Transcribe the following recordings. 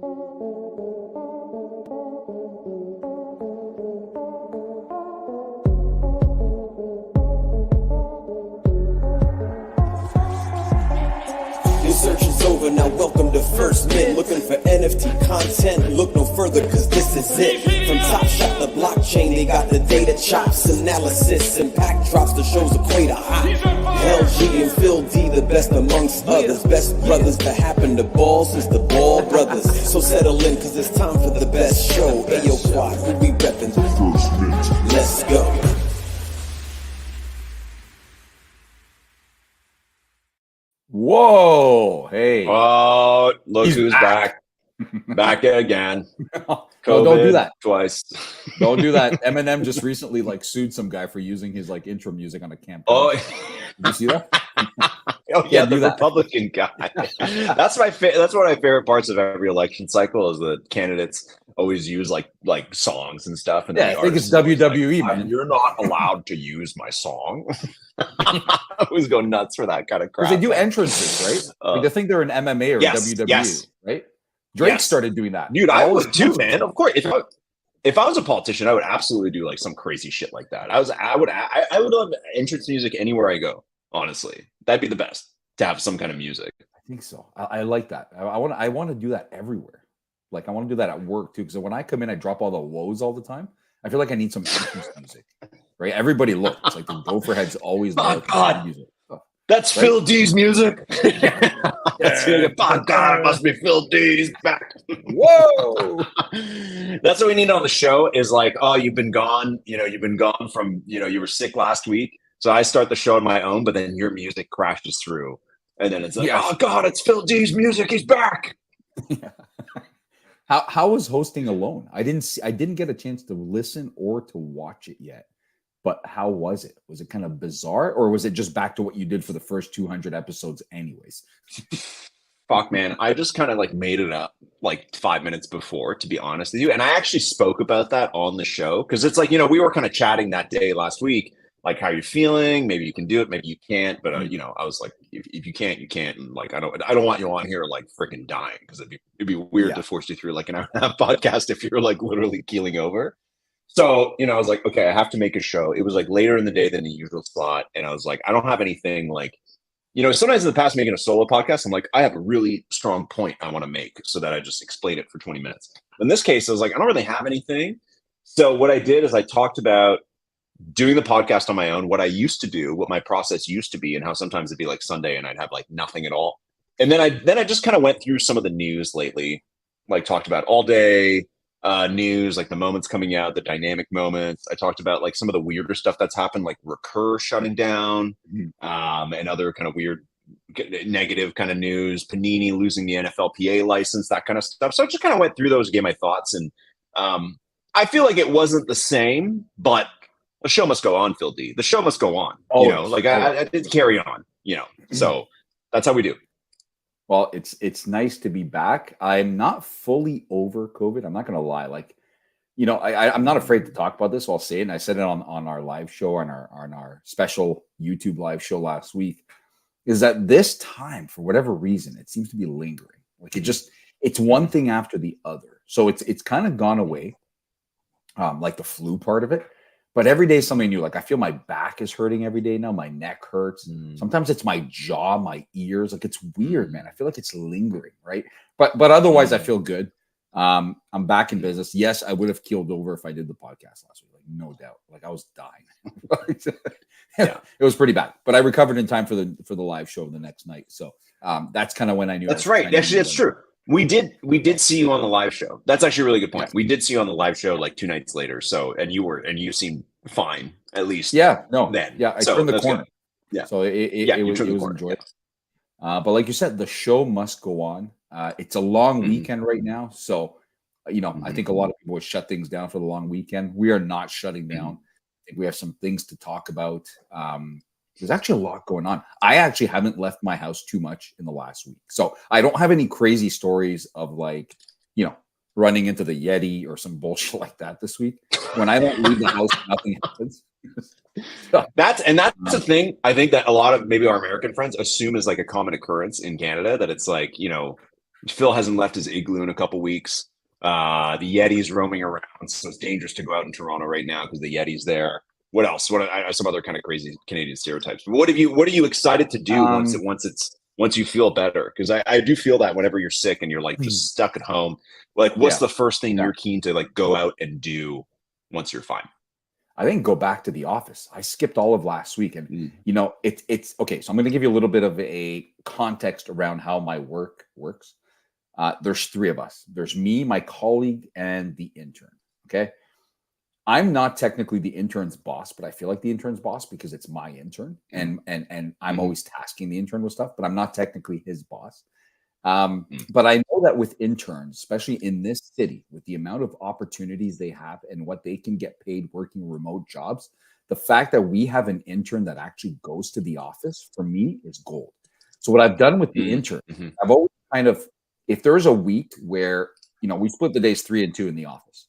Your search is over, now welcome to First Mint. Looking for NFT content, look no further cause this is it. From Top Shot to blockchain, they got the data chops, analysis, and pack drops, the show's equator hot. LG and Phil D, the best amongst others. Best brothers to happen to ball since the Ball Brothers. So settle in cause it's time for the best show. Ayo Quad, who we reppin'? First Mint. Let's go. Whoa! Hey! Oh, look who's back! Back again. No, don't do that twice. Don't do that. Eminem just recently sued some guy for using his intro music on a campaign. Oh, did you see that? Oh yeah, the Republican guy. That's my that's one of my favorite parts of every election cycle is that candidates always use like songs and stuff. And yeah, I think it's WWE, man. You're not allowed to use my song. I always go nuts for that kind of crap. Because they do entrances, right? They think they're an MMA or WWE, right? Drake started doing that. Dude, I would too, man. Of course, if I was a politician, I would absolutely do some crazy shit like that. I would love entrance music anywhere I go. Honestly, that'd be the best to have some kind of music. I think so. I like that. I want to do that everywhere. I want to do that at work too. Because when I come in, I drop all the woes all the time. I feel like I need some entrance music, right? Everybody looks like the Gopher heads always. Oh God, music. That's right? Phil D's music. Oh God, it must be Phil D's back. Whoa! That's what we need on the show. Is oh, you've been gone. You've been gone from. You were sick last week. So I start the show on my own, but then your music crashes through, and then it's oh God, it's Phil D's music. He's back. Yeah. How was hosting alone? I didn't get a chance to listen or to watch it yet. But how was it? Was it kind of bizarre, or was it just back to what you did for the first 200 episodes, anyways? Fuck, man, I just kind of made it up 5 minutes before, to be honest with you, and I actually spoke about that on the show because it's we were kind of chatting that day last week. How you're feeling? Maybe you can do it, maybe you can't. But I was like, if you can't, you can't. And I don't want you on here freaking dying because it'd be weird to force you through an hour and a half podcast if you're literally keeling over. So I was like, okay, I have to make a show. It was later in the day than the usual slot, and I was like, I don't have anything sometimes in the past making a solo podcast, I'm like, I have a really strong point I want to make, so that I just explain it for 20 minutes. In this case, I was like, I don't really have anything. So what I did is I talked about doing the podcast on my own, what I used to do, what my process used to be, and how sometimes it'd be Sunday and I'd have nothing at all. And then I just kind of went through some of the news lately, talked about all day news, the moments coming out, the dynamic moments. I talked about some of the weirder stuff that's happened, Recur shutting down, and other kind of weird negative kind of news, Panini losing the NFLPA license, that kind of stuff. So I just kind of went through those, gave my thoughts, and I feel like it wasn't the same, but the show must go on, Phil D. The show must go on. I did carry on, So that's how we do. Well, it's nice to be back. I'm not fully over COVID. I'm not going to lie. I'm not afraid to talk about this. So I'll say it. And I said it on our live show, on our special YouTube live show last week, is that this time, for whatever reason, it seems to be lingering. It's one thing after the other. So it's kind of gone away, the flu part of it. But every day is something new. I feel my back is hurting every day now. My neck hurts. Sometimes it's my jaw, my ears. It's weird, man. I feel like it's lingering, right? But otherwise, I feel good. I'm back in business. Yes, I would have keeled over if I did the podcast last week. No doubt. I was dying. Yeah, it was pretty bad. But I recovered in time for the live show the next night. So that's kind of when I knew. That's right. Actually, that's true. We did see you on the live show. That's actually a really good point. We did see you on the live show 2 nights later. So and you seemed fine, at least. Yeah. No. Then. Yeah. I turned the corner. Good. Yeah. So it was enjoyable. But like you said, the show must go on. It's a long weekend right now. So, I think a lot of people would shut things down for the long weekend. We are not shutting down. I think we have some things to talk about. There's actually a lot going on. I actually haven't left my house too much in the last week. So I don't have any crazy stories of running into the Yeti or some bullshit like that this week. When I don't leave the house, nothing happens. That's the thing. I think that a lot of maybe our American friends assume is a common occurrence in Canada, that it's Phil hasn't left his igloo in a couple weeks. The Yeti's roaming around, so it's dangerous to go out in Toronto right now because the Yeti's there. What else? What are some other kind of crazy Canadian stereotypes? What are you excited to do once you feel better? Because I do feel that whenever you're sick and you're like just stuck at home, like what's the first thing you're keen to like go out and do once you're fine? I think go back to the office. I skipped all of last week, and you know it's okay. So I'm going to give you a little bit of a context around how my work works. There's three of us. There's me, my colleague, and the intern. Okay. I'm not technically the intern's boss, but I feel like the intern's boss because it's my intern, and I'm always tasking the intern with stuff, but I'm not technically his boss. But I know that with interns, especially in this city, with the amount of opportunities they have and what they can get paid working remote jobs, the fact that we have an intern that actually goes to the office for me is gold. So what I've done with the intern, I've always kind of, if there's a week where, you know, we split the days 3 and 2 in the office.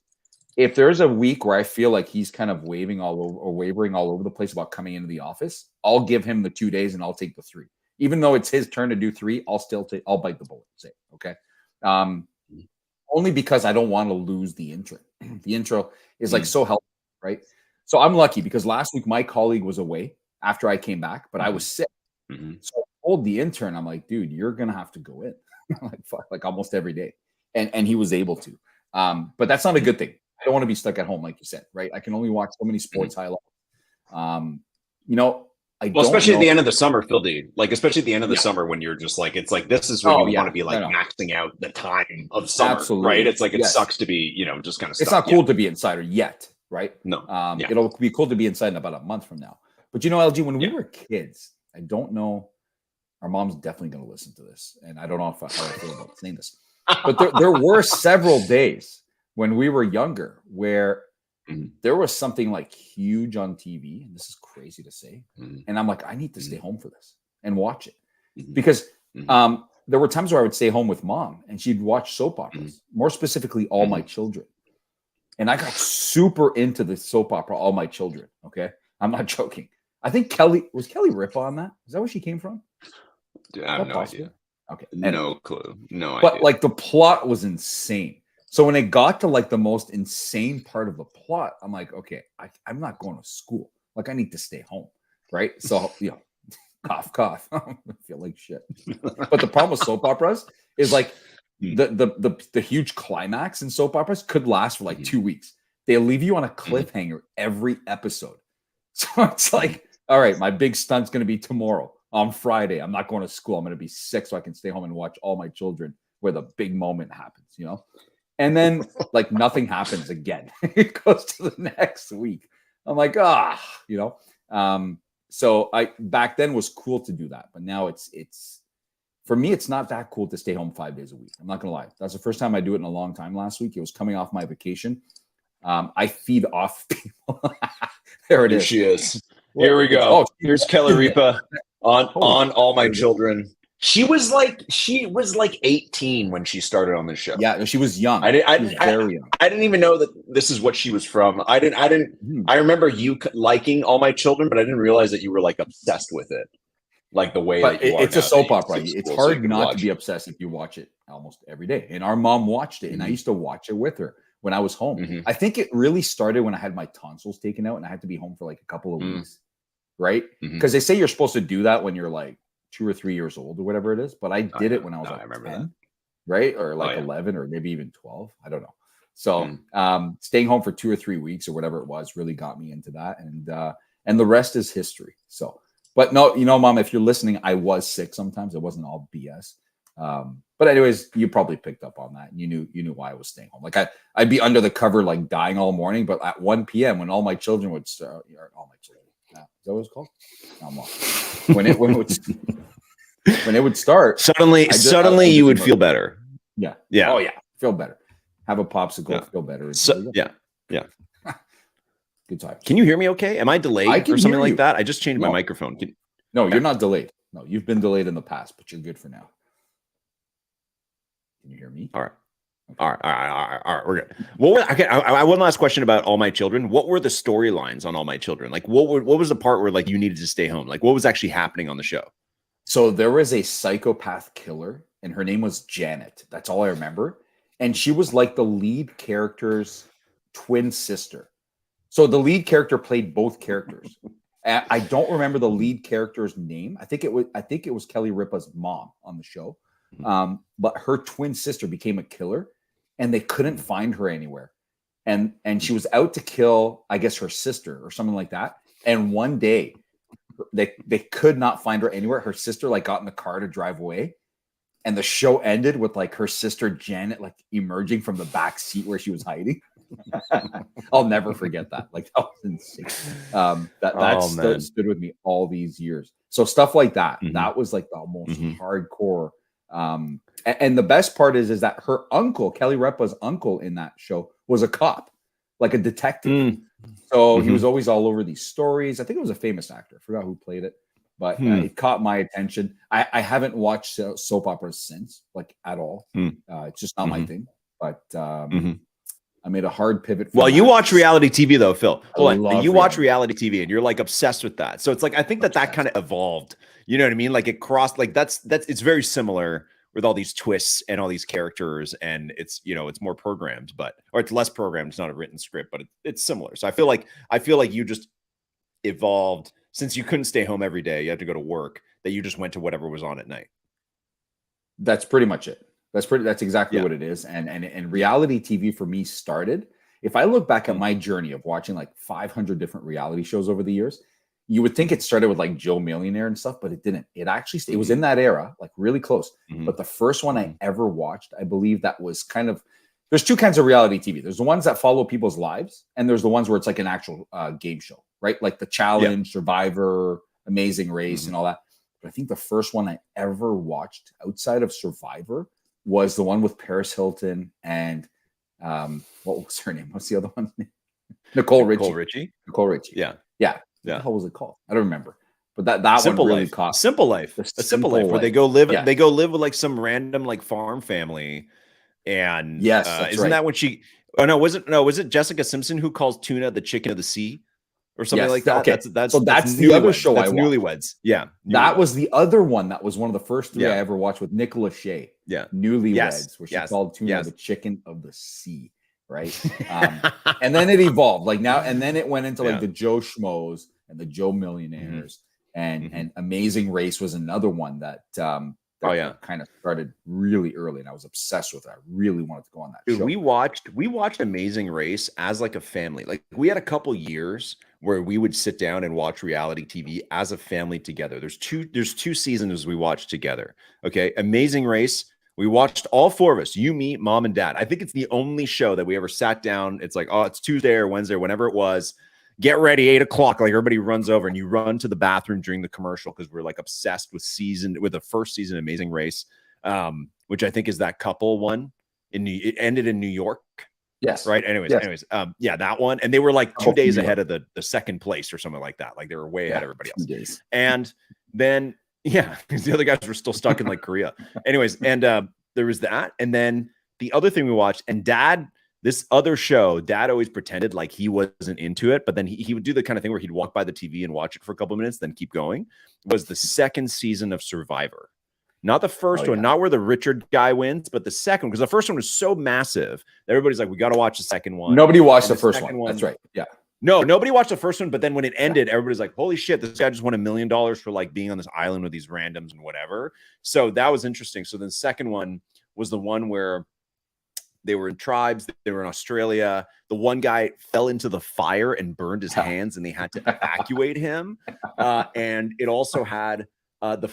If there's a week where I feel like he's kind of wavering all over the place about coming into the office, I'll give him the 2 days and I'll take the 3. Even though it's his turn to do 3, I'll bite the bullet. Say, okay. Only because I don't want to lose the intro. The intro is like so helpful, right? So I'm lucky because last week my colleague was away after I came back, but I was sick. So I told the intern, I'm like, dude, you're gonna have to go in like almost every day. And he was able to. But that's not a good thing. I don't want to be stuck at home, like you said, right? I can only watch so many sports highlights. You know, especially at the end of the summer, Phil D. Like, especially at the end of the summer when you're just like, it's like, this is when you want to be like maxing out the time of summer, right? It's like, it sucks to be, you know, just kind of stuck. It's not cool to be insider yet, right? No. It'll be cool to be inside in about a month from now. But you know, LG, when we were kids, I don't know, our mom's definitely going to listen to this. And I don't know how I feel about saying this. But there were several days when we were younger where there was something like huge on TV, and this is crazy to say, and I'm like, I need to stay home for this and watch it because there were times where I would stay home with mom and she'd watch soap operas, more specifically All My Children, and I got super into the soap opera All My Children. Okay, I'm not joking. I think Kelly Ripa on that. Is that where she came from? Dude, I have no idea. Okay, no clue, no idea. But like the plot was insane. So when it got to like the most insane part of the plot, I'm like, okay, I'm not going to school. Like I need to stay home, right? So, you know, cough. I feel like shit. But the problem with soap operas is like the huge climax in soap operas could last for like 2 weeks. They leave you on a cliffhanger every episode. So it's like, all right, my big stunt's going to be tomorrow on Friday. I'm not going to school. I'm going to be sick so I can stay home and watch All My Children where the big moment happens, you know? And then like nothing happens again. It goes to the next week. I'm like, you know. So I back then was cool to do that, but now it's for me, it's not that cool to stay home 5 days a week. I'm not gonna lie. That's the first time I do it in a long time last week. It was coming off my vacation. I feed off people. There it is. She is. Here we go. Oh, here's Kelly Ripa on All My Children. She was like 18 when she started on this show. Yeah, she was young. She was very young. I didn't even know that this is what she was from. I remember you liking All My Children, but I didn't realize that you were like obsessed with it, like the way that you are. It's a soap opera. It's hard not to be obsessed if you watch it almost every day. And our mom watched it, and I used to watch it with her when I was home. I think it really started when I had my tonsils taken out, and I had to be home for like a couple of weeks, right? Because they say you're supposed to do that when you're like 2 or 3 years old or whatever it is, but I did it when I was like 10, right? Or like 11 or maybe even 12. I don't know. So staying home for 2 or 3 weeks or whatever it was really got me into that. And the rest is history. So, but no, you know, mom, if you're listening, I was sick sometimes. It wasn't all BS. But anyways, you probably picked up on that. You knew why I was staying home. Like I'd be under the cover, like dying all morning, but at 1 p.m. when All My Children would start, All My Children. Is that what it's called? No, when it would start, suddenly you would feel better. Yeah. Yeah. Oh yeah. Feel better. Have a popsicle. Feel better. Yeah. Good time. Can you hear me okay? Am I delayed or something like that? I just changed my microphone. No, you're not delayed. No, you've been delayed in the past, but you're good for now. Can you hear me? All right. All right. We're good. I one last question about All My Children. What were the storylines on All My Children? Like, what was the part where like you needed to stay home? Like, what was actually happening on the show? So there was a psychopath killer, and her name was Janet. That's all I remember. And she was like the lead character's twin sister. So the lead character played both characters. I don't remember the lead character's name. I think it was Kelly Ripa's mom on the show. But her twin sister became a killer, and they couldn't find her anywhere. And she was out to kill, I guess, her sister or something like that. And one day, they could not find her anywhere. Her sister like got in the car to drive away, and the show ended with like her sister Janet like emerging from the back seat where she was hiding. I'll never forget that. Like that was insane. That stood with me all these years. So stuff like that. That was like the most hardcore. And the best part is that her uncle, Kelly Ripa's uncle in that show, was a cop, like a detective. So he was always all over these stories. I think it was a famous actor. I forgot who played it, but it caught my attention. I haven't watched soap operas since, like at all. It's just not my thing. But I made a hard pivot. Well, you watch reality TV though, Phil. Hold on. You watch reality TV and you're like obsessed with that. So it's like I think that kind of evolved. You know what I mean? Like it crossed. Like that's it's very similar with all these twists and all these characters, and it's it's more programmed, or it's less programmed. It's not a written script, but it's similar. So I feel like you just evolved since you couldn't stay home every day. You had to go to work. That you just went to whatever was on at night. That's pretty much it. That's exactly what it is. And reality TV for me started. If I look back at my journey of watching like 500 different reality shows over the years, you would think it started with like Joe Millionaire and stuff, but it didn't. It actually, it was in that era, like really close. But the first one I ever watched, I believe that was kind of, there's two kinds of reality TV. There's the ones that follow people's lives, and there's the ones where it's like an actual game show, right? Like The Challenge, Survivor, Amazing Race, and all that. But I think the first one I ever watched outside of Survivor was the one with Paris Hilton and what was her name? What's the other one's name? Nicole Richie. Nicole Richie. Yeah. What the hell was it called? I don't remember. But that Simple one really Life. caught Simple Life. A Simple Life where they go live with like some random like farm family. And isn't that when she was it Jessica Simpson who calls tuna the chicken of the sea? Or something like that. Okay. That's the other show I watched. Newlyweds. Yeah. That was the other one that was one of the first three I ever watched with Nicola Shea. Yeah. Newlyweds, where she called tuna the chicken of the sea. Right. And then it evolved and then it went into like the Joe Schmoes and the Joe Millionaires and Amazing Race was another one that kind of started really early, and I was obsessed with it. I really wanted to go on that show. We watched Amazing Race as like a family. Like we had a couple years where we would sit down and watch reality TV as a family together. There's two seasons we watched together. Okay. Amazing Race. We watched all four of us, you, me, mom, and dad. I think it's the only show that we ever sat down. It's like, it's Tuesday or Wednesday, or whenever it was. Get ready, 8 o'clock. Like everybody runs over and you run to the bathroom during the commercial because we're like obsessed with the first season of Amazing Race, which I think is that couple one. It ended in New York. Yes. Right. Anyways, that one. And they were like 2 days ahead of the second place or something like that. Like they were way ahead of everybody else. 2 days. And then because the other guys were still stuck in like Korea. Anyways, and there was that. And then the other thing we watched, and this other show, Dad always pretended like he wasn't into it, but then he would do the kind of thing where he'd walk by the TV and watch it for a couple of minutes, then keep going. Was the second season of Survivor. Not the first one, not where the Richard guy wins, but the second, because the first one was so massive that everybody's like, we got to watch the second one. Nobody watched the first one. That's right. Yeah. No, nobody watched the first one, but then when it ended, everybody's like, holy shit, this guy just won $1 million for like being on this island with these randoms and whatever. So that was interesting. So then the second one was the one where they were in tribes, they were in Australia. The one guy fell into the fire and burned his hands and they had to evacuate him. And it also had the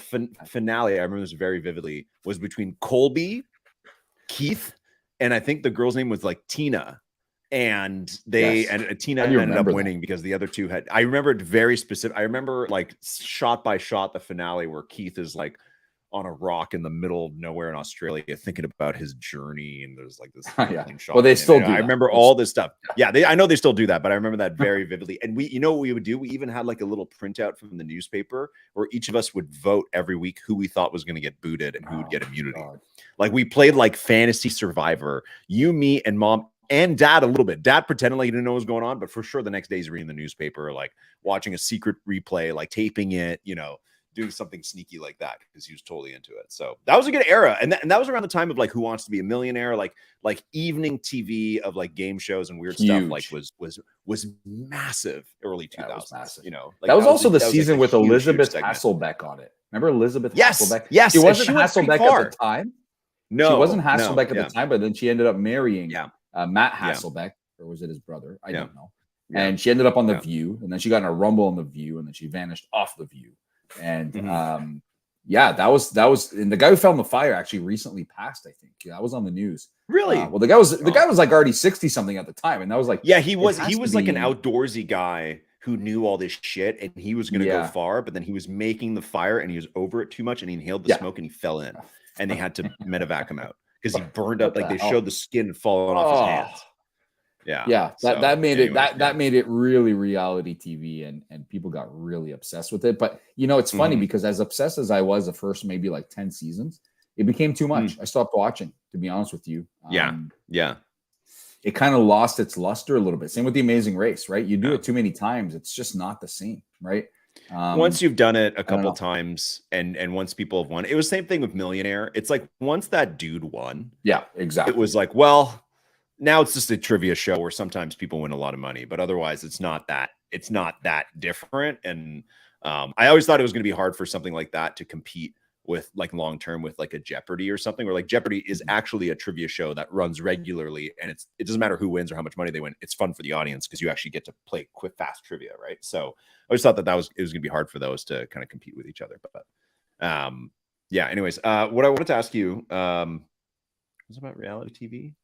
finale, I remember this very vividly, was between Colby, Keith, and I think the girl's name was like Tina. And Tina ended up winning because the other two had. I remember it very specific. I remember like shot by shot the finale where Keith is like on a rock in the middle of nowhere in Australia, thinking about his journey, and there's like this. Shot. Well, they still do. I remember all this stuff. Yeah, I know they still do that, but I remember that very vividly. And you know what we would do? We even had like a little printout from the newspaper where each of us would vote every week who we thought was going to get booted and who would get immunity. God. Like we played like fantasy Survivor. You, me, and mom. And dad a little bit. Dad pretended like he didn't know what was going on, but for sure the next day he's reading the newspaper, like watching a secret replay, like taping it, doing something sneaky like that because he was totally into it. So that was a good era. And that was around the time of like Who Wants to Be a Millionaire, like evening TV of like game shows and weird stuff, like was massive early 2000s. Massive. You know, like that was also the that was season like with huge Elizabeth segment. Hasselbeck on it. Remember Elizabeth Yes, Hasselbeck? yes. She wasn't She went pretty Hasselbeck far. at the time. No, she wasn't Hasselbeck no, at the time, but then she ended up marrying Yeah. Matt Hasselbeck, or was it his brother? I don't know. Yeah. And she ended up on The View, and then she got in a rumble on The View, and then she vanished off The View. And that was, and the guy who found the fire actually recently passed. I think that was on the news. Really? Well, the guy was like already 60 something at the time, and that was like he was like an outdoorsy guy who knew all this shit, and he was going to go far, but then he was making the fire, and he was over it too much, and he inhaled the smoke, and he fell in, and they had to medevac him out because he burned up. Like they showed the skin falling off his hands. Yeah. That made it really reality TV, and people got really obsessed with it. But it's funny because as obsessed as I was the first maybe like 10 seasons, it became too much. I stopped watching, to be honest with you. It kind of lost its luster a little bit. Same with The Amazing Race, right? You do it too many times, it's just not the same, right? Once you've done it a couple times, and once people have won, it was the same thing with Millionaire. It's like once that dude won, exactly. It was like, well, now it's just a trivia show where sometimes people win a lot of money, but otherwise it's not that different. And I always thought it was going to be hard for something like that to compete with like long term with like a Jeopardy or something, where like Jeopardy is actually a trivia show that runs regularly, and it doesn't matter who wins or how much money they win. It's fun for the audience because you actually get to play quick, fast trivia, right? So I just thought it was going to be hard for those to kind of compete with each other. But anyways, what I wanted to ask you was about reality TV.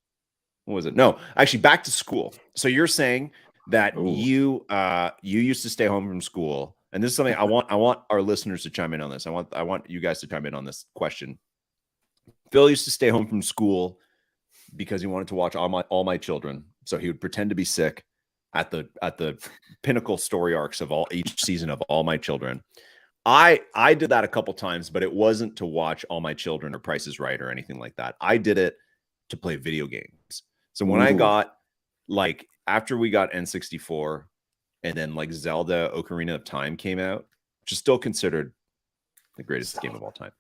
What was it? No, actually, back to school. So you're saying that you used to stay home from school, and this is something I want our listeners to chime in on this. I want you guys to chime in on this question. Phil used to stay home from school because he wanted to watch all my children. So he would pretend to be sick at the pinnacle story arcs of each season of All My Children. I did that a couple times, but it wasn't to watch All My Children or Price is Right or anything like that. I did it to play video games. So when I got like after we got N64 and then like Zelda Ocarina of Time came out, which is still considered the greatest game of all time.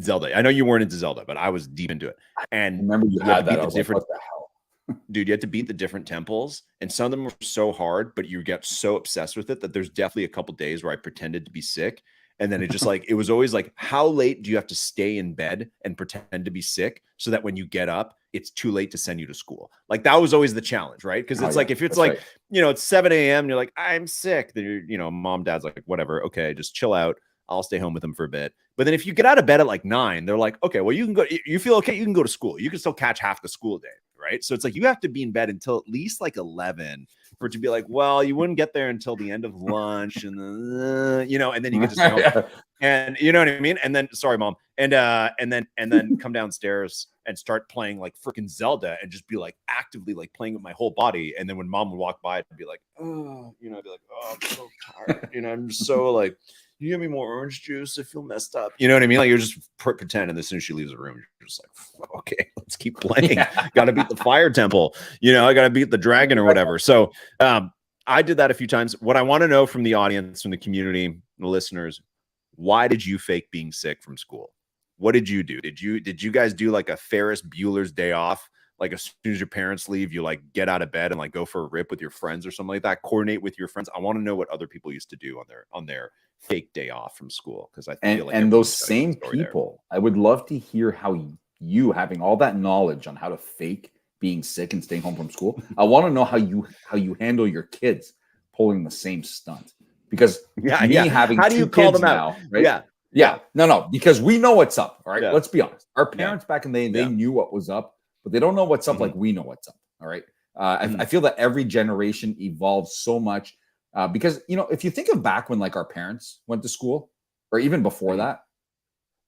Zelda. I know you weren't into Zelda, but I was deep into it. And I remember you had that. I was like, what the hell? Dude, you had to beat the different temples, and some of them were so hard, but you get so obsessed with it that there's definitely a couple days where I pretended to be sick. And then it just like, it was always like, how late do you have to stay in bed and pretend to be sick so that when you get up, it's too late to send you to school? Like that was always the challenge, right? Because it's like, if it's like, it's 7 a.m. and you're like, I'm sick. Then mom, dad's like, whatever. Okay, just chill out. I'll stay home with them for a bit. But then if you get out of bed at like 9, they're like, okay, well, you can go, you feel okay. You can go to school. You can still catch half the school day, right? So it's like, you have to be in bed until at least like 11 for it to be like, well, you wouldn't get there until the end of lunch. And then, and then you get to stay home. And you know what I mean? And then, sorry, mom. And then come downstairs and start playing like freaking Zelda and just be like actively like playing with my whole body. And then when mom would walk by, I'd be like, oh, I'd be like, oh, I'm so tired. I'm just so like, you give me more orange juice? I feel messed up. You know what I mean? Like you're just pretend. And as soon as she leaves the room, you're just like, okay, let's keep playing. Got to beat the fire temple. I got to beat the dragon or whatever. So I did that a few times. What I want to know from the audience, from the community, the listeners, why did you fake being sick from school? What did you do? Did you guys do like a Ferris Bueller's Day Off? Like as soon as your parents leave, you like get out of bed and like go for a rip with your friends or something like that. Coordinate with your friends. I want to know what other people used to do on their fake day off from school, because I feel like those same people, I would love to hear how you having all that knowledge on how to fake being sick and staying home from school. I want to know how you handle your kids pulling the same stunt, because having how do you call them out now, right? No, because we know what's up. All right, let's be honest. Our parents back in the day, they knew what was up, but they don't know what's up like we know what's up. All right. I feel that every generation evolves so much because, if you think of back when like our parents went to school, or even before that,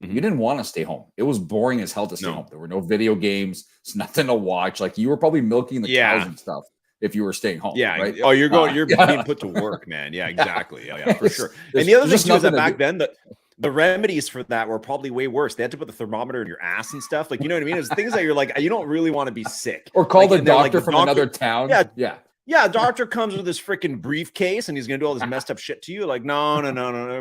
you didn't want to stay home. It was boring as hell to stay home. There were no video games. It's nothing to watch. Like you were probably milking the cows and stuff if you were staying home. Yeah. Right? Oh, you're being put to work, man. Yeah, exactly. Yeah, for sure. And the other thing too is that back then the remedies for that were probably way worse. They had to put the thermometer in your ass and stuff. Like, you know what I mean? It's things that you're like, you don't really want to be sick. Or call the doctor from another town. Yeah. Yeah, doctor comes with this freaking briefcase and he's gonna do all this messed up shit to you. Like, no,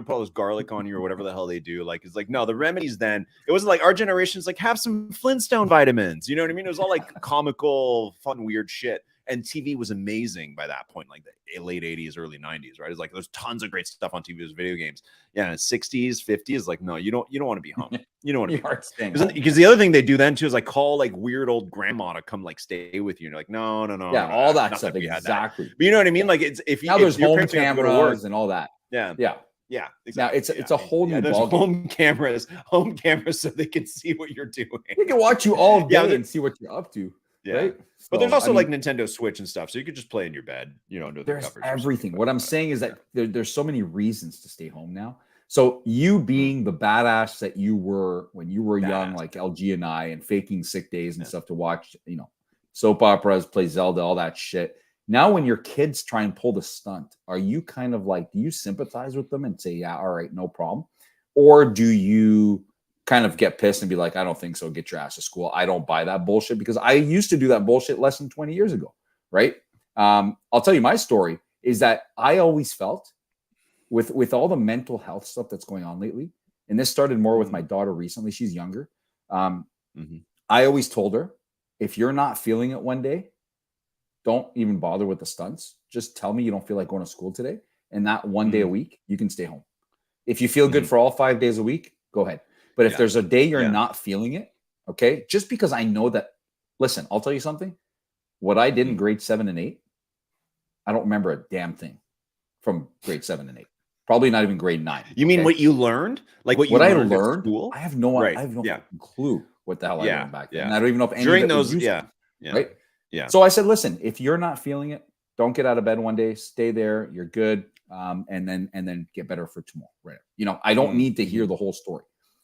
put all this garlic on you or whatever the hell they do. Like, it's like, no, the remedies then. It wasn't like our generation's like, have some Flintstone vitamins. You know what I mean? It was all like comical, fun, weird shit. And TV was amazing by that point, like the late 80s, early 90s, right? It's like there's tons of great stuff on TV. There's video games. Yeah, in the 60s, 50s, like, no, you don't want to be home. You don't want to be home. Because the other thing they do then too is like call like weird old grandma to come like stay with you. And you're like, no. Yeah, all that stuff. Exactly. But you know what I mean? Like it's if you now there's home cameras cameras and all that. Yeah. Exactly. Now it's a whole new there's ballgame. home cameras so they can see what you're doing. They can watch you all day and see what you're up to. Yeah. Right? But there's also like Nintendo Switch and stuff, so you could just play in your bed, under the there's covers. Everything. What I'm saying is that there's so many reasons to stay home now. So you being the badass that you were when you were young, like LG and I, and faking sick days and stuff to watch, soap operas, play Zelda, all that shit. Now, when your kids try and pull the stunt, are you kind of like, do you sympathize with them and say, yeah, all right, no problem? Or do you kind of get pissed and be like, I don't think so. Get your ass to school. I don't buy that bullshit, because I used to do that bullshit less than 20 years ago. Right. I'll tell you my story is that I always felt with all the mental health stuff that's going on lately. And this started more with my daughter recently. She's younger. I always told her, if you're not feeling it one day, don't even bother with the stunts. Just tell me you don't feel like going to school today. And that one day a week, you can stay home. If you feel good for all 5 days a week, go ahead. But if there's a day you're not feeling it, okay, just because I know that, listen, I'll tell you something. What I did in grade 7 and 8, I don't remember a damn thing from grade 7 and 8. Probably not even grade 9. You mean what you learned? Like what I learned learned? at school? I have no clue what the hell I learned back then. Yeah. And I don't even know if any during of it was those, useful, right? Yeah. So I said, listen, if you're not feeling it, don't get out of bed one day. Stay there. You're good. And then get better for tomorrow. Right. I don't need to hear the whole story.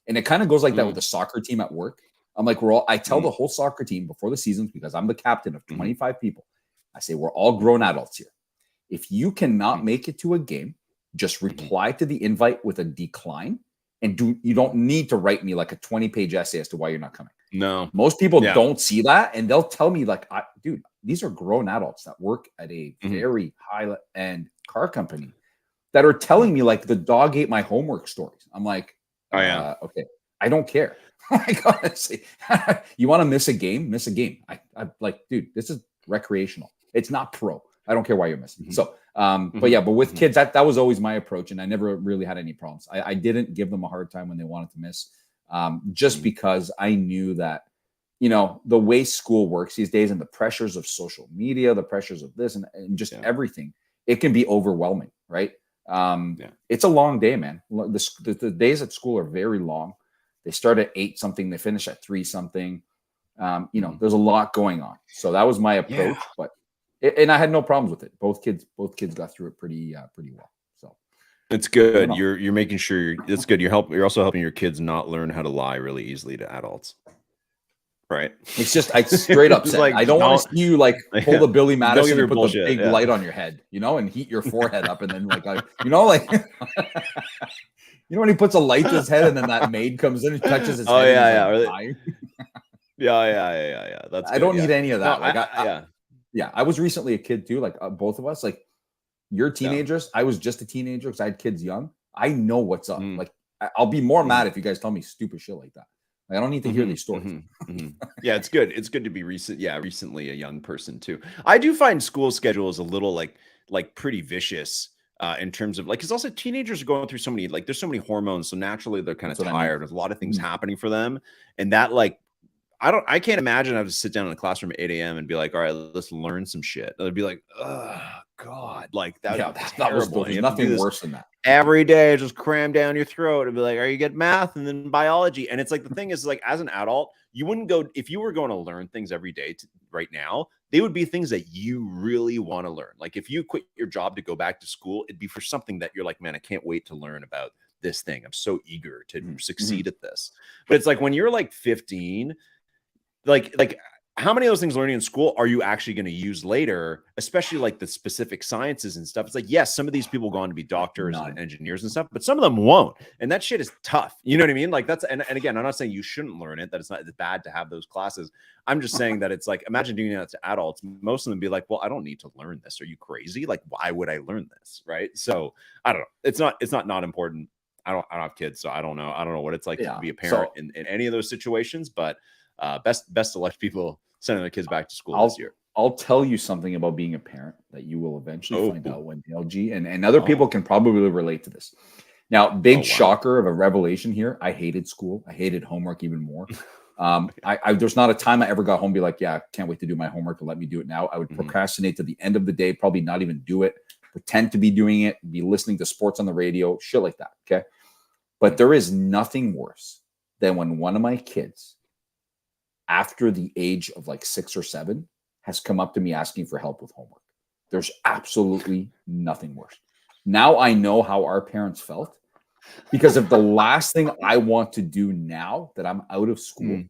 And it kind of goes like that with the soccer team at work. I'm like, I tell the whole soccer team before the seasons, because I'm the captain of 25 people. I say, we're all grown adults here. If you cannot make it to a game, just reply to the invite with a decline, and you don't need to write me like a 20-page essay as to why you're not coming. No, most people don't see that, and they'll tell me like, dude, these are grown adults that work at a very high-end car company that are telling me like the dog ate my homework stories. I'm like, okay, I don't care. Like, honestly, you want to miss a game? Miss a game. I like, dude, this is recreational. It's not pro. I don't care why you're missing. So, but with kids, that was always my approach, and I never really had any problems. I didn't give them a hard time when they wanted to miss, just because I knew that, the way school works these days and the pressures of social media, the pressures of this and just everything, it can be overwhelming, right? It's a long day, man. The days at school are very long. They start at 8 something, they finish at 3 something. There's a lot going on. So that was my approach, and I had no problems with it. Both kids got through it pretty well. So it's good. You're making sure it's good. You're also helping your kids not learn how to lie really easily to adults. Right. It's just, I straight up said, like, I don't want to see you like pull the Billy Madison and put the big light on your head, and heat your forehead up, and then like, when he puts a light to his head and then that maid comes in and touches his head. Yeah. That's I don't need any of that. No, I was recently a kid too, like both of us, like you're teenagers. I was just a teenager because I had kids young. I know what's up. Like I'll be more mad if you guys tell me stupid shit like that. Like, I don't need to hear these stories. Yeah, it's good. It's good to be recently a young person too. I do find school schedules a little like pretty vicious in terms of like, because also teenagers are going through so many, like there's so many hormones. So naturally they're kind of tired. There's a lot of things happening for them. And that like, I can't imagine I have to sit down in the classroom at 8 a.m. and be like, all right, let's learn some shit. They'd be like, oh God, like that was nothing worse than that. Every day, just cram down your throat and be like, are you get math and then biology? And it's like, the thing is like, as an adult, you wouldn't go, if you were going to learn things every day right now, they would be things that you really want to learn. Like if you quit your job to go back to school, it'd be for something that you're like, man, I can't wait to learn about this thing. I'm so eager to succeed at this. But it's like when you're like 15, like how many of those things learning in school are you actually going to use later, especially like the specific sciences and stuff? It's like, yes, some of these people go on to be doctors and engineers and stuff, but some of them won't. And that shit is tough. You know what I mean? Like that's, and again, I'm not saying you shouldn't learn it, that it's not bad to have those classes. I'm just saying that it's like, imagine doing that to adults. Most of them be like, well, I don't need to learn this. Are you crazy? Like, why would I learn this? Right. So I don't know. It's not important. I don't have kids, so I don't know. I don't know what it's like to be a parent in any of those situations, but best to let people sending their kids back to school this year. I'll tell you something about being a parent that you will eventually find out when LG and other people can probably relate to this. Now, big shocker of a revelation here. I hated school. I hated homework even more. There's not a time I ever got home and be like, yeah, I can't wait to do my homework and let me do it now. I would procrastinate to the end of the day, probably not even do it, pretend to be doing it, be listening to sports on the radio, shit like that. Okay. But there is nothing worse than when one of my kids, after the age of like 6 or 7, has come up to me asking for help with homework. There's absolutely nothing worse. Now I know how our parents felt, because if the last thing I want to do now that I'm out of school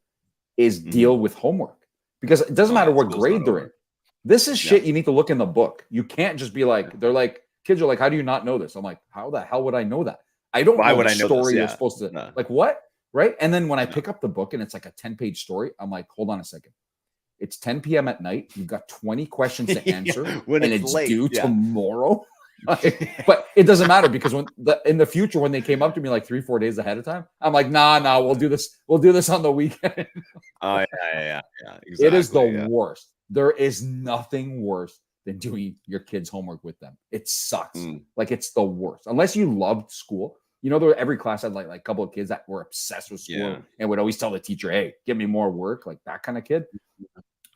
is deal with homework, because it doesn't matter what grade they're in. This is shit you need to look in the book. You can't just be like, they're like, kids are like, how do you not know this? I'm like, how the hell would I know that? I don't know the story you're supposed to, like what? Right. And then when I pick up the book and it's like a 10-page story, I'm like, hold on a second. It's 10 p.m. at night. You've got 20 questions to answer and it's late. Due tomorrow. But it doesn't matter, because in the future, when they came up to me like 3-4 days ahead of time, I'm like, nah, we'll do this. We'll do this on the weekend. Exactly. It is the worst. There is nothing worse than doing your kids' homework with them. It sucks. Like it's the worst. Unless you loved school. You know, every class had like a couple of kids that were obsessed with school and would always tell the teacher, hey, give me more work, like that kind of kid.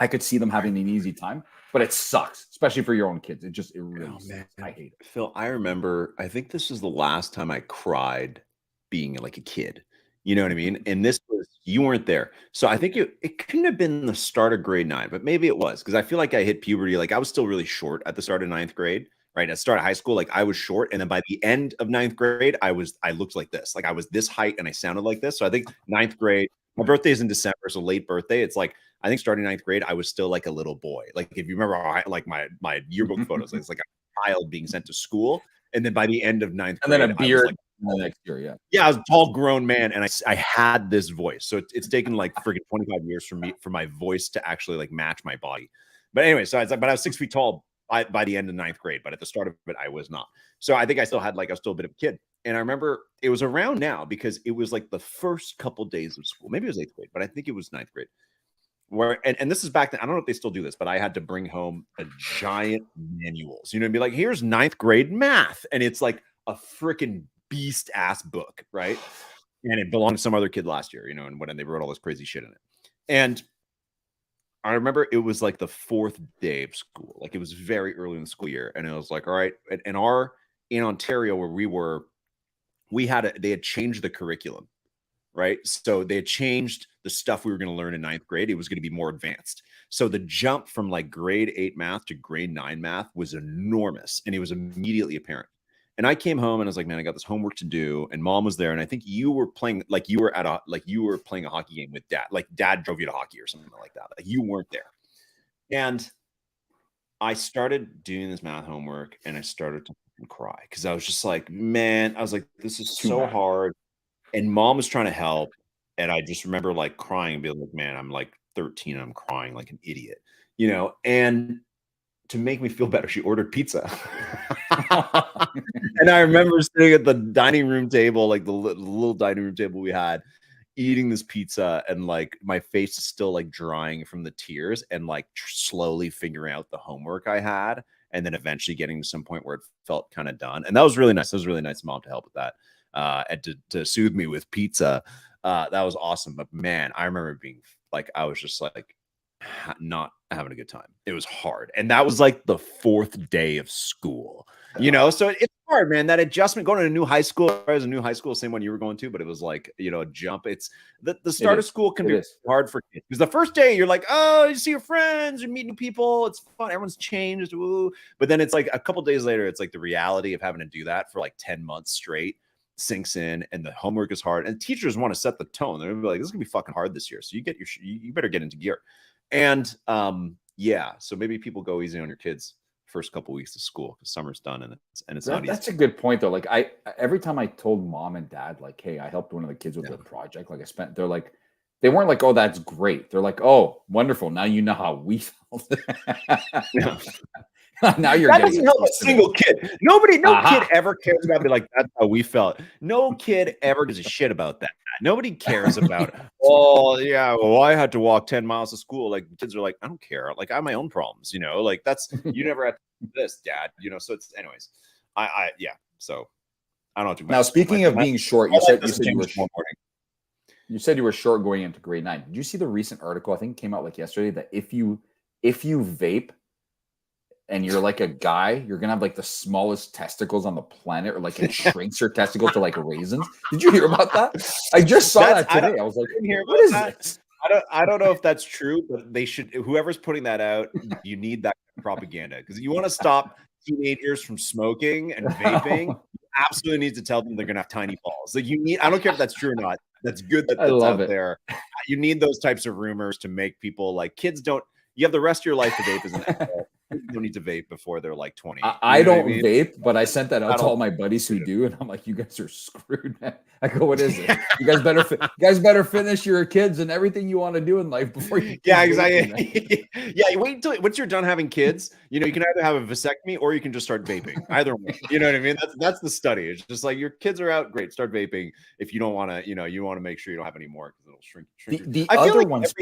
I could see them having an easy time, but it sucks, especially for your own kids. It really sucks. I hate it. Phil, I remember, I think this was the last time I cried being like a kid. You know what I mean? And this was, you weren't there. So I think it couldn't have been the start of grade 9, but maybe it was, because I feel like I hit puberty. Like I was still really short at the start of 9th grade. Right. At the start of high school, like I was short. And then by the end of 9th grade, I looked like this. Like I was this height and I sounded like this. So I think 9th grade, my birthday is in December, so late birthday. It's like, I think starting 9th grade, I was still like a little boy. Like if you remember like my yearbook photos, it's like a child being sent to school. And then by the end of 9th grade, and then a beard the next year. Yeah, I was a tall grown man, and I had this voice. So it's taken like freaking 25 years for my voice to actually like match my body. But anyway, so it's like, but I was 6 feet tall by the end of 9th grade, but at the start of it, I was not. So I think I still had I was still a bit of a kid. And I remember it was around now, because it was like the first couple days of school. Maybe it was 8th grade, but I think it was 9th grade. Where and this is back then. I don't know if they still do this, but I had to bring home a giant manuals, and be like, here's 9th grade math. And it's like a freaking beast ass book, right? And it belonged to some other kid last year, and when they wrote all this crazy shit in it. And I remember it was like the 4th day of school. Like it was very early in the school year. And it was like, all right. In Ontario where we were, they had changed the curriculum, right? So they had changed the stuff we were going to learn in 9th grade. It was going to be more advanced. So the jump from like grade 8 math to grade 9 math was enormous. And it was immediately apparent. And I came home and I was like, man, I got this homework to do. And mom was there. And I think you were playing, like you were playing a hockey game with dad. Like dad drove you to hockey or something like that. Like you weren't there. And I started doing this math homework and I started to cry, because I was just like, man, I was like, this is so hard. And mom was trying to help. And I just remember like crying and being like, man, I'm like 13 and I'm crying like an idiot, and to make me feel better, she ordered pizza. And I remember sitting at the dining room table, like the little dining room table we had, eating this pizza, and like my face is still like drying from the tears, and like slowly figuring out the homework I had, and then eventually getting to some point where it felt kind of done. And that was really nice. It was really nice, mom, to help with that, and to soothe me with pizza. That was awesome. But man, I remember being like, I was just like not having a good time. It was hard. And that was like the 4th day of school, so it's hard, man. That adjustment going to a new high school, as a new high school, same one you were going to, but it was like, a jump. It's the start of school can be hard for kids, because the first day you're like, oh, you see your friends, you meet new people. It's fun. Everyone's changed. Woo. But then it's like a couple days later, it's like the reality of having to do that for like 10 months straight sinks in, and the homework is hard, and teachers want to set the tone. They're gonna be like, this is gonna be fucking hard this year, so you better get into gear. And yeah, so maybe people go easy on your kids first couple weeks of school because summer's done and it's not easy. That's a good point though. Like every time I told mom and dad, like, hey, I helped one of the kids with their project, like they're like, they weren't like, oh, that's great. They're like, oh, wonderful. Now you know how we felt. Now you're that getting doesn't help a single kid. No kid ever cares about me like that's how we felt. No kid ever gives a shit about that. Nobody cares about, oh yeah, well, I had to walk 10 miles to school. Like kids are like, I don't care. Like I have my own problems, you know, like that's you never had to do this, dad, you know. So it's anyways. Yeah. So I don't know too much. Now speaking of being short, you said you were short going into grade 9. Did you see the recent article? I think it came out like yesterday that if you vape and you're like a guy, you're gonna have like the smallest testicles on the planet, or like it shrinks your testicle to like raisins. Did you hear about that? I just saw that today. I was like, what is this? I don't know if that's true, but they should. Whoever's putting that out, you need that propaganda because you want to stop teenagers from smoking and vaping. You absolutely need to tell them they're gonna have tiny balls. Like you need. I don't care if that's true or not. That's good that that's out there. You need those types of rumors to make people like kids don't. You have the rest of your life to vape as an adult. You don't need to vape before they're like 20. I don't vape, but I sent that out to all my buddies who do, and I'm like, you guys are screwed, man. I go, what is it? You guys better finish your kids and everything you want to do in life before you. Yeah, exactly. Yeah, you wait until once you're done having kids, you know, you can either have a vasectomy or you can just start vaping. Either one. You know what I mean? That's the study. It's just like your kids are out, great, start vaping. If you don't want to, you know, you want to make sure you don't have any more because it'll shrink. The other like ones,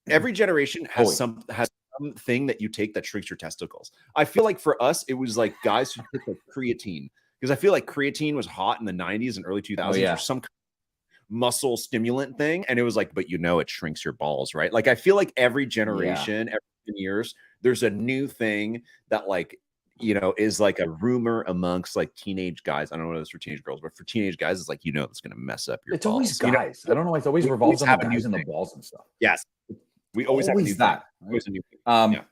every generation has something that you take that shrinks your testicles. I feel like for us, it was like guys who took like creatine because I feel like creatine was hot in the 90s and early 2000s or some kind of muscle stimulant thing. And it was like, but you know, it shrinks your balls, right? Like, I feel like every generation, every 10 years, there's a new thing that like, you know, is like a rumor amongst like teenage guys. I don't know if it's for teenage girls, but for teenage guys, it's like, you know, it's going to mess up your balls. Always guys. You know? I don't know. It always revolves on the guys and the balls and stuff. Yes. We always have that. Right? A new thing.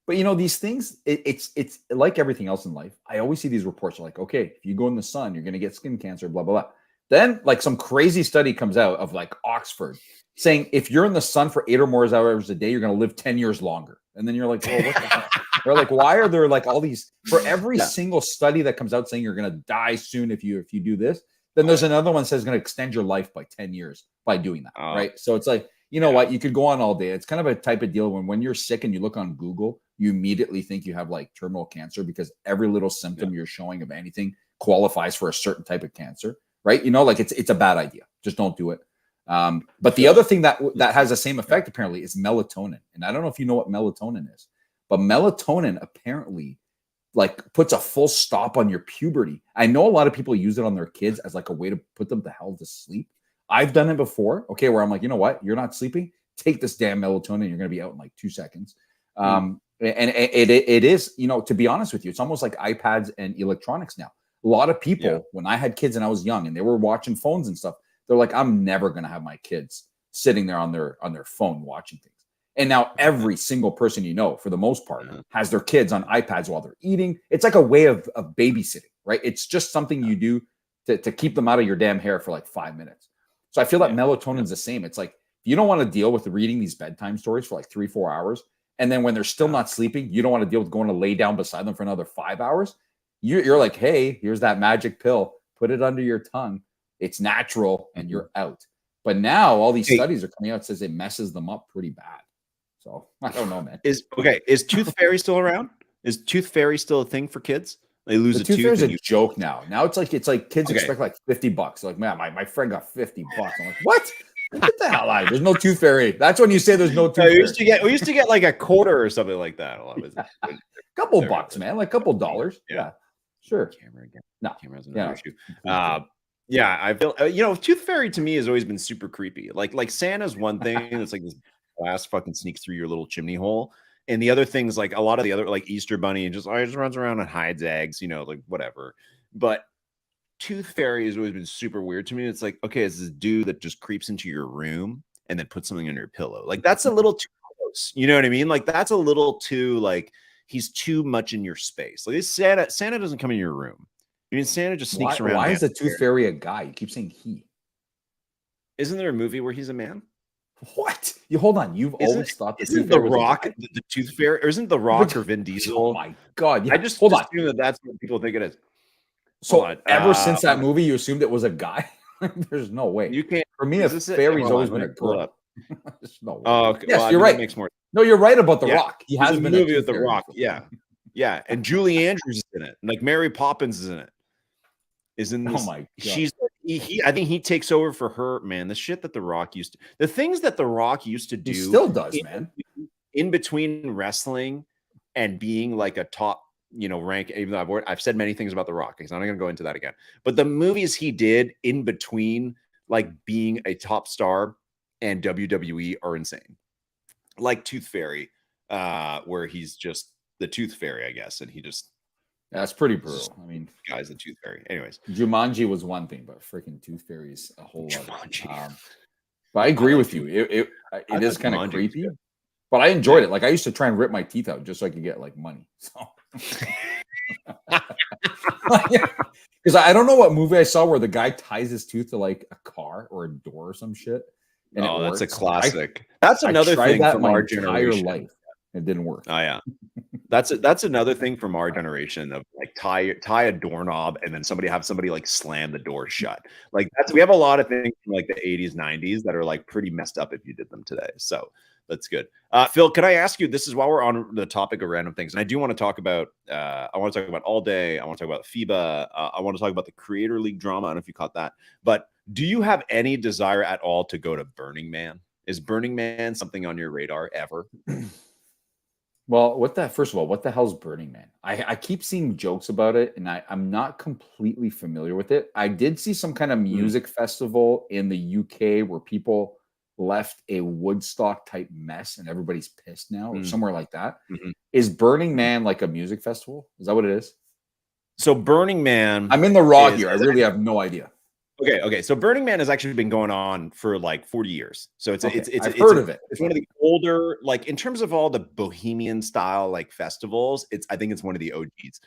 But you know, these things, it's like everything else in life. I always see these reports like, okay, if you go in the sun, you're going to get skin cancer, blah, blah, blah. Then like some crazy study comes out of like Oxford saying if you're in the sun for 8 or more hours a day, you're going to live 10 years longer. And then you're like, well, what the hell? They're like, why are there like all these for every single study that comes out saying you're going to die soon if you do this? Then there's another one that says it's going to extend your life by 10 years by doing that. Right. So it's like, you know what? You could go on all day. It's kind of a type of deal when you're sick and you look on Google, you immediately think you have like terminal cancer because every little symptom you're showing of anything qualifies for a certain type of cancer, right? You know, like it's a bad idea. Just don't do it. But the other thing that has the same effect apparently is melatonin. And I don't know if you know what melatonin is, but melatonin apparently like puts a full stop on your puberty. I know a lot of people use it on their kids as like a way to put them the hell to sleep. I've done it before, okay, where I'm like, you know what? You're not sleeping. Take this damn melatonin. You're going to be out in like 2 seconds. And it is, you know, to be honest with you, it's almost like iPads and electronics now. A lot of people, when I had kids and I was young and they were watching phones and stuff, they're like, I'm never going to have my kids sitting there on their phone watching things. And now every single person you know, for the most part, has their kids on iPads while they're eating. It's like a way of babysitting, right? It's just something you do to keep them out of your damn hair for like 5 minutes. So I feel like melatonin's the same. It's like you don't want to deal with reading these bedtime stories for like 3-4 hours. And then when they're still not sleeping, you don't want to deal with going to lay down beside them for another 5 hours. You're like, hey, here's that magic pill. Put it under your tongue. It's natural and you're out. But now all these studies are coming out. It says it messes them up pretty bad. So I don't know, man. Is Tooth Fairy still around? Is Tooth Fairy still a thing for kids? They lose a tooth. Tooth Fairy's a joke now. Now it's like kids expect like $50. Like, man, my friend got $50. I'm like, what? Get the hell out of here. There's no Tooth Fairy. That's when you say there's no Tooth Fairy. We used to get like a quarter or something like that. A lot of it. Couple bucks, man. Like couple dollars. Yeah. Sure. Camera again. No. Camera's another issue. Yeah, I feel you know, Tooth Fairy to me has always been super creepy. Like Santa's one thing. It's like this glass fucking sneaks through your little chimney hole. And the other things, like a lot of the other, like Easter Bunny, and just runs around and hides eggs, you know, like whatever. But Tooth Fairy has always been super weird to me. It's like, okay, it's this dude that just creeps into your room and then puts something under your pillow. Like that's a little too close. You know what I mean? Like that's a little too like he's too much in your space. Like Santa doesn't come in your room. I mean, Santa just sneaks around. Why is the Tooth Fairy a guy? You keep saying he. Isn't there a movie where he's a man? What? You hold on. You've always thought the isn't Tooth the Fairy was a Rock guy? the Tooth Fairy? Or isn't the Rock or Vin Diesel? Oh my god! Yeah. I just hold on. assume that that's what people think it is. So ever since that movie, you assumed it was a guy? There's no way. You can't. For me, a fairy's always been a girl. There's no way. Oh, okay. Yes, well, you're right. Makes more. No, you're right about the Rock. He has been a movie with the Rock. Yeah, yeah. And Julie Andrews is in it. Like Mary Poppins is in it. Is in this. Oh my god. She's he. I think he takes over for her. Man, the shit that the Rock used to. The things that the Rock used to do. He still does, man. In between wrestling and being like a top, rank, even though I've said many things about The Rock, because I'm not going to go into that again. But the movies he did in between, like being a top star and WWE, are insane. Like Tooth Fairy, where he's just the Tooth Fairy, I guess, and he just. That's pretty brutal. I mean, guy's the Tooth Fairy. Anyways, Jumanji was one thing, but freaking Tooth Fairy is a whole other. But I agree with you. It is kind of creepy. But I enjoyed it. Like I used to try and rip my teeth out just so I could get like money. So because I don't know what movie I saw where the guy ties his tooth to like a car or a door or some shit. And that's a classic. That's another thing from our generation. Life. It didn't work. Oh yeah. That's another thing from our generation of like tie a doorknob and then somebody like slam the door shut. Like we have a lot of things from like the 80s, 90s that are like pretty messed up if you did them today. So that's good. Phil, can I ask you, this is while we're on the topic of random things, and I do want to talk about, I want to talk about All Day. I want to talk about FIBA. I want to talk about the Creator League drama. I don't know if you caught that, but do you have any desire at all to go to Burning Man? Is Burning Man something on your radar ever? Well, first of all, what the hell's Burning Man? I keep seeing jokes about it, and I'm not completely familiar with it. I did see some kind of music festival in the UK where people left a Woodstock type mess and everybody's pissed now, or somewhere like that. Is Burning Man like a music festival? Is that what it is? So Burning Man, I'm in the raw here. I really have no idea. Okay. So Burning Man has actually been going on for like 40 years. So it's I've heard of it. It's one of the older, like in terms of all the bohemian style like festivals. I think it's one of the OGs,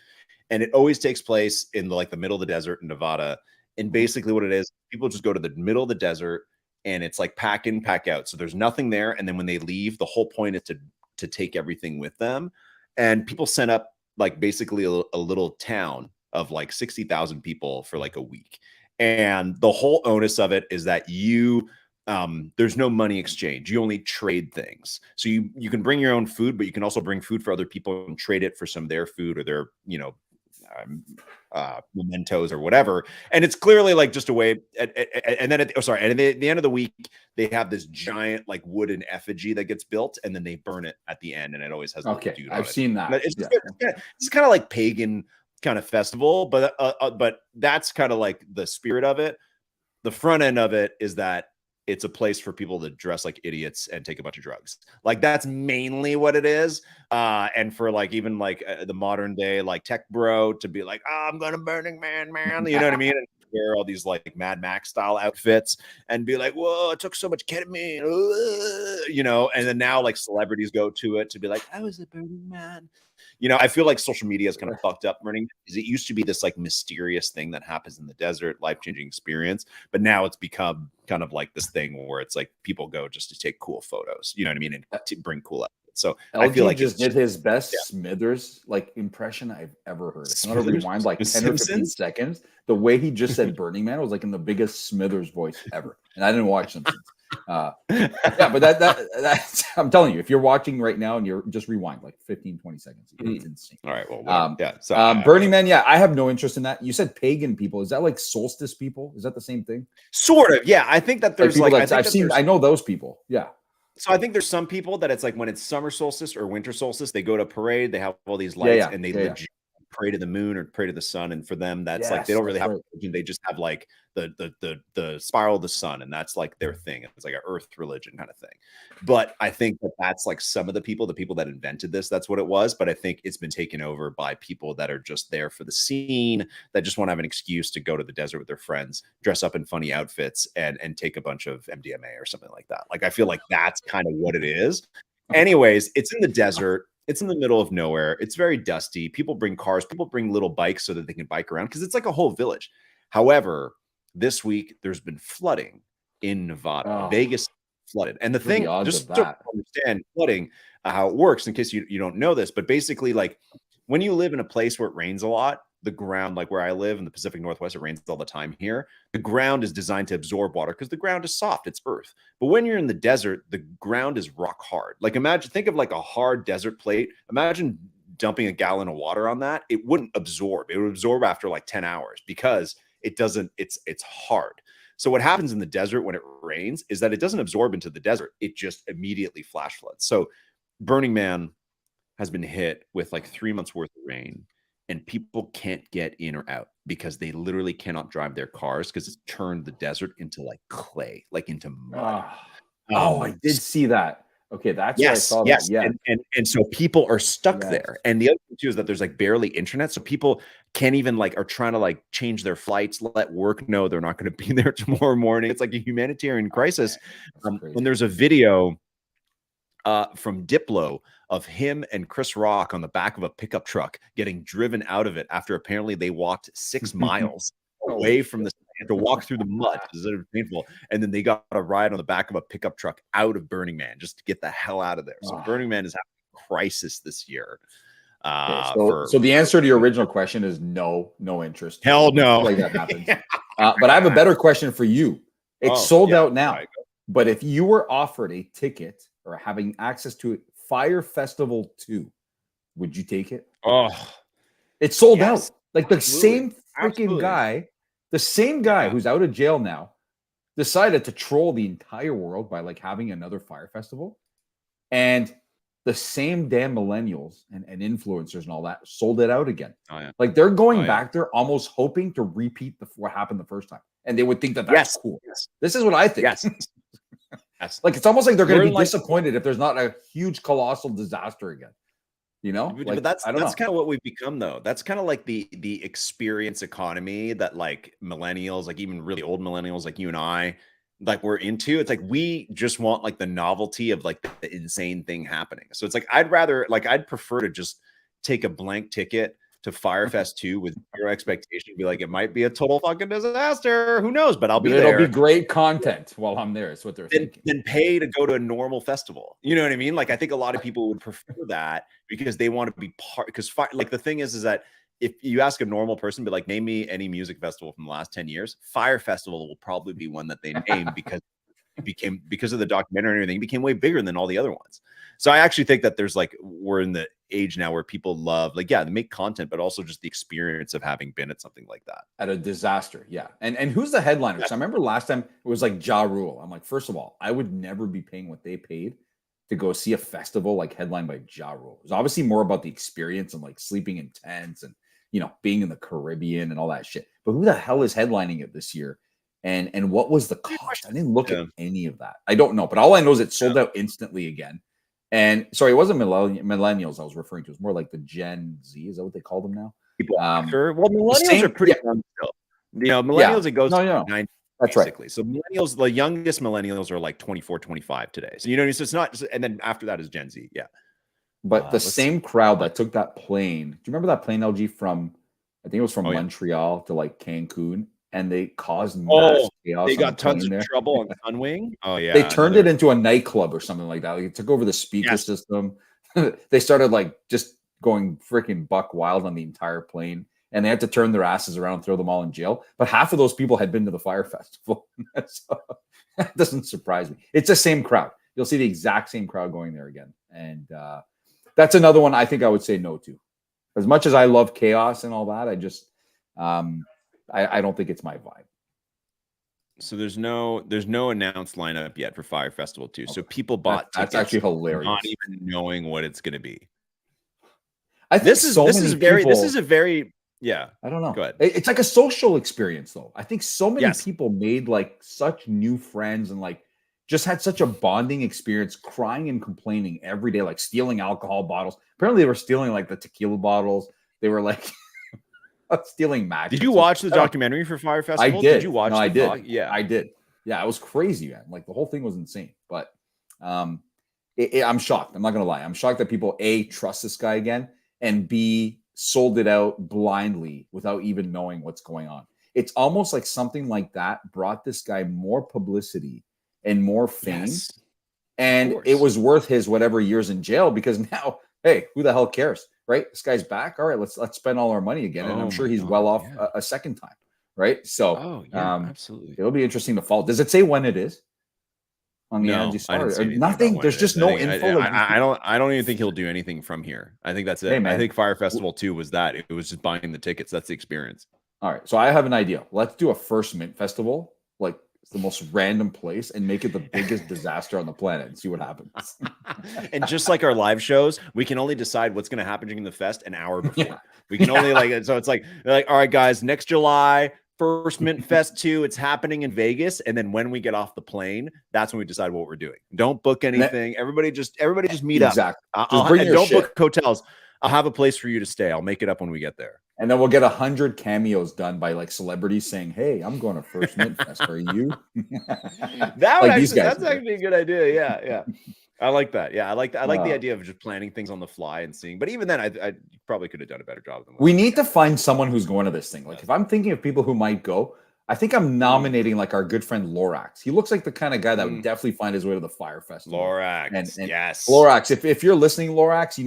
and it always takes place in the middle of the desert in Nevada. And basically, what it is, people just go to the middle of the desert, and it's like pack in, pack out. So there's nothing there, and then when they leave, the whole point is to take everything with them. And people set up like basically a little town of like 60,000 people for like a week. And the whole onus of it is that there's no money exchange. You only trade things. So you can bring your own food, but you can also bring food for other people and trade it for some of their food or their, mementos or whatever. And it's clearly like just a way. And then at the end of the week, they have this giant like wooden effigy that gets built, and then they burn it at the end. And it always has a dude on I've seen that. It's kind of like pagan kind of festival, but that's kind of like the spirit of it. The front end of it is that it's a place for people to dress like idiots and take a bunch of drugs. Like that's mainly what it is. And for like even like the modern day like tech bro to be like, oh, I'm gonna Burning Man, you know what I mean? And wear all these like Mad Max style outfits and be like, whoa, I took so much ketamine, and then now like celebrities go to it to be like, I was a Burning Man. I feel like social media is kind of fucked up Burning, because it used to be this like mysterious thing that happens in the desert, life-changing experience. But now it's become kind of like this thing where it's like people go just to take cool photos, you know what I mean? And to bring cool outfits. So LG I feel like just did his best Smithers like impression I've ever heard. It's not a rewind like 10 or 15 seconds. The way he just said Burning Man was like in the biggest Smithers voice ever. And I didn't watch Simpsons. But that's I'm telling you, if you're watching right now and you're just rewind like 15-20 seconds, it's insane. All right, well, Burning Man, I have no interest in that. You said pagan people. Is that like solstice people? Is that the same thing? Sort of, yeah. I think that there's I know those people. Yeah. So I think there's some people that it's like when it's summer solstice or winter solstice, they go to a parade, they have all these lights, and they legit pray to the moon or pray to the sun. And for them, that's like they don't really have religion. They just have like the spiral of the sun, and that's like their thing. It's like an earth religion kind of thing. But I think that's like some of the people that invented this, that's what it was. But I think it's been taken over by people that are just there for the scene, that just want to have an excuse to go to the desert with their friends, dress up in funny outfits, and take a bunch of MDMA or something like that. Like I feel like that's kind of what it is. Anyways, it's in the desert. It's in the middle of nowhere. It's very dusty. People bring cars. People bring little bikes so that they can bike around because it's like a whole village. However, this week there's been flooding in Nevada. Vegas flooded. And the What are the thing, odds just of to that? understand flooding, how it works, in case you don't know this, but basically, like when you live in a place where it rains a lot, the ground, like where I live in the Pacific Northwest, it rains all the time here. The ground is designed to absorb water because the ground is soft, it's earth. But when you're in the desert, the ground is rock hard. Like think of like a hard desert plate. Imagine dumping a gallon of water on that. It wouldn't absorb. It would absorb after like 10 hours because it's hard. So what happens in the desert when it rains is that it doesn't absorb into the desert. It just immediately flash floods. So Burning Man has been hit with like 3 months worth of rain, and people can't get in or out because they literally cannot drive their cars because it's turned the desert into like clay, like into mud. I did see that. Okay, that's where I Yes, saw that. yes. Yeah. And so people are stuck Yes. there. And the other thing too is that there's like barely internet. So people can't even are trying to like change their flights, let work know they're not going to be there tomorrow morning. It's like a humanitarian crisis. And there's a video from Diplo of him and Chris Rock on the back of a pickup truck getting driven out of it after apparently they walked 6 miles away from the to walk through the mud. It's painful. And then they got a ride on the back of a pickup truck out of Burning Man just to get the hell out of there. So Burning Man is having a crisis this year. So the answer to your original question is no interest. Hell no. Like that happens. But I have a better question for you. It's sold out now. But if you were offered a ticket or having access to Fyre Festival 2, would you take it? It's sold out. Like the same freaking guy, the same guy who's out of jail now, decided to troll the entire world by like having another Fyre Festival. And the same damn millennials and influencers and all that sold it out again. Like they're going back there almost hoping to repeat what happened the first time. And they would think that that's cool. This is what I think. Like it's almost like they're going to be disappointed if there's not a huge colossal disaster again. You know, but that's kind of what we've become, though. That's kind of like the experience economy that like millennials, like even really old millennials, like you and I, like we're into. It's like we just want like the novelty of like the insane thing happening. So it's like I'd prefer to just take a blank ticket to Fyre Fest 2 with zero expectation. Be like, it might be a total fucking disaster. Who knows? But I'll be there. It'll be great content while I'm there. It's what they're thinking. Then pay to go to a normal festival. You know what I mean? Like I think a lot of people would prefer that because they want to be part. Because like the thing is that if you ask a normal person, be like, name me any music festival from the last 10 years, Fyre Festival will probably be one that they name because because of the documentary and everything, it became way bigger than all the other ones. So I actually think that there's like, we're in the age now where people love like, they make content, but also just the experience of having been at something like that. At a disaster. Yeah. And who's the headliner? So I remember last time it was like Ja Rule. I'm like, first of all, I would never be paying what they paid to go see a festival like headlined by Ja Rule. It was obviously more about the experience and like sleeping in tents and, you know, being in the Caribbean and all that shit. But who the hell is headlining it this year? And what was the cost? I didn't look at any of that. I don't know. But all I know is it sold out instantly again. And sorry, it wasn't millennials I was referring to. It's more like the Gen Z. Is that what they call them now? Sure. Well, millennials are pretty young still. You know, millennials, it goes to 90. That's basically. Right. So millennials, the youngest millennials are like 24, 25 today. So, you know, so it's not, and then after that is Gen Z. Yeah. But the same crowd that took that plane, do you remember that plane, LG, from, I think it was from Montreal to like Cancun, and they caused mass chaos. They got tons of trouble on Sunwing. Oh, yeah. They turned it into a nightclub or something like that. Like, it took over the speaker system. They started like just going freaking buck wild on the entire plane. And they had to turn their asses around and throw them all in jail. But half of those people had been to the Fyre Festival. So that doesn't surprise me. It's the same crowd. You'll see the exact same crowd going there again. And that's another one I think I would say no to. As much as I love chaos and all that, I just I don't think it's my vibe. So there's no announced lineup yet for Fyre Festival 2. So people bought tickets. That's actually hilarious. Not even knowing what it's going to be. I think this is a very I don't know. Go ahead. It's like a social experience, though. I think so many people made like such new friends and like just had such a bonding experience, crying and complaining every day, like stealing alcohol bottles. Apparently, they were stealing like the tequila bottles. They were like stealing matches. Did you watch the documentary for Fyre Festival? I did. Did you watch? I did. Yeah, I did. Yeah, it was crazy, man. Like the whole thing was insane. But I'm shocked. I'm not gonna lie. I'm shocked that people trust this guy again, and B, sold it out blindly without even knowing what's going on. It's almost like something like that brought this guy more publicity and more fame. Yes. And it was worth his whatever years in jail, because now, hey, who the hell cares, right? This guy's back. All right, let's spend all our money again. And I'm sure he's well off a second time, right? So absolutely. It'll be interesting to follow. Does it say when it is on the Energy Star? Nothing. There's just no info. I don't even think he'll do anything from here. I think that's it. Hey, I think Fyre Festival 2 was that. It was just buying the tickets. That's the experience. All right. So I have an idea. Let's do a First Mint Festival, like the most random place, and make it the biggest disaster on the planet and see what happens. And just like our live shows, we can only decide what's going to happen during the fest an hour before. We can only so it's like, all right, guys, next July, First Mint Fest 2, it's happening in Vegas. And then when we get off the plane, that's when we decide what we're doing. Don't book anything. Everybody just meet up. Don't book hotels. I'll have a place for you to stay. I'll make it up when we get there. And then we'll get 100 cameos done by like celebrities saying, "Hey, I'm going to First Mint Fest. Are you?" That's actually a good idea. Yeah. I like that. Yeah, I like the idea of just planning things on the fly and seeing. But even then, I probably could have done a better job than we need to find someone who's going to this thing. Like, if I'm thinking of people who might go, I think I'm nominating like our good friend Lorax. He looks like the kind of guy that would definitely find his way to the Fyre Festival. Lorax, and yes, Lorax. If you're listening, Lorax, you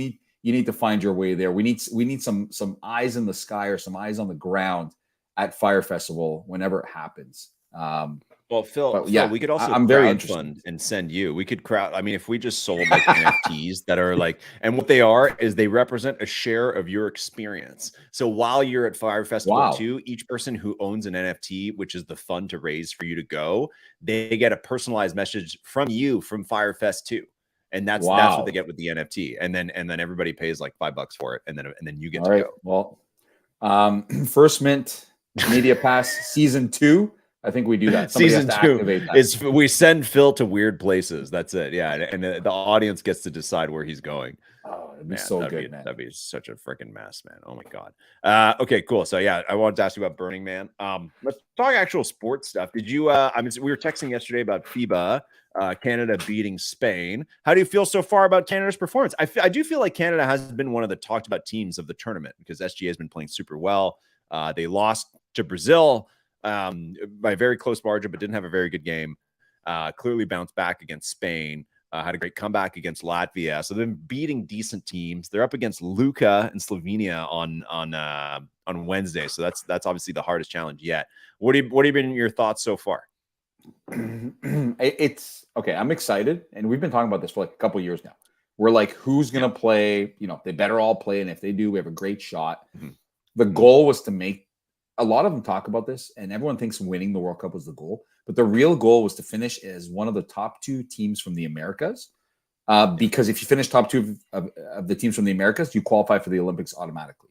need to find your way there. We need some eyes in the sky or some eyes on the ground at Fyre Festival whenever it happens. Well, Phil, we could also crowdfund and send you. We could crowd. I mean, if we just sold like NFTs that are like, and what they are is they represent a share of your experience. So while you're at Fyre Festival 2, each person who owns an NFT, which is the fund to raise for you to go, they get a personalized message from you from Fyre Fest 2. And that's what they get with the NFT. And then everybody pays like $5 for it. And then you get to go. Well, First Mint Media Pass Season 2. I think we do that. Season 2 is we send Phil to weird places. That's it. Yeah. And the audience gets to decide where he's going. Oh, it'd be so good, man. That'd be such a freaking mess, man. Oh my God. Okay, cool. So yeah, I wanted to ask you about Burning Man. Let's talk actual sports stuff. Did you, we were texting yesterday about FIBA, Canada beating Spain. How do you feel so far about Canada's performance? I do feel like Canada has been one of the talked about teams of the tournament because SGA has been playing super well. They lost to Brazil by a very close margin, but didn't have a very good game. Clearly bounced back against Spain. Had a great comeback against Latvia. So they've been beating decent teams. They're up against Luka and Slovenia on Wednesday. So that's obviously the hardest challenge yet. What have been your thoughts so far? It's okay. I'm excited, and we've been talking about this for like a couple of years now. We're like, who's gonna play? They better all play, and if they do, we have a great shot. The goal was to make. A lot of them talk about this, and everyone thinks winning the World Cup was the goal. But the real goal was to finish as one of the top 2 teams from the Americas. Because if you finish top 2 of the teams from the Americas, you qualify for the Olympics automatically.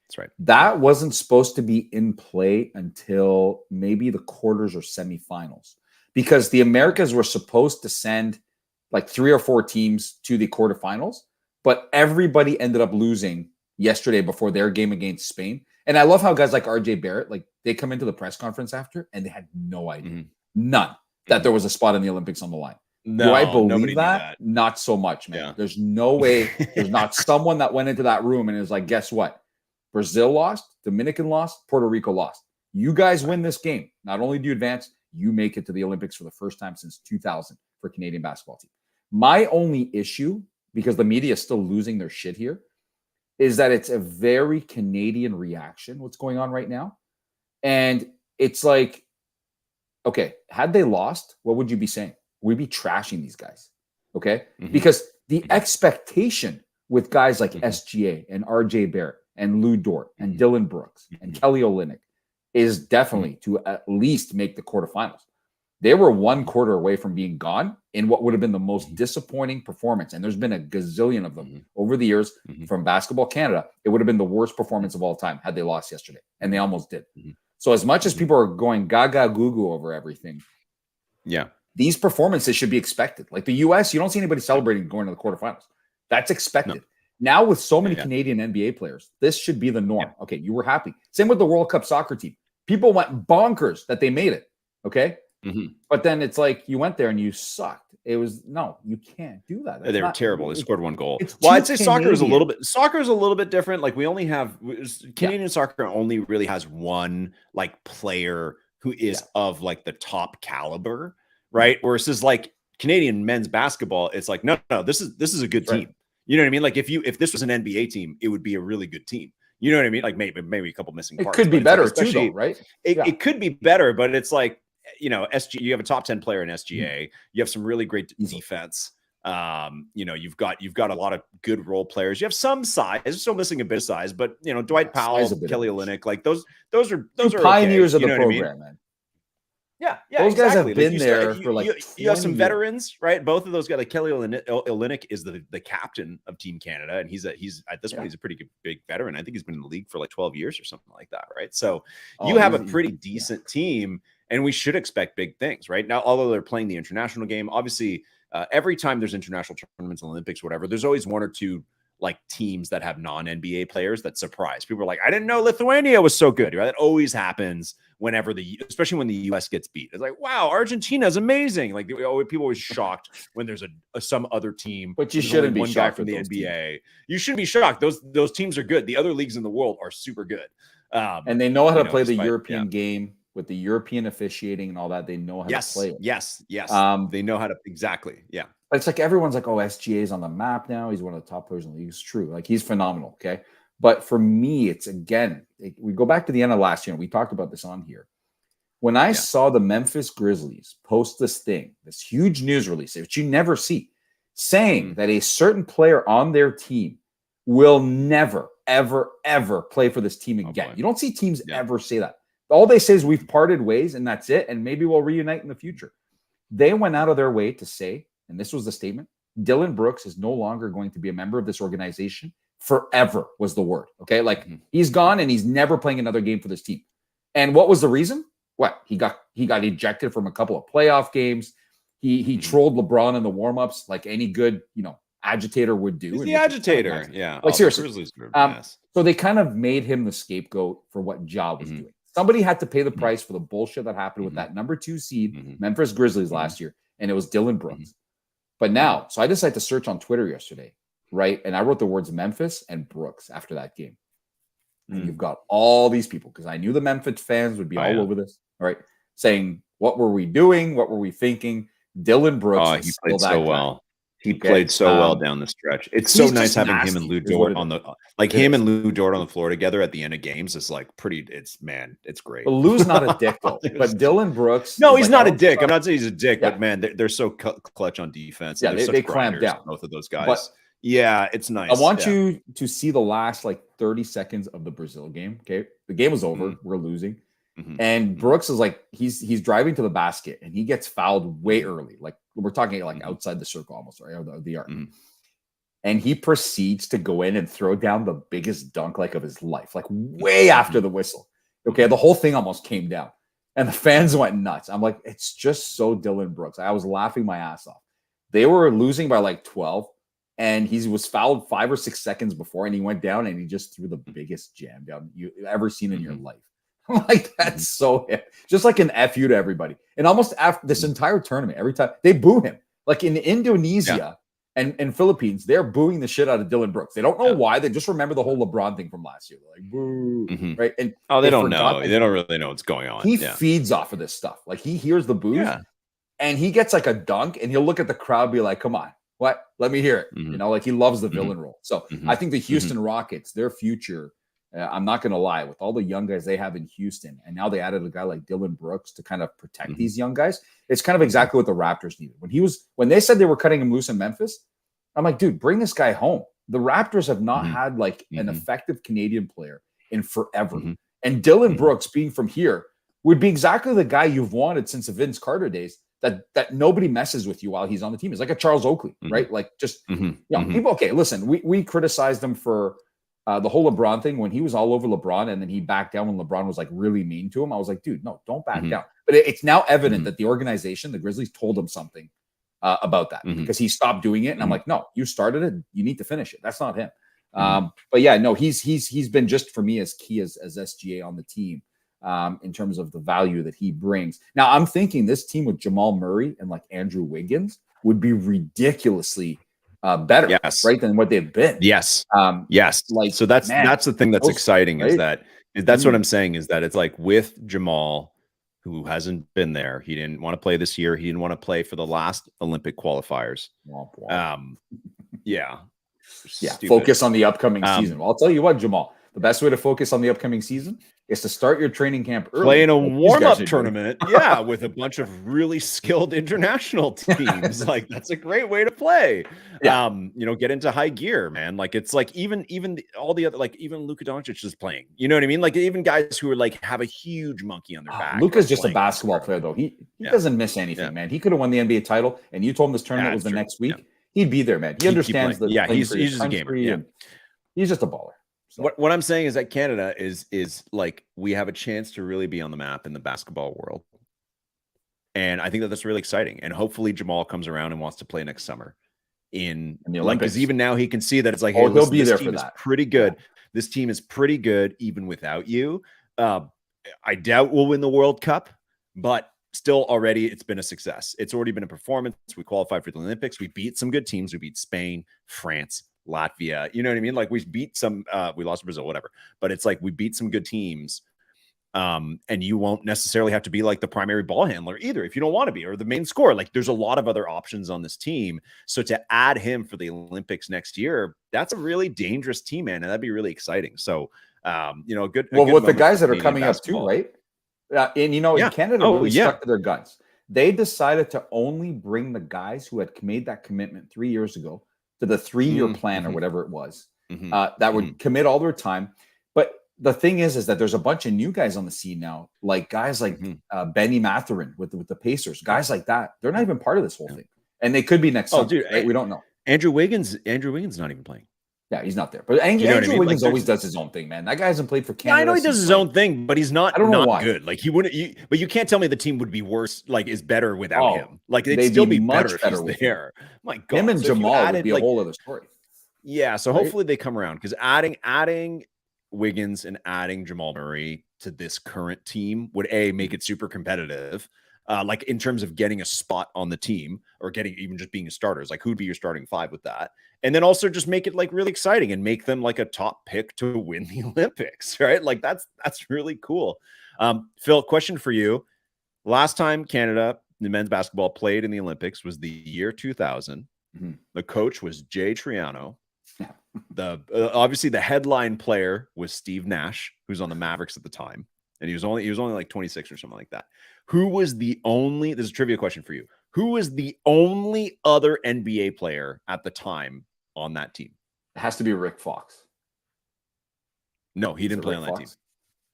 That's right. That wasn't supposed to be in play until maybe the quarters or semifinals. Because the Americas were supposed to send like 3 or 4 teams to the quarterfinals, but everybody ended up losing yesterday before their game against Spain. And I love how guys like RJ Barrett, like they come into the press conference after and they had no idea, none, that there was a spot in the Olympics on the line. No, do I believe that? Not so much, man. Yeah. There's no way. There's not someone that went into that room and is like, guess what? Brazil lost, Dominican lost, Puerto Rico lost. You guys win this game. Not only do you advance, you make it to the Olympics for the first time since 2000 for Canadian basketball team. My only issue, because the media is still losing their shit here, is that it's a very Canadian reaction, what's going on right now. And it's like, okay, had they lost, what would you be saying? We'd be trashing these guys, okay? Because the expectation with guys like SGA and RJ Barrett and Lou Dort and Dylan Brooks and Kelly Olynyk is definitely to at least make the quarterfinals. They were 1 quarter away from being gone in what would have been the most disappointing performance. And there's been a gazillion of them over the years from Basketball Canada. It would have been the worst performance of all time had they lost yesterday. And they almost did. So as much as people are going gaga goo goo over everything, these performances should be expected. Like the US, you don't see anybody celebrating going to the quarterfinals. That's expected. No. Now with so many Canadian NBA players, this should be the norm. Okay, you were happy. Same with the World Cup soccer team. People went bonkers that they made it. Okay. But then it's like you went there and you sucked. It was you can't do that. They were terrible. They scored 1 goal. Well, I'd say soccer is a little bit different. Like we only have Canadian soccer only really has one like player who is of like the top caliber. right? Versus like Canadian men's basketball, it's like, no, this is a good team. Right. You know what I mean? Like if this was an NBA team, it would be a really good team. You know what I mean? Like maybe a couple missing It parts. could be but it's like, better too, especially though, right? it could be better, but it's like, you know, you have a top 10 player in SGA. You have some really great defense. You know, you've got a lot of good role players. You have some size, still missing a bit of size, but you know, Dwight Powell, Kelly Olynyk, like those are pioneers okay, of the program, I mean? man. Yeah, those guys have exactly. been like there for like you have some 20 veterans, right? Both of those guys, like Kelly Olynyk is the captain of Team Canada, and he's at this point he's a pretty good, big veteran. I think he's been in the league for like 12 years or something like that, right? So you have a pretty decent team, and we should expect big things, right? Now, although they're playing the international game, obviously, every time there's international tournaments, Olympics, whatever, there's always one or two like teams that have non-NBA players that surprise people. Are like, I didn't know Lithuania was so good, right? That always happens whenever especially when the US gets beat. It's like, wow, Argentina is amazing. Like people are always shocked when there's some other team. But you shouldn't be one shocked guy from the NBA. Teams. You shouldn't be shocked. Those teams are good. The other leagues in the world are super good. And they know how to play the European game with the European officiating and all that. They know how to play it. Yes. They know how to, exactly. Yeah. It's like everyone's like, oh, SGA is on the map now. He's one of the top players in the league. It's true. Like he's phenomenal. Okay. But for me, it's again, we go back to the end of last year. We talked about this on here. When I saw the Memphis Grizzlies post this huge news release, which you never see, saying that a certain player on their team will never, ever, ever play for this team again. You don't see teams ever say that. All they say is we've parted ways and that's it. And maybe we'll reunite in the future. They went out of their way to say, and this was the statement, Dylan Brooks is no longer going to be a member of this organization forever was the word. Okay. Like he's gone and he's never playing another game for this team. And what was the reason? What? He got ejected from a couple of playoff games. He trolled LeBron in the warmups like any good, agitator would do. He's the agitator. Yeah. Like seriously. So they kind of made him the scapegoat for what Ja was doing. Somebody had to pay the price for the bullshit that happened with that number 2 seed Memphis Grizzlies last year. And it was Dylan Brooks. But now, so I decided to search on Twitter yesterday, right? And I wrote the words Memphis and Brooks after that game. And you've got all these people, because I knew the Memphis fans would be all over this, all right? Saying, what were we doing? What were we thinking? Dylan Brooks. He played so well. He played so well down the stretch. It's so nice having him and Lou Dort on the him and Lou Dort on the floor together at the end of games. It's like it's great. But Lou's not a dick though. But Dylan Brooks. No, he's not a dick. I'm not saying he's a dick, but man, they're so clutch on defense. Yeah, they clamp down. Both of those guys. But yeah, it's nice. I want you to see the last 30 seconds of the Brazil game. Okay, the game was over. We're losing. And Brooks is like he's driving to the basket and he gets fouled way early. Like we're talking outside the circle almost, right? Or the arc. And he proceeds to go in and throw down the biggest dunk of his life, way after the whistle. Okay, the whole thing almost came down. And the fans went nuts. I'm like, it's just so Dylan Brooks. I was laughing my ass off. They were losing by 12. And he was fouled 5 or 6 seconds before, and he went down and he just threw the biggest jam down you've ever seen in your life. I'm like, that's so just like an F you to everybody. And almost after this entire tournament, every time they boo him, like in Indonesia and Philippines, they're booing the shit out of Dylan Brooks. They don't know why. They just remember the whole LeBron thing from last year. They're like, boo, right? And they don't know. They don't really know what's going on. He feeds off of this stuff. Like he hears the boos and he gets a dunk and he'll look at the crowd, be like, come on. What? Let me hear it. He loves the villain role. So I think the Houston Rockets, their future, I'm not going to lie, with all the young guys they have in Houston, and now they added a guy like Dylan Brooks to kind of protect these young guys. It's kind of exactly what the Raptors needed. When they said they were cutting him loose in Memphis, I'm like, dude, bring this guy home. The Raptors have not had an effective Canadian player in forever. And Dylan Brooks, being from here, would be exactly the guy you've wanted since the Vince Carter days. That nobody messes with you while he's on the team. It's like a Charles Oakley, right? Like just people. Okay, listen, we criticized him for the whole LeBron thing when he was all over LeBron, and then he backed down when LeBron was really mean to him. I was like, dude, no, don't back down. But it's now evident that the organization, the Grizzlies, told him something about that because he stopped doing it. And I'm like, no, you started it, you need to finish it. That's not him. But yeah, no, he's been just for me as key as SGA on the team. In terms of the value that he brings. Now, I'm thinking this team with Jamal Murray and Andrew Wiggins would be ridiculously better, right, than what they've been. Yes. So that's the thing that's exciting, right? That's what I'm saying, is that it's with Jamal, who hasn't been there. He didn't want to play this year. He didn't want to play for the last Olympic qualifiers. Womp womp. Yeah. Yeah, Stupid. focus on the upcoming season. Well, I'll tell you what, Jamal, the best way to focus on the upcoming season is to start your training camp early. Play in a like these guys warm-up are tournament, yeah, with a bunch of really skilled international teams. Like, that's a great way to play. Yeah. You know, get into high gear, man. Like, it's like even all the other, like even Luka Doncic is playing. You know what I mean? Like, even guys who are like have a huge monkey on their back. Luka's just a playing basketball player, though. He doesn't miss anything, man. He could have won the NBA title, and you told him this tournament was the next week. He'd be there, man. He understands that. Yeah, he's just a gamer. Yeah. He's just a baller. So. What I'm saying is that Canada is like, we have a chance to really be on the map in the basketball world. And I think that that's really exciting. And hopefully Jamal comes around and wants to play next summer in the Olympics. Because even now he can see that it's like, hey, he'll listen, be there this team for is that. pretty good. This team is pretty good even without you. I doubt we'll win the World Cup, but still already it's been a success. It's already been a performance. We qualified for the Olympics. We beat some good teams. We beat Spain, France, Latvia, you know what I mean? Like, we beat some, we lost Brazil, whatever, but it's like we beat some good teams. And you won't necessarily have to be like the primary ball handler either if you don't want to be, or the main scorer. Like, there's a lot of other options on this team. So to add him for the Olympics next year, that's a really dangerous team, man. And that'd be really exciting. So, you know, good. Well, good with the guys that are Canadian coming basketball. up too, right? And you know, in Canada, really stuck to their guns. They decided to only bring the guys who had made that commitment 3 years ago to the 3-year plan or whatever it was, that would commit all their time. But the thing is that there's a bunch of new guys on the scene now, like guys like Benny Mathurin with the Pacers, guys like that. They're not even part of this whole thing, and they could be next summer. Dude, right? We don't know. Andrew Wiggins not even playing. Yeah, he's not there. But Andrew Wiggins always does his own thing, man. That guy hasn't played for Canada. Yeah, I know he does his own thing, but he's not. I don't know why. Good. Like, he wouldn't. But you can't tell me the team would be worse. Like, is better without him. Like, they'd still be much better if he's there. My God, him and Jamal would be a whole other story. Yeah, so hopefully they come around, because adding Wiggins and adding Jamal Murray to this current team would make it super competitive. Like, in terms of getting a spot on the team, or getting even just being starters, like, who'd be your starting five with that? And then also just make it like really exciting and make them like a top pick to win the Olympics, right? Like, that's really cool. Phil, question for you. Last time Canada, the men's basketball, played in the Olympics was the year 2000. The coach was Jay Triano. The obviously the headline player was Steve Nash, who's on the Mavericks at the time. And he was only like 26 or something like that. Who was the only, this is a trivia question for you. Who was the only other NBA player at the time on that team? It has to be Rick Fox. No, he didn't play on that team.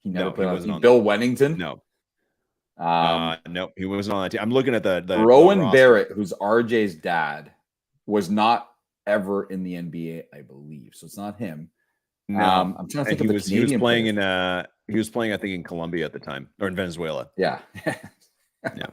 He never played on that team. On Bill Wennington? No. No, he wasn't on that team. I'm looking at the Rowan Barrett, who's RJ's dad, was not ever in the NBA, I believe. So it's not him. No, I'm trying to think of the Canadian he was playing players. he was playing, I think, in Colombia at the time, or in Venezuela. Yeah. Yeah.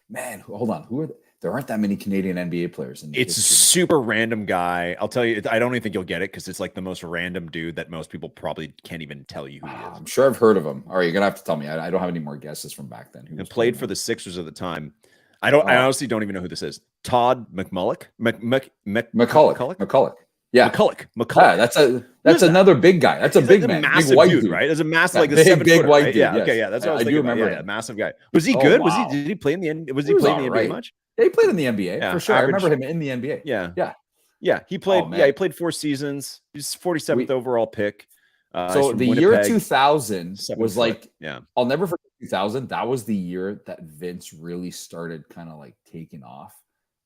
Man, hold on. There aren't that many Canadian NBA players in It's a super random guy. I'll tell you, I don't even think you'll get it, because it's like the most random dude that most people probably can't even tell you who he is. I'm sure I've heard of him. All right, you're gonna have to tell me. I don't have any more guesses from back then. He played for the Sixers at the time. I honestly don't even know who this is. Todd McCulloch. McCulloch. Yeah, McCulloch. Yeah, that's another big guy. That's a big man, massive big white dude, right? There's a massive, like a big white dude. Yeah, yes. okay, yeah, that's what I was thinking. I do remember. Yeah, massive guy. Was he good? Wow. Did he play in the NBA? Was he playing in the NBA much? Yeah, he played in the NBA for sure. Average. I remember him in the NBA. Yeah. He played. He played 4 seasons. He's 47th overall pick. So the year 2000 was like, yeah, I'll never forget 2000. That was the year that Vince really started kind of like taking off.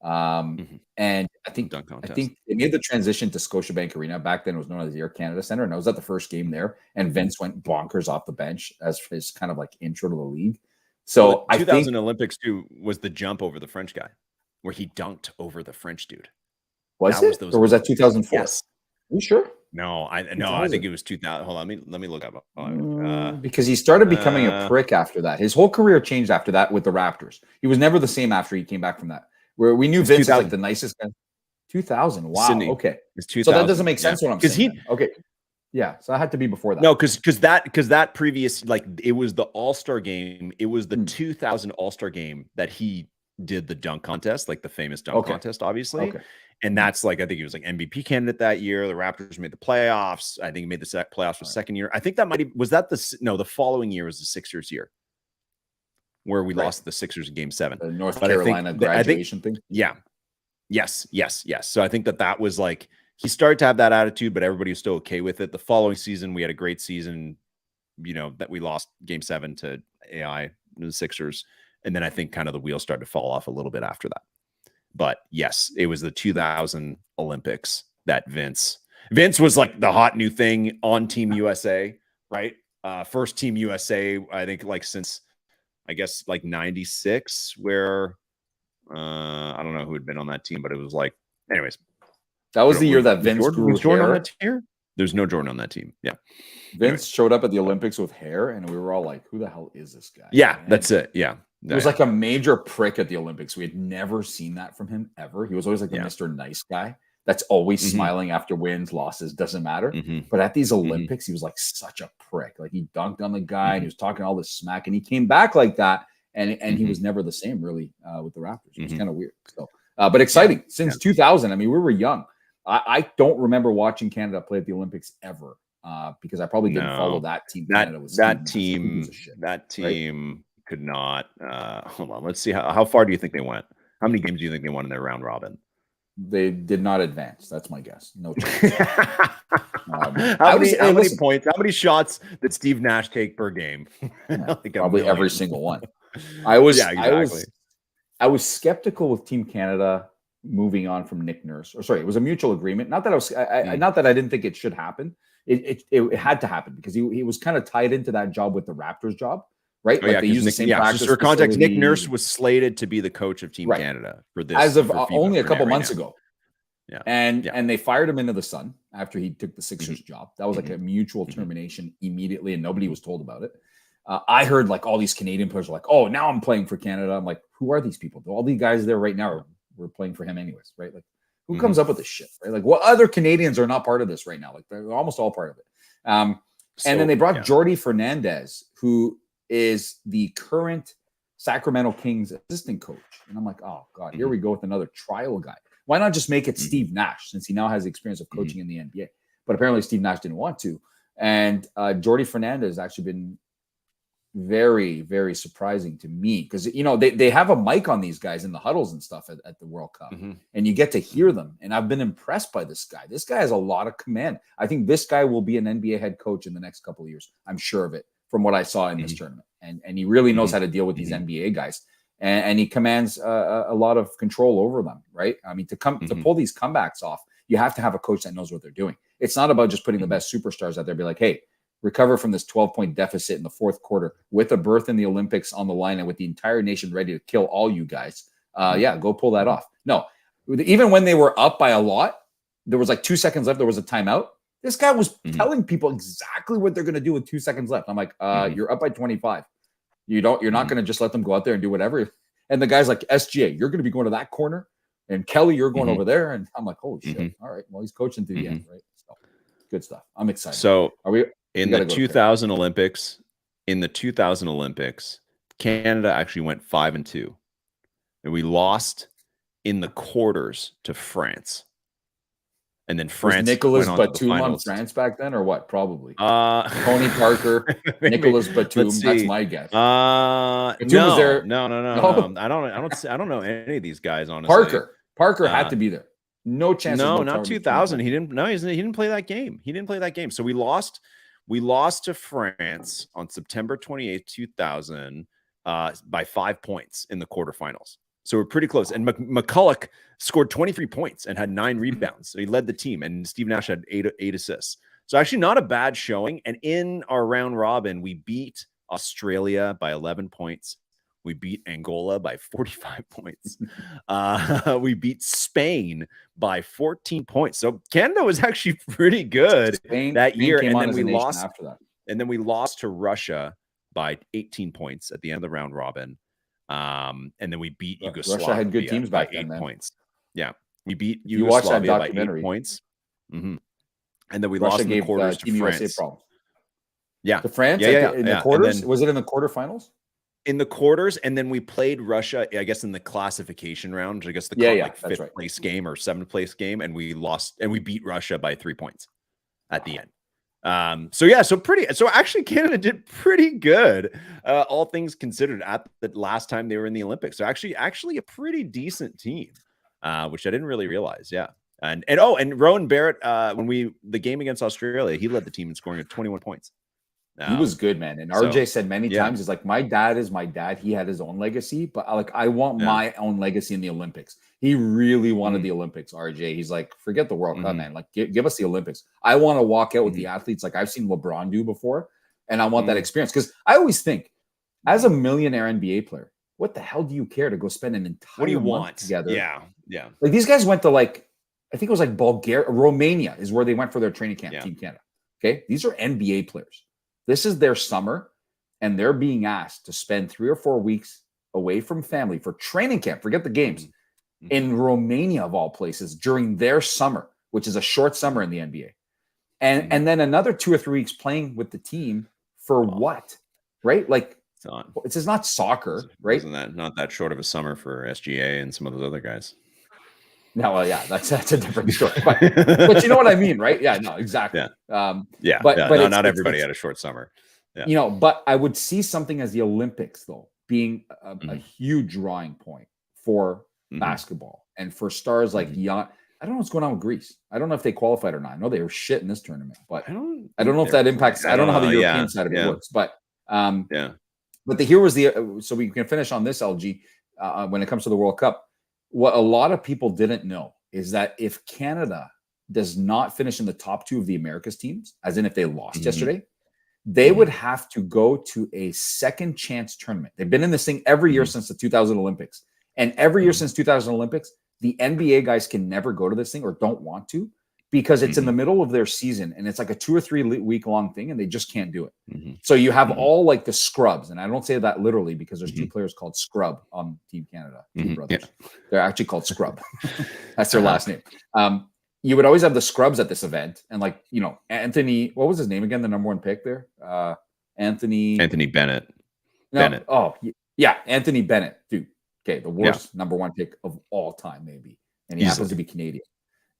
And I think they made the transition to Scotiabank Arena. Back then it was known as the Air Canada Center, and I was at the first game there, and Vince went bonkers off the bench as his kind of like intro to the league. So I 2000 Olympics too was the jump over the French guy, where he dunked over the French dude. Or was that 2004? Yes. Are you sure? No, I think it was 2000. Hold on, let me look up. Because he started becoming a prick after that. His whole career changed after that with the Raptors. He was never the same after he came back from that. Where we knew Vince was like the nicest guy. 2000. Wow. Sydney. Okay. It's 2000. So that doesn't make sense what I'm saying. Okay. Yeah. So that had to be before that. No, because that previous, like, it was the All-Star game. It was the 2000 All-Star game that he did the dunk contest, like the famous dunk contest, obviously. Okay. And that's like, I think he was like MVP candidate that year. The Raptors made the playoffs. I think he made the playoffs for second year. I think that the following year was the Sixers year. where we Right. lost the Sixers in Game 7. The North But I think Carolina that- I think- graduation thing. Yeah. Yes. So I think that was like, he started to have that attitude, but everybody was still okay with it. The following season, we had a great season, that we lost Game 7 to AI, the Sixers. And then I think kind of the wheels started to fall off a little bit after that. But yes, it was the 2000 Olympics that Vince was like the hot new thing on Team USA, right? First Team USA, I think, like since, I guess, like 96, where I don't know who had been on that team, but it was like, anyways. That was the year that Vince Jordan, grew was Jordan on hair. that tier? There's no Jordan on that team. Yeah. Vince showed up at the Olympics with hair, and we were all like, "Who the hell is this guy?" Yeah, And that's it. Yeah. It was like a major prick at the Olympics. We had never seen that from him ever. He was always like the Yeah. Mr. Nice guy that's always Mhm. smiling after wins, losses, doesn't matter. Mhm. But at these Olympics, he was like such a prick. Like he dunked on the guy and he was talking all this smack, and he came back like that, and he was never the same really with the Raptors. It was kind of weird. So, but exciting since 2000. I mean, we were young. I don't remember watching Canada play at the Olympics ever because I probably didn't follow that team. Canada was that team could not. Hold on, let's see how far do you think they went? How many games do you think they won in their round robin? They did not advance. That's my guess. No chance. How many points? How many shots did Steve Nash take per game? Like probably every single one. I was skeptical with Team Canada moving on from Nick Nurse. Or sorry, it was a mutual agreement. Not that not that I didn't think it should happen. It had to happen because he was kind of tied into that job with the Raptors job, right? They use the same practice. For context, Nick Nurse was slated to be the coach of Team Canada for this as of FIBA only a couple months ago. Yeah, and they fired him into the sun after he took the Sixers job. That was like a mutual termination immediately, and nobody was told about it. I heard like all these Canadian players were like, "Oh, now I'm playing for Canada." I'm like, "Who are these people? All these guys there right now were playing for him anyways, right?" Like, who comes up with this shit, right? Like, what other Canadians are not part of this right now? Like, they're almost all part of it. And then they brought Jordi Fernandez, who is the current Sacramento Kings assistant coach. And I'm like, oh God, here we go with another trial guy. Why not just make it Steve Nash, since he now has the experience of coaching in the NBA? But apparently Steve Nash didn't want to. And Jordi Fernandez has actually been very, very surprising to me because, they have a mic on these guys in the huddles and stuff at the World Cup, and you get to hear them. And I've been impressed by this guy. This guy has a lot of command. I think this guy will be an NBA head coach in the next couple of years. I'm sure of it from what I saw in this tournament. And he really knows how to deal with these NBA guys. And he commands a lot of control over them, right? I mean, to pull these comebacks off, you have to have a coach that knows what they're doing. It's not about just putting the best superstars out there, be like, hey, recover from this 12-point deficit in the fourth quarter with a berth in the Olympics on the line and with the entire nation ready to kill all you guys. Go pull that off. No, even when they were up by a lot, there was like 2 seconds left. There was a timeout. This guy was telling people exactly what they're going to do with 2 seconds left. I'm like, you're up by 25. You're not going to just let them go out there and do whatever. And the guy's like, SGA, you're going to be going to that corner. And Kelly, you're going over there. And I'm like, holy shit. All right. Well, he's coaching to the end, right? So good stuff. I'm excited. So are we in the 2000 Olympics? In the 2000 Olympics, Canada actually went 5-2. And we lost in the quarters to France. And then France. Was Nicolas Batum on France back then, or what? Probably. Tony Parker, Nicolas Batum. That's my guess. Batum was there. No. I don't know any of these guys. Honestly, Parker had to be there. No chance. No, not 2000. He didn't. No, he didn't play that game. So we lost to France on September 28th, 2000, by 5 points in the quarterfinals. So we're pretty close. And McCulloch scored 23 points and had 9 rebounds. So he led the team. And Steve Nash had 8 assists. So actually not a bad showing. And in our round robin, we beat Australia by 11 points. We beat Angola by 45 points. We beat Spain by 14 points. So Canada was actually pretty good that year. And then we lost after that. And then we lost to Russia by 18 points at the end of the round robin. And then we beat Yugoslavia. Russia had good teams by back then, 8 points. Yeah, we beat Yugoslavia by 8 points. And then we lost in the quarters to France. Yeah, to France. In the quarters. Was it in the quarterfinals? In the quarters, and then we played Russia, I guess, in the classification round. I guess the fifth place game or seventh place game, and we lost, and we beat Russia by 3 points at the end. So actually Canada did pretty good, all things considered, at the last time they were in the Olympics. So actually a pretty decent team, which I didn't really realize. Yeah. And Rowan Barrett, the game against Australia, he led the team in scoring at 21 points. He was good, man. And RJ said many times, he's like, my dad is my dad. He had his own legacy, but I want my own legacy in the Olympics. He really wanted the Olympics, RJ. He's like, forget the World Cup, man. Like, give us the Olympics. I want to walk out with the athletes like I've seen LeBron do before, and I want that experience. Because I always think, as a millionaire NBA player, what the hell do you care to go spend an entire month together? Yeah. Like, these guys went to, like, I think it was like Bulgaria, Romania is where they went for their training camp, Team Canada. Okay? These are NBA players. This is their summer, and they're being asked to spend 3 or 4 weeks away from family for training camp. Forget the games. In Romania, of all places, during their summer, which is a short summer in the NBA. And then another 2 or 3 weeks playing with the team for what? Right? Like, it's not soccer, right? Isn't that not that short of a summer for SGA and some of those other guys? No, well, yeah, that's a different story. But you know what I mean, right? Yeah, no, exactly. But not everybody had a short summer. Yeah. You know, but I would see something as the Olympics, though, being a huge drawing point for basketball and for stars like Jan. I don't know what's going on with Greece. I don't know if they qualified or not. I know they were shit in this tournament, but I don't know if that impacts. I don't know how the European side of it works, but But here was so we can finish on this, LG, when it comes to the World Cup. What a lot of people didn't know is that if Canada does not finish in the top 2 of the Americas teams, as in if they lost yesterday, they would have to go to a second chance tournament. They've been in this thing every year since the 2000 Olympics. And every year since 2000 Olympics, the NBA guys can never go to this thing or don't want to because it's in the middle of their season and it's like a 2 or 3 week long thing and they just can't do it. So you have all like the scrubs. And I don't say that literally because there's 2 players called Scrub on Team Canada, 2 brothers. They're actually called Scrub. That's their last name. You would always have the scrubs at this event. And like, you know, Anthony, what was his name again? The number 1 pick there? Anthony Bennett. Bennett. Oh, yeah. Anthony Bennett, dude. Okay. The worst number 1 pick of all time, maybe. And he happens to be Canadian.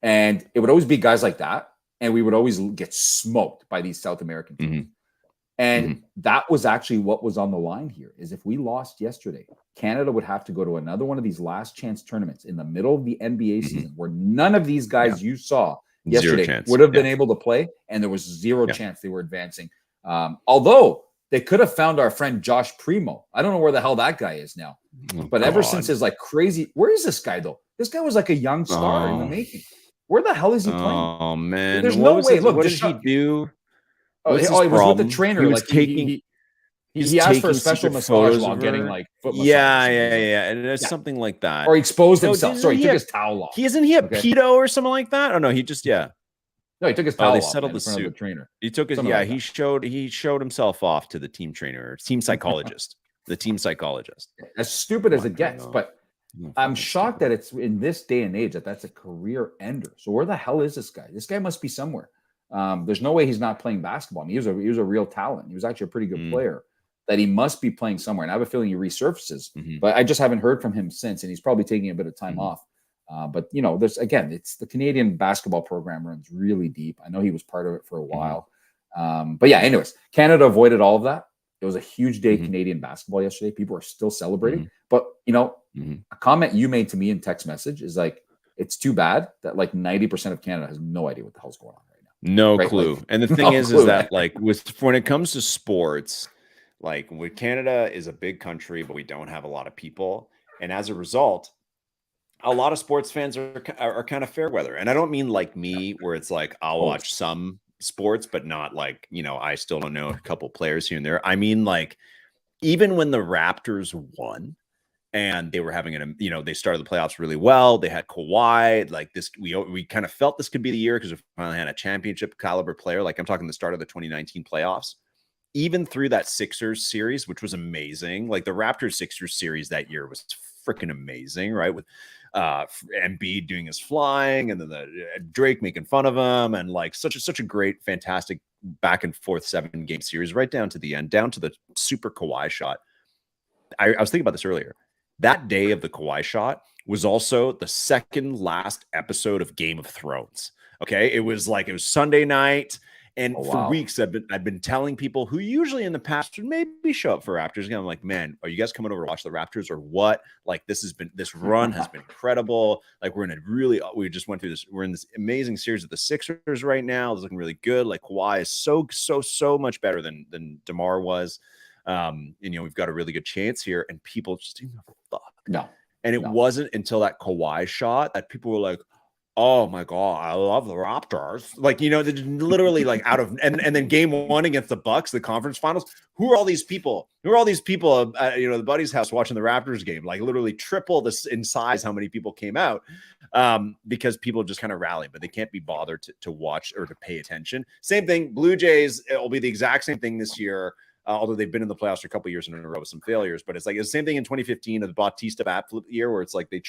And it would always be guys like that. And we would always get smoked by these South American teams. And that was actually what was on the line here is if we lost yesterday, Canada would have to go to another one of these last chance tournaments in the middle of the NBA season where none of these guys you saw yesterday would have been able to play. And there was zero chance they were advancing. Although they could have found our friend Josh Primo. I don't know where the hell that guy is now. But ever since his like crazy, where is this guy though? This guy was like a young star in the making. Where the hell is he playing? Oh man, there's no way. Look, what did he do? Oh, he was with the trainer. He asked for a special massage while getting like foot massage. And it's something like that. Or he exposed himself. Sorry, he took his towel off. Isn't he a pedo or something like that? Oh no, he just No, he took his towel off. They settled the suit. The trainer. He took his he showed himself off to the team trainer, team psychologist, the team psychologist. As stupid as it gets, but I'm shocked that it's in this day and age that's a career ender. So where the hell is this guy? This guy must be somewhere. There's no way he's not playing basketball. I mean, he was a real talent. He was actually a pretty good player. That he must be playing somewhere. And I have a feeling he resurfaces, but I just haven't heard from him since. And he's probably taking a bit of time off. But you know, it's the Canadian basketball program runs really deep. I know he was part of it for a while. But yeah, anyways, Canada avoided all of that. It was a huge day Canadian basketball yesterday. People are still celebrating. But you know, a comment you made to me in text message is like, it's too bad that like 90% of Canada has no idea what the hell's going on right now. No clue. Like, and the thing is that like when it comes to sports, like with Canada is a big country, but we don't have a lot of people. And as a result, a lot of sports fans are kind of fair weather. And I don't mean like me, where it's like, I'll watch some sports, but not like, you know, I still don't know a couple players here and there. I mean, like, even when the Raptors won and they were having they started the playoffs really well. They had Kawhi, like this, we kind of felt this could be the year because we finally had a championship caliber player. Like I'm talking the start of the 2019 playoffs. Even through that Sixers series, which was amazing, like the Raptors Sixers series that year was freaking amazing, right? With Embiid doing his flying, and then the Drake making fun of him, and like such a great, fantastic back and forth 7-game series, right down to the end, down to the super Kawhi shot. I was thinking about this earlier. That day of the Kawhi shot was also the second last episode of Game of Thrones. Okay, it was Sunday night. And Oh, for wow. weeks, I've been telling people who usually in the past would maybe show up for Raptors game. I'm like, man, are you guys coming over to watch the Raptors or what? Like, this run has been incredible. Like, we just went through this. We're in this amazing series of the Sixers right now. It's looking really good. Like, Kawhi is so much better than DeMar was. We've got a really good chance here, and people just didn't give a fuck. No. And it wasn't until that Kawhi shot that people were like, oh my God, I love the Raptors. Like, literally like out of, and then game 1 against the Bucks, the conference finals. Who are all these people? The buddy's house watching the Raptors game, like literally triple this in size, how many people came out, because people just kind of rally, but they can't be bothered to watch or to pay attention. Same thing, Blue Jays, it will be the exact same thing this year. Although they've been in the playoffs for a couple of years in a row with some failures, but it's like the same thing in 2015 of the Bautista bat flip year, where it's like they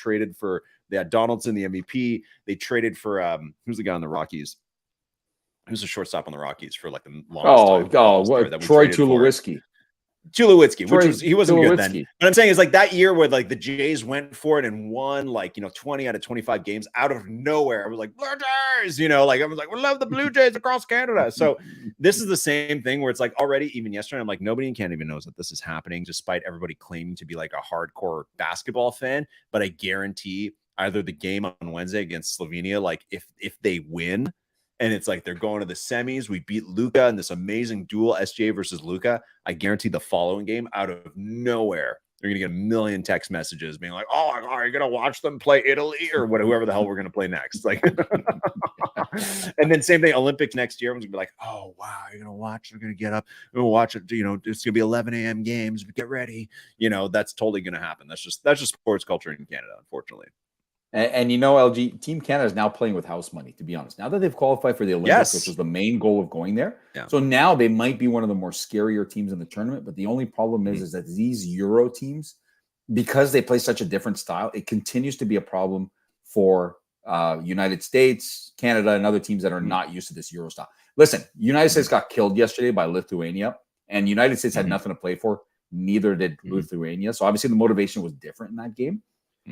had Donaldson, the MVP. They traded for who's the guy on the Rockies? Who's the shortstop on the Rockies for like the longest time? What? Troy Tulowitzki. He wasn't good then. But I'm saying is like that year where like the Jays went for it and won 20 out of 25 games out of nowhere. I was like, Blue Jays, I was like, we love the Blue Jays across Canada. So this is the same thing where it's like already, even yesterday, I'm like, nobody in Canada even knows that this is happening, despite everybody claiming to be like a hardcore basketball fan. But I guarantee either the game on Wednesday against Slovenia, like if they win, and it's like they're going to the semis. We beat Luka in this amazing duel, SGA versus Luka. I guarantee the following game, out of nowhere, they're going to get a million text messages being like, oh, are you going to watch them play Italy or whoever the hell we're going to play next? Like, and then same thing, Olympics next year. Everyone's going to be like, oh, wow, you're going to watch. They're going to get up. We're going to watch it. It's going to be 11 a.m. games. Get ready. That's totally going to happen. That's just sports culture in Canada, unfortunately. And LG, Team Canada is now playing with house money, to be honest. Now that they've qualified for the Olympics, which was the main goal of going there. Yeah. So now they might be one of the more scarier teams in the tournament. But the only problem is that these Euro teams, because they play such a different style, it continues to be a problem for United States, Canada, and other teams that are not used to this Euro style. Listen, United States got killed yesterday by Lithuania, and United States had nothing to play for. Neither did Lithuania. So obviously the motivation was different in that game.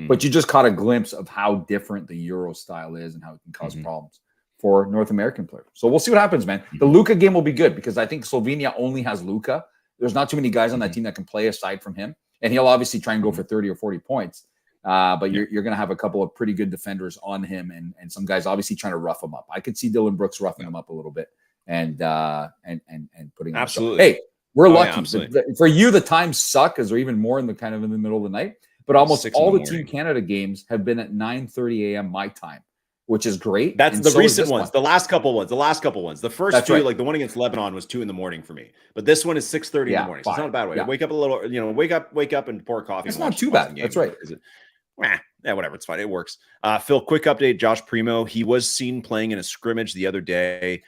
But you just caught a glimpse of how different the Euro style is and how it can cause problems for North American players. So we'll see what happens, man. The Luka game will be good because I think Slovenia only has Luka. There's not too many guys on that team that can play aside from him. And he'll obviously try and go for 30 or 40 points. But you're going to have a couple of pretty good defenders on him and some guys obviously trying to rough him up. I could see Dylan Brooks roughing him up a little bit and putting him absolutely. Hey, we're lucky. Yeah, for you, the times suck because they're even more in the middle of the night. But almost all the Team Canada games have been at 9:30 a.m. my time, which is great. That's and the so recent ones. The last couple ones. The first That's two, right. like the one against Lebanon, was 2 a.m. for me. But this one is 6:30 in the morning. So it's not a bad way. Yeah. Wake up a little. Wake up and pour coffee. It's and not too bad. That's right. Is it? Yeah, whatever. It's fine. It works. Phil, quick update. Josh Primo. He was seen playing in a scrimmage the other day.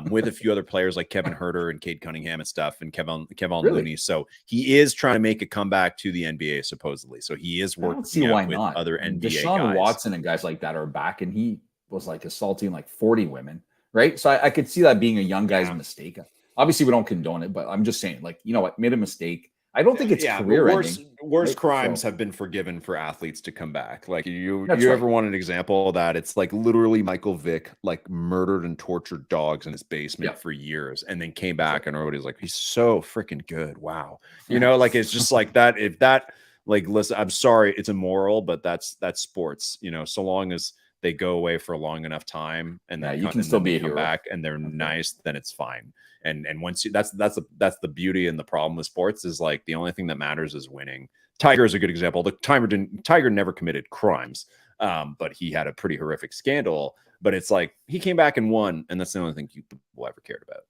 With a few other players like Kevin Herter and Cade Cunningham and stuff, and Kevin Looney. So he is trying to make a comeback to the NBA, supposedly. So he is working with other NBA Deshaun guys. Watson and guys like that are back, and he was like assaulting like 40 women, right? So I could see that being a young guy's mistake. Obviously, we don't condone it, but I'm just saying, like, you know what, made a mistake. I don't think it's career ending. Worse crimes have been forgiven for athletes to come back. Like you ever want an example of that? It's like literally Michael Vick like murdered and tortured dogs in his basement for years, and then came back, and everybody's like, he's so freaking good. Wow, like it's just like that. If that, like, listen, I'm sorry, it's immoral, but that's sports. So long as they go away for a long enough time, and then you can still be a come hero. back, and they're nice, then it's fine. And once that's the beauty and the problem with sports is like the only thing that matters is winning. Tiger is a good example. Tiger never committed crimes, but he had a pretty horrific scandal. But it's like he came back and won, and that's the only thing people ever cared about.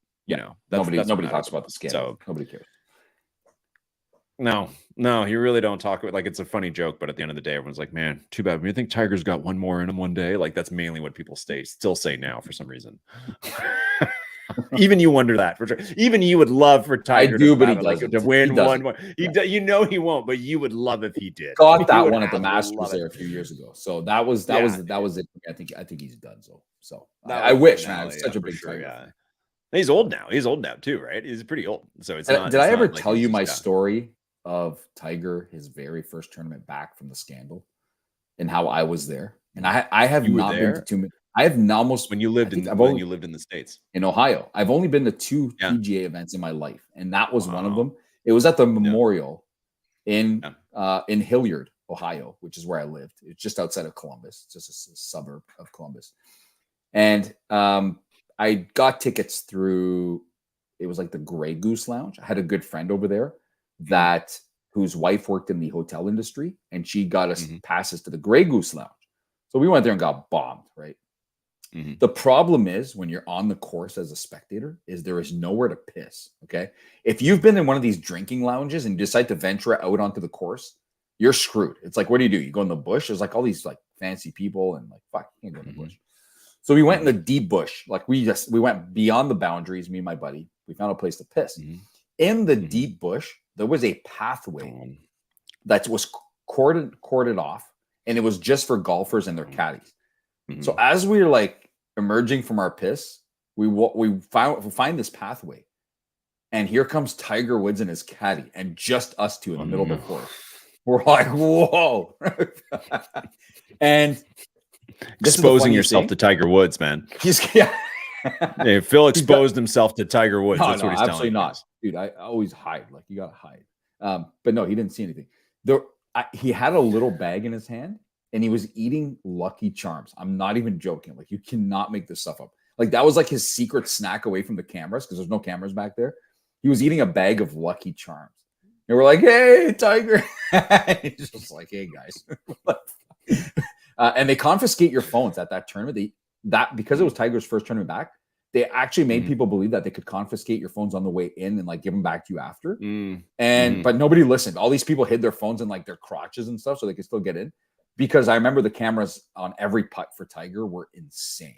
Nobody talks about the scandal. So nobody cares. No, you really don't talk about, like, it's a funny joke, but at the end of the day, everyone's like, man, too bad. You think Tiger's got one more in him one day? Like, that's mainly what people still say now for some reason. Even you wonder that for sure. Even you would love for Tiger to win one more. He won't, but you would love if he did. Got that one at the Masters there a few years ago. So that was it. I think he's done. So I wish, man. It's such a big Tiger. Yeah. He's old now. He's old now too, right? He's pretty old. So it's not. Did I ever tell you my story of Tiger, his very first tournament back from the scandal, and how I was there? And I have not been to too many. I have almost when you lived in the States in Ohio. I've only been to 2 Yeah. PGA events in my life, and that was one of Wow. them. It was at the Memorial in Yeah. in Hilliard, Ohio, which is where I lived. It's just outside of Columbus, just a suburb of Columbus. And I got tickets through, it was like the Grey Goose Lounge. I had a good friend over there that whose wife worked in the hotel industry, and she got us passes to the Grey Goose Lounge. So we went there and got bombed, right? The problem is when you're on the course as a spectator is there is nowhere to piss. Okay. If you've been in one of these drinking lounges and you decide to venture out onto the course, you're screwed. It's like, what do? You go in the bush. There's like all these like fancy people and like, fuck, you can't go in the bush. So we went in the deep bush. Like we went beyond the boundaries, me and my buddy. We found a place to piss. In the deep bush, there was a pathway that was corded off, and it was just for golfers and their caddies. So as we were like emerging from our piss, we find this pathway, and here comes Tiger Woods and his caddy, and just us two in the middle of the course. We're like, whoa! And exposing yourself to Tiger Woods, man. Hey, Phil exposed himself to Tiger Woods. That's what he's absolutely telling not, dude. I always hide. Like you gotta hide. But no, he didn't see anything. He had a little bag in his hand, and he was eating Lucky Charms. I'm not even joking. Like, you cannot make this stuff up. Like, that was like his secret snack away from the cameras, because there's no cameras back there. He was eating a bag of Lucky Charms. And we're like, hey, Tiger. He's just like, hey, guys. And they confiscate your phones at that tournament. Because it was Tiger's first tournament back, they actually made people believe that they could confiscate your phones on the way in and like give them back to you after. But nobody listened. All these people hid their phones in like their crotches and stuff so they could still get in. Because I remember the cameras on every putt for Tiger were insane.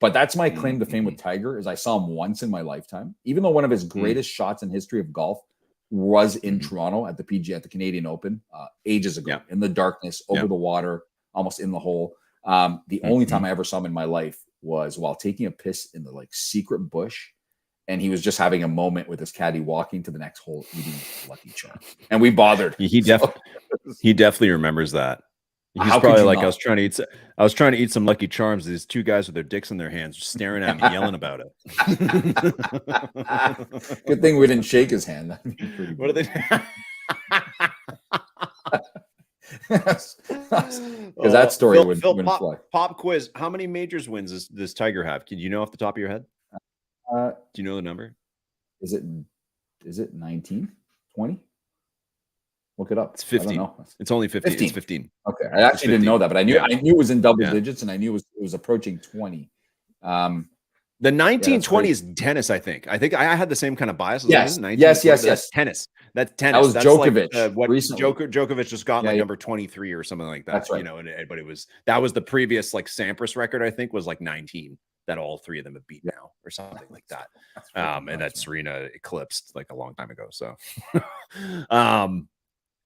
But that's my claim to fame with Tiger, is I saw him once in my lifetime. Even though one of his greatest shots in history of golf was in Toronto at the PGA, at the Canadian Open, ages ago, in the darkness, over the water, almost in the hole. The only time I ever saw him in my life was while taking a piss in the like secret bush, and he was just having a moment with his caddy, walking to the next hole, eating Lucky Charms. And we bothered. He definitely remembers that. He's probably like, I was trying to eat some Lucky Charms. These two guys with their dicks in their hands, just staring at me, yelling about it. Good thing we didn't shake his hand. What are they? Because that story would fly. Pop quiz. How many majors wins does Tiger have? Can you know off the top of your head? Do you know the number? Is it 19? 20? Look it up. It's 15. It's only 15. 15. It's 15. Okay. I actually didn't know that, but I knew it was in double digits, and I knew it was approaching 20. The 1920 is tennis, I think. I had the same kind of bias. Yes. That's tennis. That's tennis. That was Djokovic. Like, what recently. Djokovic just got number 23 or something like that. That's right. You know, but that was the previous like Sampras record, I think, was like 19 that all three of them have beat now or something like that. And that Serena eclipsed like a long time ago. So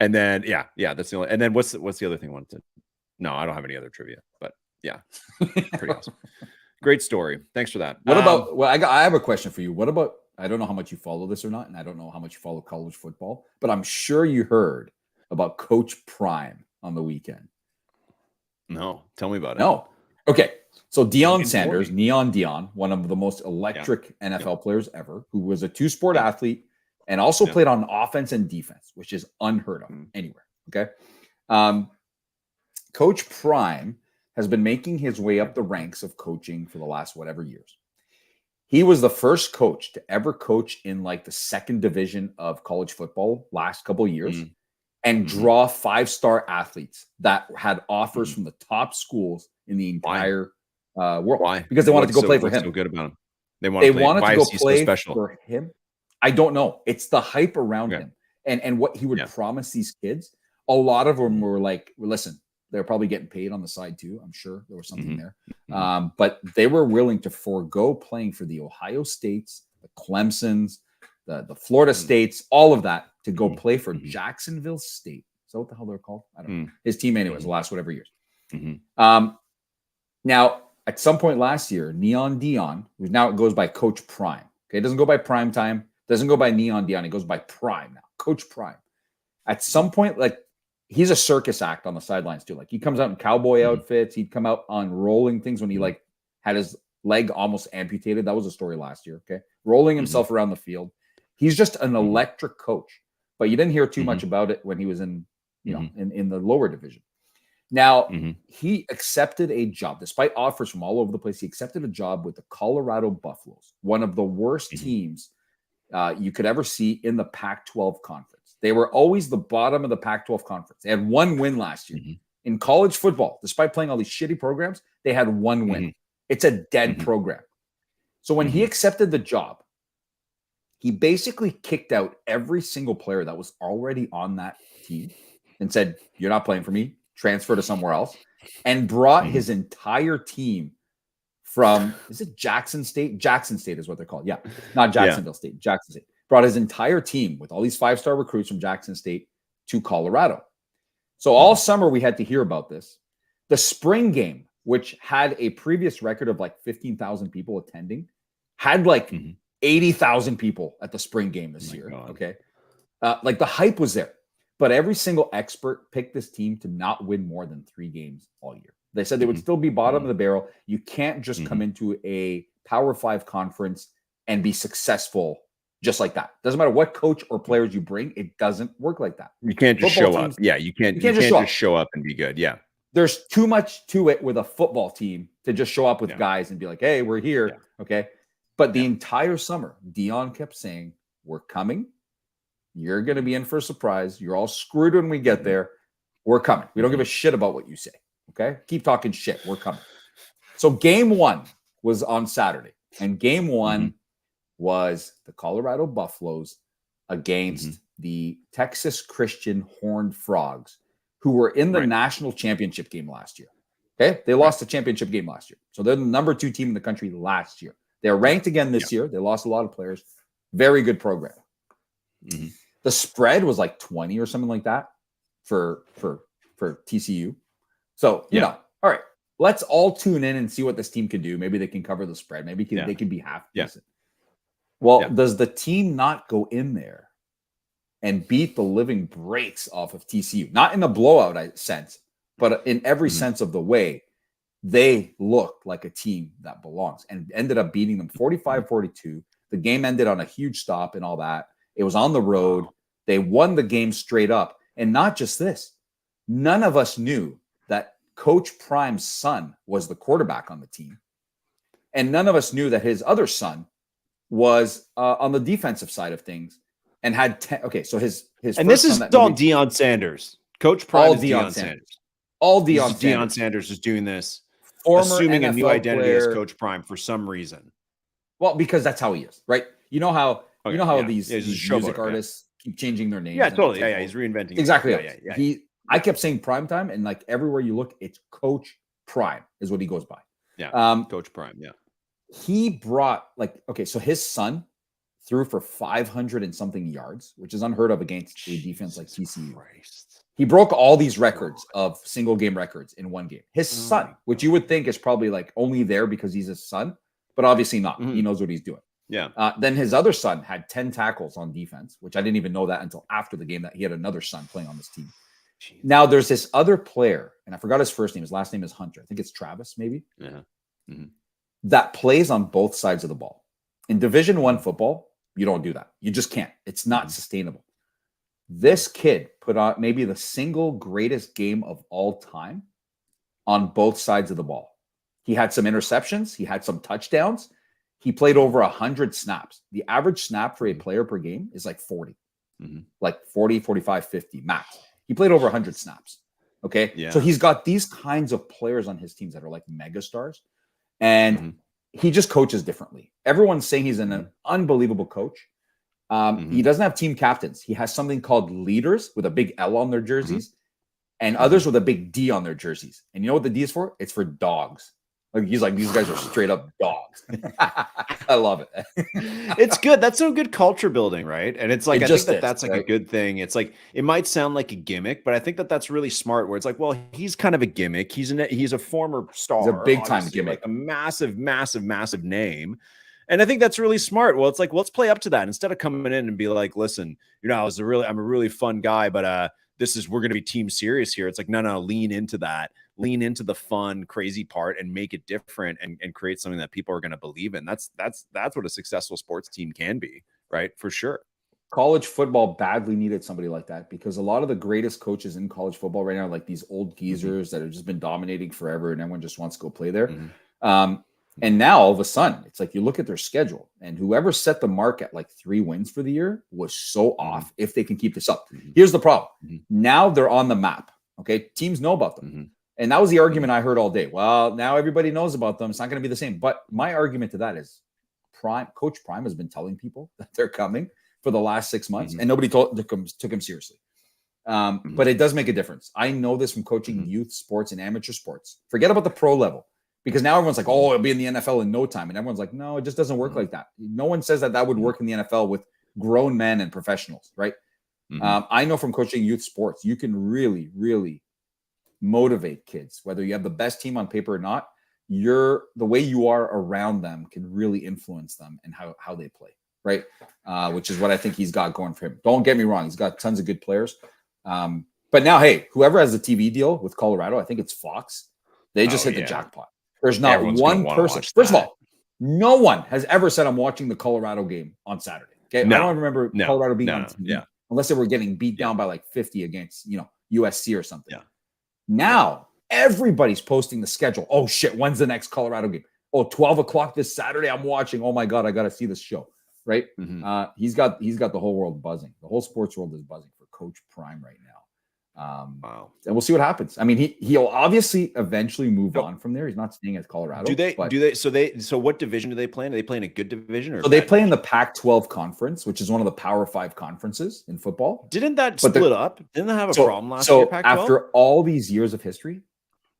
and then that's the only. And then what's the other thing I wanted to? No, I don't have any other trivia, but yeah, pretty awesome. Great story. Thanks for that. What about? Well, I have a question for you. What about? I don't know how much you follow this or not, and I don't know how much you follow college football, but I'm sure you heard about Coach Prime on the weekend. No, tell me about it. No. Okay. So Deion Sanders, Neon Deion, one of the most electric NFL players ever, who was a two-sport athlete and also played on offense and defense, which is unheard of anywhere. Okay. Coach Prime has been making his way up the ranks of coaching for the last whatever years. He was the first coach to ever coach in like the second division of college football last couple of years and draw 5-star athletes that had offers from the top schools in the entire world. Why? Because they wanted to go play for him. So good about him. They wanted to go play for him. I don't know. It's the hype around him and what he would promise these kids. A lot of them were like, well, listen, they're probably getting paid on the side too. I'm sure there was something there. But they were willing to forego playing for the Ohio States, the Clemsons, the Florida States, all of that to go play for Jacksonville State. Is that what the hell they're called? I don't know. His team anyways, the last whatever years. Now, at some point last year, Neon Deion, who now goes by Coach Prime. Okay, it doesn't go by Prime Time. Doesn't go by Neon Deion. It goes by Prime now. Coach Prime. At some point, like, he's a circus act on the sidelines too. Like, he comes out in cowboy outfits. He'd come out on rolling things when he like had his leg almost amputated. That was a story last year. Okay. Rolling himself around the field. He's just an electric coach, but you didn't hear too much about it when he was in, you know, in the lower division. Now, he accepted a job, despite offers from all over the place. He accepted a job with the Colorado Buffaloes, one of the worst teams you could ever see in the Pac-12 conference. They were always the bottom of the Pac-12 conference. They had one win last year. In college football, despite playing all these shitty programs, they had one win. It's a dead program. So when he accepted the job, he basically kicked out every single player that was already on that team and said, "You're not playing for me. Transfer to somewhere else," and brought his entire team from, is it Jackson State? Jackson State is what they're called. Yeah, not Jacksonville State, Jackson State. Brought his entire team with all these 5-star recruits from Jackson State to Colorado. So all summer we had to hear about this. The spring game, which had a previous record of like 15,000 people attending, had like 80,000 people at the spring game this year. God. Okay. Like the hype was there, but every single expert picked this team to not win more than 3 games all year. They said they would still be bottom of the barrel. You can't just come into a Power 5 conference and be successful just like that. Doesn't matter what coach or players you bring. It doesn't work like that. You can't just show up. Yeah. You can't just show up and be good. Yeah. There's too much to it with a football team to just show up with guys and be like, "Hey, we're here." Yeah. Okay. But the entire summer, Dion kept saying, "We're coming. You're going to be in for a surprise. You're all screwed when we get there. We're coming. We don't give a shit about what you say. Okay. Keep talking shit. We're coming." So game 1 was on Saturday, and game 1 was the Colorado Buffaloes against the Texas Christian Horned Frogs, who were in the national championship game last year. Okay. They lost the championship game last year. So they're the number 2 team in the country last year. They're ranked again this year. They lost a lot of players. Very good program. The spread was like 20 or something like that for TCU. So, you know, all right, let's all tune in and see what this team can do. Maybe they can cover the spread. Maybe they can be half decent. Well, does the team not go in there and beat the living breaks off of TCU? Not in the blowout sense, but in every sense of the way. They looked like a team that belongs and ended up beating them 45-42. The game ended on a huge stop and all that. It was on the road. They won the game straight up. And not just this, none of us knew that Coach Prime's son was the quarterback on the team. And none of us knew that his other son was on the defensive side of things and had 10. Okay, so his and this is all Deion Sanders. Coach Prime is Deion Sanders. All Deion Sanders. Deion Sanders is doing this, assuming NFL a new identity player. as Coach Prime for some reason. Well, because that's how he is, right? You know how these music artists keep changing their names. Yeah, totally. Yeah, he's reinventing. Exactly. Yeah. I kept saying Prime Time, and like everywhere you look, it's Coach Prime is what he goes by. Yeah, Coach Prime. Yeah. He brought so his son threw for 500 and something yards, which is unheard of against a defense like TCU. He broke all these records of single game records in one game. His son, which you would think is probably like only there because he's his son, but obviously not. He knows what he's doing. Yeah. Then his other son had 10 tackles on defense, which I didn't even know that until after the game that he had another son playing on this team. Jeez. Now there's this other player, and I forgot his first name. His last name is Hunter. I think it's Travis, maybe. Yeah. That plays on both sides of the ball. In Division I football, you don't do that. You just can't. It's not sustainable. This kid put on maybe the single greatest game of all time on both sides of the ball. He had some interceptions. He had some touchdowns. He played over 100 snaps. The average snap for a player per game is like 40, like 40, 45, 50 max. He played over 100 snaps. Okay. Yeah. So he's got these kinds of players on his teams that are like mega stars. And he just coaches differently. Everyone's saying he's an unbelievable coach. He doesn't have team captains. He has something called leaders with a big L on their jerseys and others with a big D on their jerseys. And you know what the D is for? It's for dogs. Like he's like, these guys are straight up dogs. I love it. It's good. That's so good culture building, right? And it's like, I think that's like right? a good thing. It's like, it might sound like a gimmick, but I think that that's really smart where it's like, well, he's kind of a gimmick. He's a former star. He's a big time gimmick. Like a massive, massive, massive name. And I think that's really smart. Well, it's like, well, let's play up to that instead of coming in and be like, listen, I'm a really fun guy, but we're going to be team serious here. It's like, no, lean into that, lean into the fun, crazy part and make it different and create something that people are going to believe in. That's what a successful sports team can be, right? For sure. College football badly needed somebody like that, because a lot of the greatest coaches in college football right now are like these old geezers that have just been dominating forever and everyone just wants to go play there. And now all of a sudden it's like you look at their schedule, and whoever set the mark at like 3 wins for the year was so off if they can keep this up. Here's the problem. Now they're on the map. Okay. Teams know about them. And that was the argument I heard all day. Well, now everybody knows about them. It's not going to be the same. But my argument to that is Coach Prime has been telling people that they're coming for the last 6 months, and nobody took him seriously. But it does make a difference. I know this from coaching youth sports and amateur sports. Forget about the pro level, because now everyone's like, oh, it'll be in the NFL in no time. And everyone's like, no, it just doesn't work like that. No one says that would work in the NFL with grown men and professionals, right? I know from coaching youth sports, you can really, really motivate kids, whether you have the best team on paper or not. The way you are around them can really influence them and how they play. Right. Which is what I think he's got going for him. Don't get me wrong. He's got tons of good players. But now, hey, whoever has the TV deal with Colorado, I think it's Fox. They just hit the jackpot. There's not one person. First of all, no one has ever said I'm watching the Colorado game on Saturday. Okay. I don't remember Colorado being on TV unless they were getting beat down by like 50 against, USC or something. Now everybody's posting the schedule. Oh shit. When's the next Colorado game? Oh, 12 o'clock this Saturday. I'm watching. Oh my God. I got to see this show. Right. He's got the whole world buzzing. The whole sports world is buzzing for Coach Prime right now. Wow. And we'll see what happens. I mean, he'll obviously eventually move on from there. He's not staying at Colorado. So what division do they play in? Are they playing a good division? Or so they play in the Pac-12 conference, which is one of the Power 5 conferences in football. Didn't that split up? Didn't they have a problem last year? Pac-12? After all these years of history,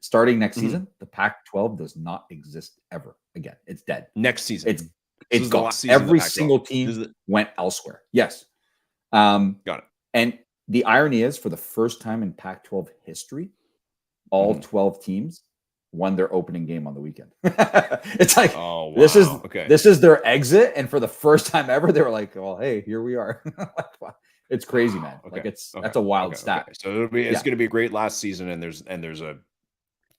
starting next season, the Pac-12 does not exist ever again. It's dead. Next season. It's gone. Every single team went elsewhere. Yes. Got it. And the irony is, for the first time in Pac-12 history, all 12 teams won their opening game on the weekend. It's like, this is their exit. And for the first time ever, they were like, well, hey, here we are. It's crazy, man. That's a wild stat. So it's going to be a great last season. And there's a,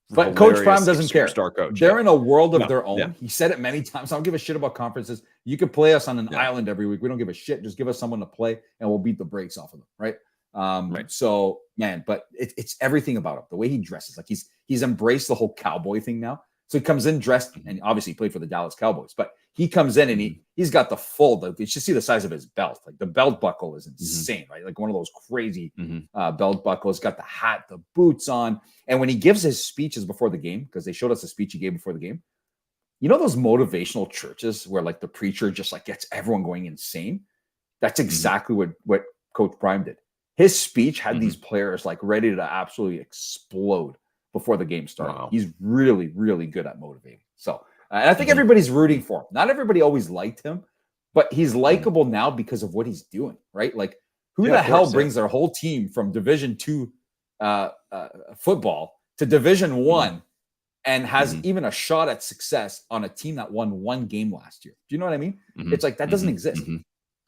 but Coach Prime doesn't care. Coach. They're in a world of their own. Yeah. He said it many times. I don't give a shit about conferences. You could play us on an island every week. We don't give a shit. Just give us someone to play and we'll beat the brakes off of them. Right. So, man, but it's everything about him. The way he dresses. Like he's embraced the whole cowboy thing now. So he comes in dressed, and obviously he played for the Dallas Cowboys, but he comes in and he's got the full, you should see the size of his belt. Like the belt buckle is insane, right? Like one of those crazy belt buckles, got the hat, the boots on. And when he gives his speeches before the game, because they showed us a speech he gave before the game, you know, those motivational churches where like the preacher just like gets everyone going insane. That's exactly what Coach Prime did. His speech had these players like ready to absolutely explode before the game started. Wow. He's really, really good at motivating. So, and I think everybody's rooting for him. Not everybody always liked him, but he's likable now because of what he's doing, right? Like, who the hell brings their whole team from Division II football to Division I and has even a shot at success on a team that won one game last year? Do you know what I mean? It's like that doesn't exist.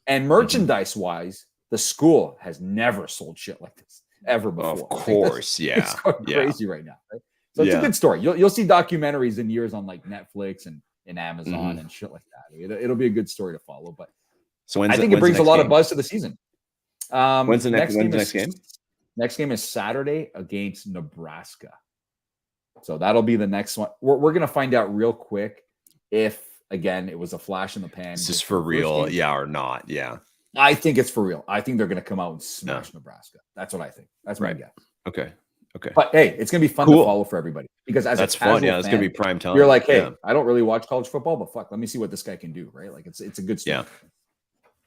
And merchandise-wise, the school has never sold shit like this ever before. Of course, it's going crazy right now. Right? So it's a good story. You'll see documentaries in years on like Netflix and Amazon and shit like that. It'll be a good story to follow. But so I think it brings a lot of buzz to the season. When's the next game? Next game is Saturday against Nebraska. So that'll be the next one. We're gonna find out real quick if again it was a flash in the pan. Is this for real? Yeah, or not? Yeah. I think it's for real. I think they're going to come out and smash Nebraska. That's what I think. That's my guess. Okay. But hey, it's going to be fun to follow for everybody because as that's fun. Yeah, it's going to be prime time. You're like, hey, I don't really watch college football, but fuck, let me see what this guy can do. Right? Like it's a good story.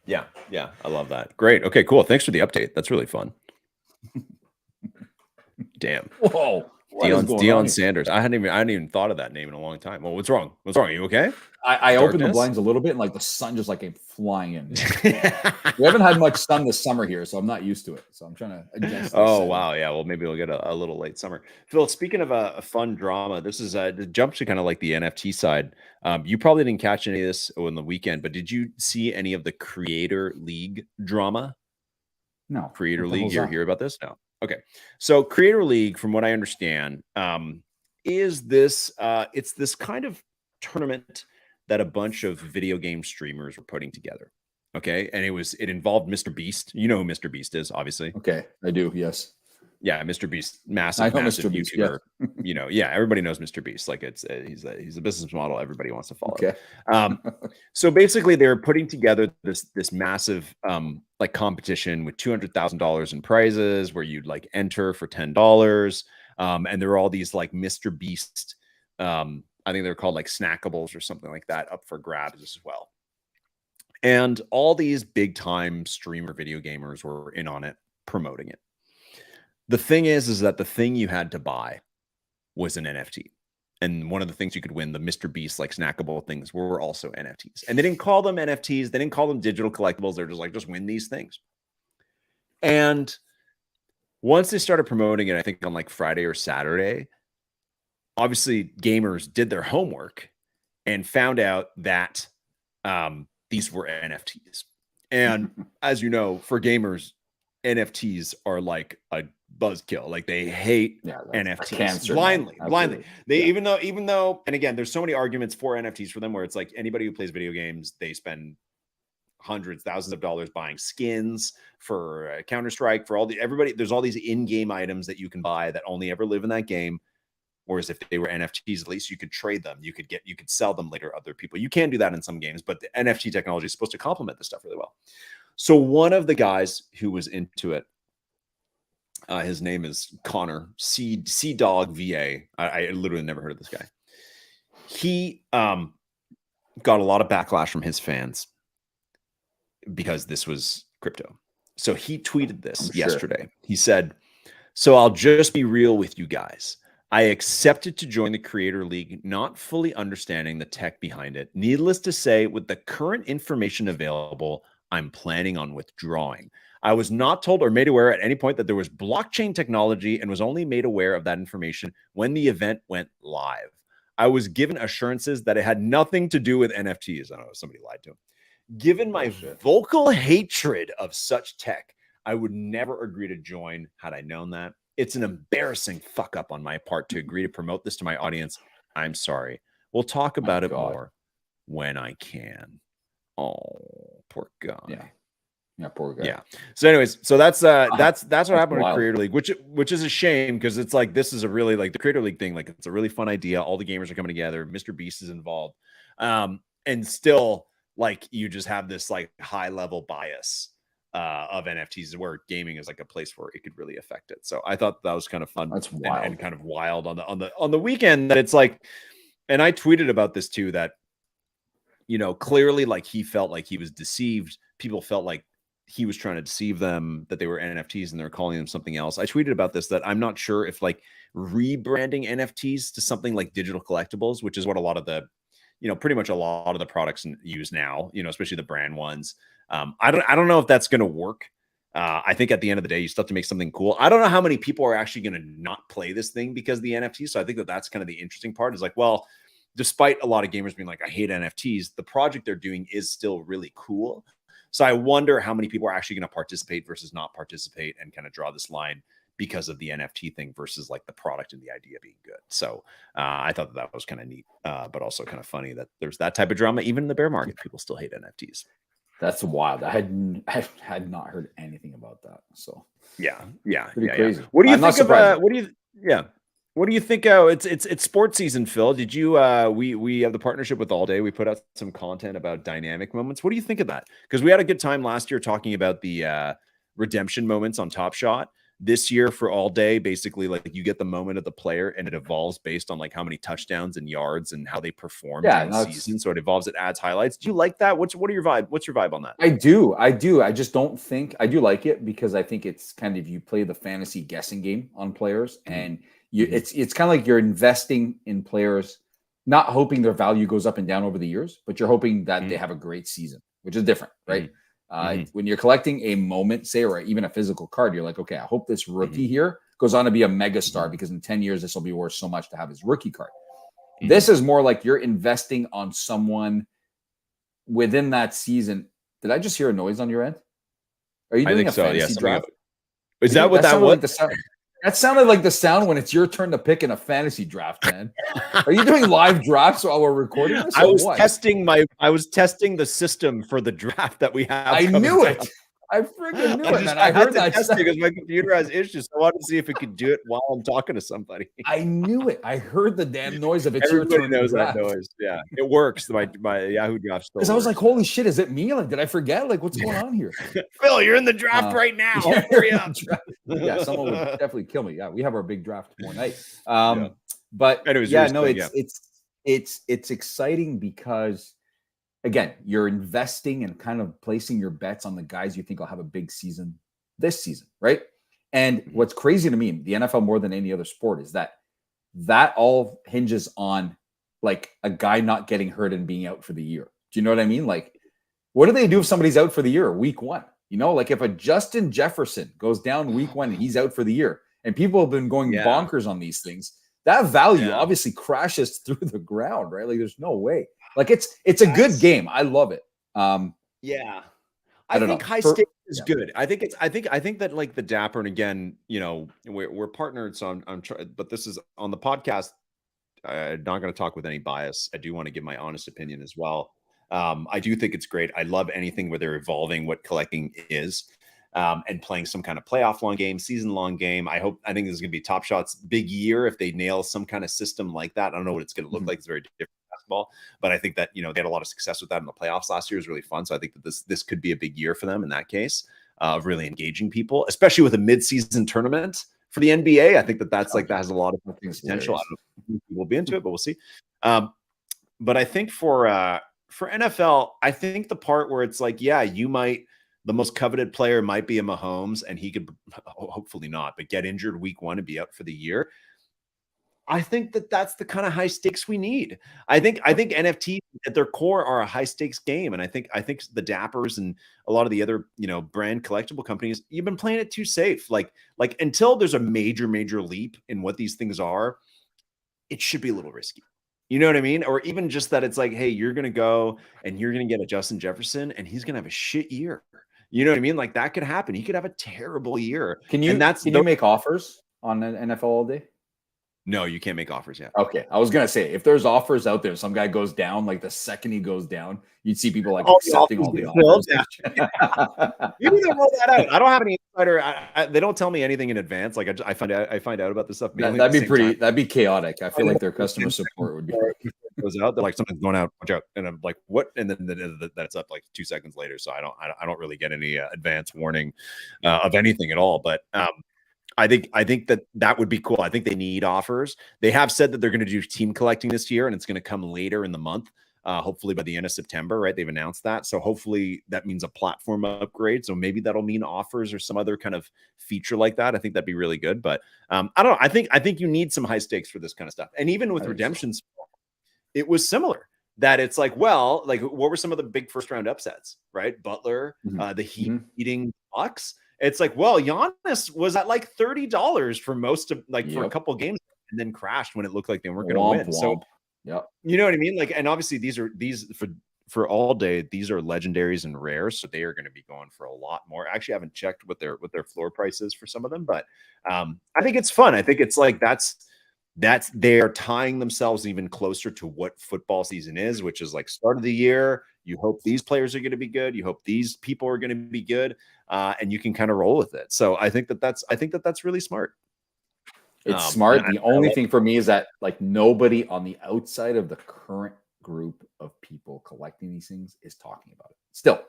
Yeah. I love that. Great. Okay, cool. Thanks for the update. That's really fun. Damn. Whoa. Deion Sanders. I hadn't even thought of that name in a long time. Well, what's wrong? Are you okay? I opened the blinds a little bit and like the sun just like came flying in. We haven't had much sun this summer here, so I'm not used to it. So I'm trying to adjust. Wow. Yeah. Well, maybe we'll get a little late summer. Phil, speaking of a fun drama, this is to jump to kind of like the NFT side. You probably didn't catch any of this on the weekend, but did you see any of the Creator League drama? No. Creator League. You hear about this? No. Okay. So Creator League, from what I understand, is this it's this kind of tournament that a bunch of video game streamers were putting together. Okay. And it involved Mr. Beast. You know who Mr. Beast is, obviously. Okay, I do. Yes, Yeah, Mr. Beast, I massive, know massive Mr. Beast. YouTuber. Yeah. You know, yeah, everybody knows Mr. Beast. Like he's a business model everybody wants to follow. Okay. So basically, they're putting together this massive like competition with $200,000 in prizes, where you'd like enter for $10. And there are all these like Mr. Beast. I think they're called like snackables or something like that up for grabs as well. And all these big time streamer video gamers were in on it, promoting it. The thing is that the thing you had to buy was an NFT. And one of the things you could win, the Mr. Beast like snackable things, were also NFTs. And they didn't call them NFTs. They didn't call them digital collectibles. They're just like, just win these things. And once they started promoting it, I think on like Friday or Saturday, obviously gamers did their homework and found out that these were NFTs. And as you know, for gamers, NFTs are like a buzzkill. Like they hate NFTs cancer, blindly. They Yeah. even though, and again, there's so many arguments for NFTs for them, where it's like anybody who plays video games, they spend hundreds, thousands of dollars buying skins for Counter-Strike, for everybody. There's all these in-game items that you can buy that only ever live in that game. Whereas if they were NFTs, at least you could trade them. You could sell them later to other people. You can do that in some games, but the NFT technology is supposed to complement this stuff really well. So one of the guys who was into it, his name is Connor C Dog VA. I literally never heard of this guy. He got a lot of backlash from his fans because this was crypto. So he tweeted this yesterday. He said, "So I'll just be real with you guys. I accepted to join the Creator League, not fully understanding the tech behind it. Needless to say, with the current information available, I'm planning on withdrawing. I was not told or made aware at any point that there was blockchain technology, and was only made aware of that information when the event went live. I was given assurances that it had nothing to do with NFTs." I don't know, somebody lied to him. "Given my vocal hatred of such tech, I would never agree to join had I known that. It's an embarrassing fuck up on my part to agree to promote this to my audience. I'm sorry. We'll talk about it more when I can." Oh, poor guy. Yeah, poor guy. Yeah. So anyways, so that's what happened with Creator League, which is a shame, because it's like, this is a really, like, the Creator League thing, like, it's a really fun idea. All the gamers are coming together. Mr. Beast is involved. And still, like, you just have this like high level bias of NFTs, where gaming is like a place where it could really affect it. So I thought that was kind of fun. That's wild. And kind of wild on the weekend, that it's like, and I tweeted about this too, that, you know, clearly, like, he felt like he was deceived. People felt like he was trying to deceive them, that they were NFTs and they're calling them something else. I tweeted about this, that I'm not sure if like rebranding NFTs to something like digital collectibles, which is what a lot of the, you know, pretty much a lot of the products use now, you know, especially the brand ones. I don't know if that's going to work. I think at the end of the day, you still have to make something cool. I don't know how many people are actually going to not play this thing because of the NFT. So I think that that's kind of the interesting part, is like, well, despite a lot of gamers being like, I hate NFTs, the project they're doing is still really cool. So I wonder how many people are actually going to participate versus not participate, and kind of draw this line because of the NFT thing versus like the product and the idea being good. So I thought that was kind of neat, but also kind of funny that there's that type of drama. Even in the bear market, people still hate NFTs. That's wild. I had not heard anything about that. So yeah. Crazy. What do you think of what do you think? It's sports season, Phil. Did you we have the partnership with All Day. We put out some content about dynamic moments. What do you think of that? Because we had a good time last year talking about the redemption moments on Top Shot. This year for All Day, basically, like, you get the moment of the player, and it evolves based on like how many touchdowns and yards and how they perform during the season. So it evolves, it adds highlights. Do you like that? What's your vibe on that? I do. I just don't think I do like it, because I think it's kind of, you play the fantasy guessing game on players, and it's kind of like you're investing in players, not hoping their value goes up and down over the years, but you're hoping that they have a great season, which is different, right? When you're collecting a moment, say, or even a physical card, you're like, okay, I hope this rookie here goes on to be a mega star, because in 10 years, this will be worth so much to have his rookie card. This is more like you're investing on someone within that season. Did I just hear a noise on your end? Are you doing a fantasy draft? Is that what that sounded was? like the sound? That sounded like the sound when it's your turn to pick in a fantasy draft, man. Are you doing live drafts while we're recording this? I was what? I was testing the system for the draft that we have. I knew it. I freaking knew it, man. I heard that because my computer has issues. I wanted to see if it could do it while I'm talking to somebody. I knew it. I heard the damn noise of it's Everybody your turn. knows that noise. Yeah, it works. My Yahoo draft still. Because I was like, holy shit, is it me? Like, did I forget? Like, what's going on here? Phil, you're in the draft right now. Hurry up. Yeah, someone would definitely kill me. Yeah, we have our big draft tomorrow night. Yeah. But anyways, yeah, no, it's exciting because again, you're investing and kind of placing your bets on the guys you think will have a big season this season, right? And what's crazy to me, the NFL more than any other sport, is that all hinges on like a guy not getting hurt and being out for the year. Do you know what I mean? Like, what do they do if somebody's out for the year week 1? You know, like if a Justin Jefferson goes down week 1 and he's out for the year, and people have been going bonkers on these things, that value obviously crashes through the ground, right? Like there's no way. Like it's a good game. I love it. Yeah. I think high stakes is good. I think that like the Dapper, and again, you know, we're partnered, so I'm trying, but this is on the podcast. I'm not going to talk with any bias. I do want to give my honest opinion as well. I do think it's great. I love anything where they're evolving what collecting is, and playing some kind of playoff long game, season long game. I think this is going to be Top Shot's big year if they nail some kind of system like that. I don't know what it's going to look like. It's very different basketball, but I think that, you know, they had a lot of success with that in the playoffs last year. It was really fun. So I think that this could be a big year for them in that case, of really engaging people, especially with a mid-season tournament for the NBA. I think that's like, that has a lot of potential. I don't know if we'll be into it, but we'll see. But I think for NFL, I think the part where it's like, yeah, the most coveted player might be a Mahomes, and he could hopefully not, but get injured week 1 and be out for the year. I think that's the kind of high stakes we need. I think NFT at their core are a high stakes game. And I think the Dappers and a lot of the other, you know, brand collectible companies, you've been playing it too safe. Like until there's a major leap in what these things are, it should be a little risky. You know what I mean? Or even just that it's like, hey, you're going to go and you're going to get a Justin Jefferson and he's going to have a shit year. You know what I mean? Like that could happen. He could have a terrible year. Can you make offers on an NFL all day? No, you can't make offers yet. Okay. I was going to say, if there's offers out there, some guy goes down, like the second he goes down, you'd see people like accepting all the offers. You need to roll that out. I don't have any insider. They don't tell me anything in advance. Like I find out about this stuff. That'd be chaotic. I feel like their customer support would be. Goes out, they're like, something's going out, watch out, and I'm like, what? And then that's up like 2 seconds later. So I don't really get any advance warning of anything at all. But I think that would be cool. I think they need offers. They have said that they're going to do team collecting this year, and it's going to come later in the month, hopefully by the end of September, right? They've announced that. So hopefully that means a platform upgrade. So maybe that'll mean offers or some other kind of feature like that. I think that'd be really good. But I don't know. I think you need some high stakes for this kind of stuff. And even with redemptions, it was similar. That it's like, well, like what were some of the big first round upsets, right? Butler, the Heat beating Bucks. It's like, well, Giannis was at like $30 for most of for a couple of games, and then crashed when it looked like they weren't going to win. So, you know what I mean? Like, and obviously these for all day, these are legendaries and rares, so they are going to be going for a lot more. Actually, I haven't checked what their floor price is for some of them, but I think it's fun. I think it's like that's they're tying themselves even closer to what football season is, which is like start of the year. You hope these players are going to be good. You hope these people are going to be good, and you can kind of roll with it. So I think that's really smart. It's smart. The only thing for me is that like nobody on the outside of the current group of people collecting these things is talking about it. Still,